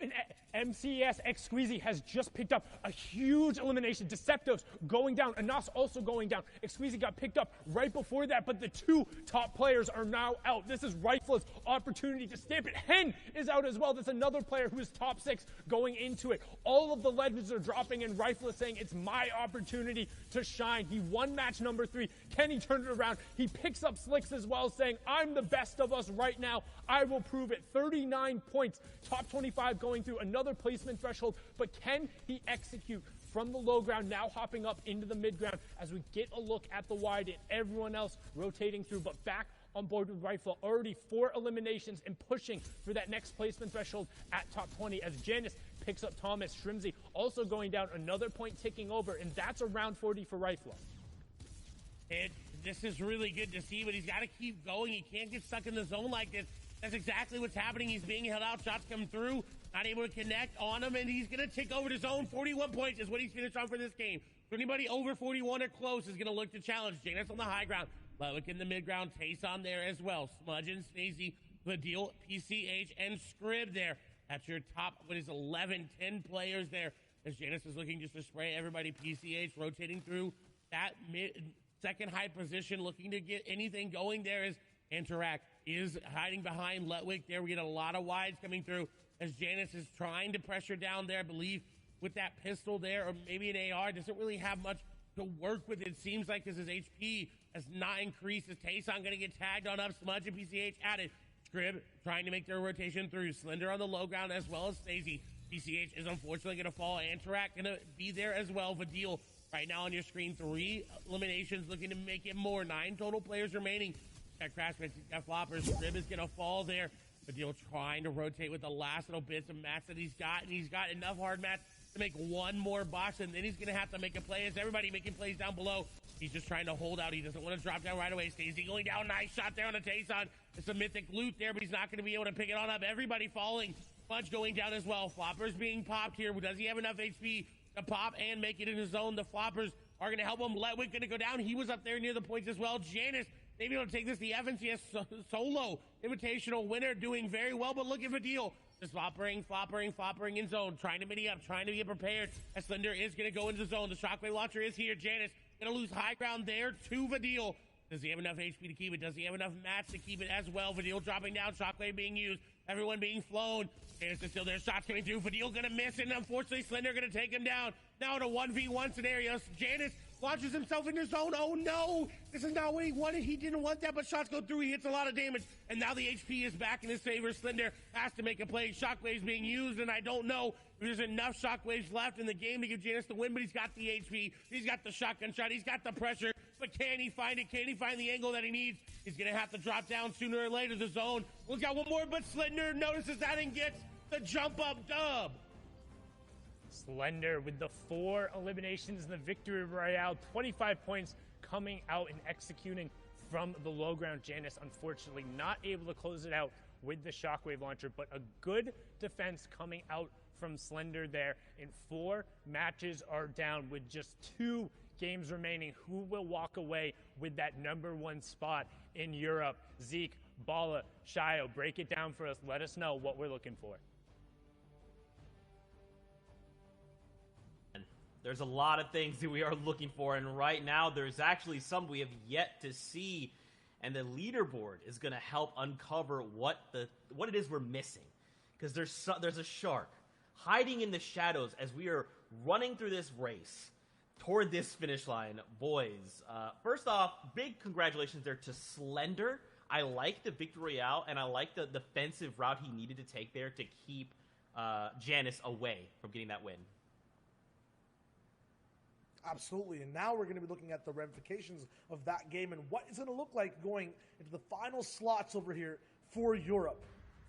And MCES X Squeezy has just picked up a huge elimination. Deceptives going down. Anas also going down. X Squeezy got picked up right before that, but the two top players are now out. This is Rifle's opportunity to stamp it. Hen is out as well. That's another player who is top 6 going into it. All of the legends are dropping, and Rifle is saying, it's my opportunity to shine. He won match number 3. Kenny turned it around. He picks up Slicks as well, saying, I'm the best of us right now. I will prove it. 39 points. Top 25 going through another placement threshold, but can he execute from the low ground, now hopping up into the mid ground as we get a look at the wide and everyone else rotating through, but back on board with Rifle. Already 4 eliminations and pushing for that next placement threshold at top 20 as Janice picks up Thomas. Shrimsy also going down, another point ticking over, and that's around 40 for Rifle. This is really good to see, but he's got to keep going. He can't get stuck in the zone like this. That's exactly what's happening. He's being held out. Shots come through. Not able to connect on him, and he's going to take over the zone. 41 points is what he's finished on for this game. So anybody over 41 or close is going to look to challenge. Janus on the high ground. Ludwig in the mid ground. Tace on there as well. Smudge and Snazy, Vadil, PCH, and Scrib there. That's your top, 11, 10 players there. As Janus is looking just to spray everybody. PCH rotating through that second high position, looking to get anything going there as Interact is hiding behind Ludwig there. We get a lot of wides coming through as Janus is trying to pressure down there. I believe with that pistol there, or maybe an AR, doesn't really have much to work with. It seems like as his HP has not increased. As Tayson going to get tagged on up. Smudge and PCH added. Scrib trying to make their rotation through. Slender on the low ground as well as Stacey. PCH is unfortunately going to fall. Interact going to be there as well. Vadil right now on your screen. 3 eliminations looking to make it more. 9 total players remaining. That crash got floppers. Scrib is going to fall there. Vadil trying to rotate with the last little bits of mats that he's got, and he's got enough hard mats to make one more box, and then he's going to have to make a play. As everybody making plays down below, he's just trying to hold out. He doesn't want to drop down right away. Stacey going down. Nice shot there on the Tayson. It's a mythic loot there, but he's not going to be able to pick it on up. Everybody falling. Punch going down as well. Floppers being popped here. Does he have enough HP to pop and make it in his zone? The Floppers are going to help him. Ludwig going to go down. He was up there near the points as well. Janice maybe able to take this. The FNCS solo invitational winner doing very well, but look at Vadil. Just floppering in zone, trying to mini up, trying to get prepared. As Slender is going to go into the zone. The shockwave launcher is here. Janice going to lose high ground there to Vadil. Does he have enough HP to keep it? Does he have enough mats to keep it as well? Vadil dropping down, shockwave being used, everyone being flown. Janice is still there, shots coming through. Vadil going to miss, and unfortunately Slender going to take him down. Now in a 1v1 scenario, Janice launches himself in his zone. Oh no, this is not what he wanted. He didn't want that, but shots go through. He hits a lot of damage, and now the HP is back in his favor. Slender has to make a play. Shockwaves being used, and I don't know if there's enough shockwaves left in the game to give Janus the win, but he's got the HP. He's got the shotgun shot. He's got the pressure, but can he find it? Can he find the angle that he needs? He's going to have to drop down sooner or later. The zone. Look out, one more, but Slender notices that and gets the jump up dub. Slender with the 4 eliminations in the victory royale, 25 points coming out and executing from the low ground. Janice unfortunately not able to close it out with the shockwave launcher, but a good defense coming out from Slender there. And 4 matches are down with just 2 games remaining. Who will walk away with that #1 spot in Europe? Zeke, Bala, Shio, break it down for us. Let us know what we're looking for. There's a lot of things that we are looking for, and right now there's actually some we have yet to see, and the leaderboard is going to help uncover what it is we're missing, because there's a shark hiding in the shadows as we are running through this race toward this finish line. Boys, first off, big congratulations there to Slender. I like the victory royale, and I like the defensive route he needed to take there to keep Janice away from getting that win. Absolutely, and now we're going to be looking at the ramifications of that game and what it's going to look like going into the final slots over here for Europe.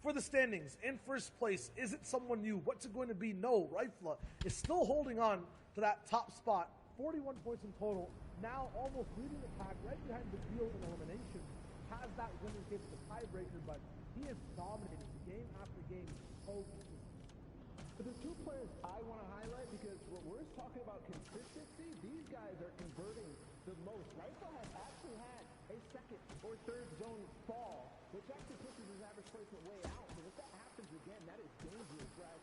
For the standings, in first place, is it someone new? What's it going to be? No, Rifla is still holding on to that top spot. 41 points in total, now almost leading the pack, right behind the deal in elimination. has that win in case of the tiebreaker, but he is dominating game after game. So but the two players I want to highlight, because what we're talking about consistency, these guys are converting the most. Rifle has actually had a second or third zone fall, which actually pushes his average placement way out. And if that happens again, that is dangerous, guys.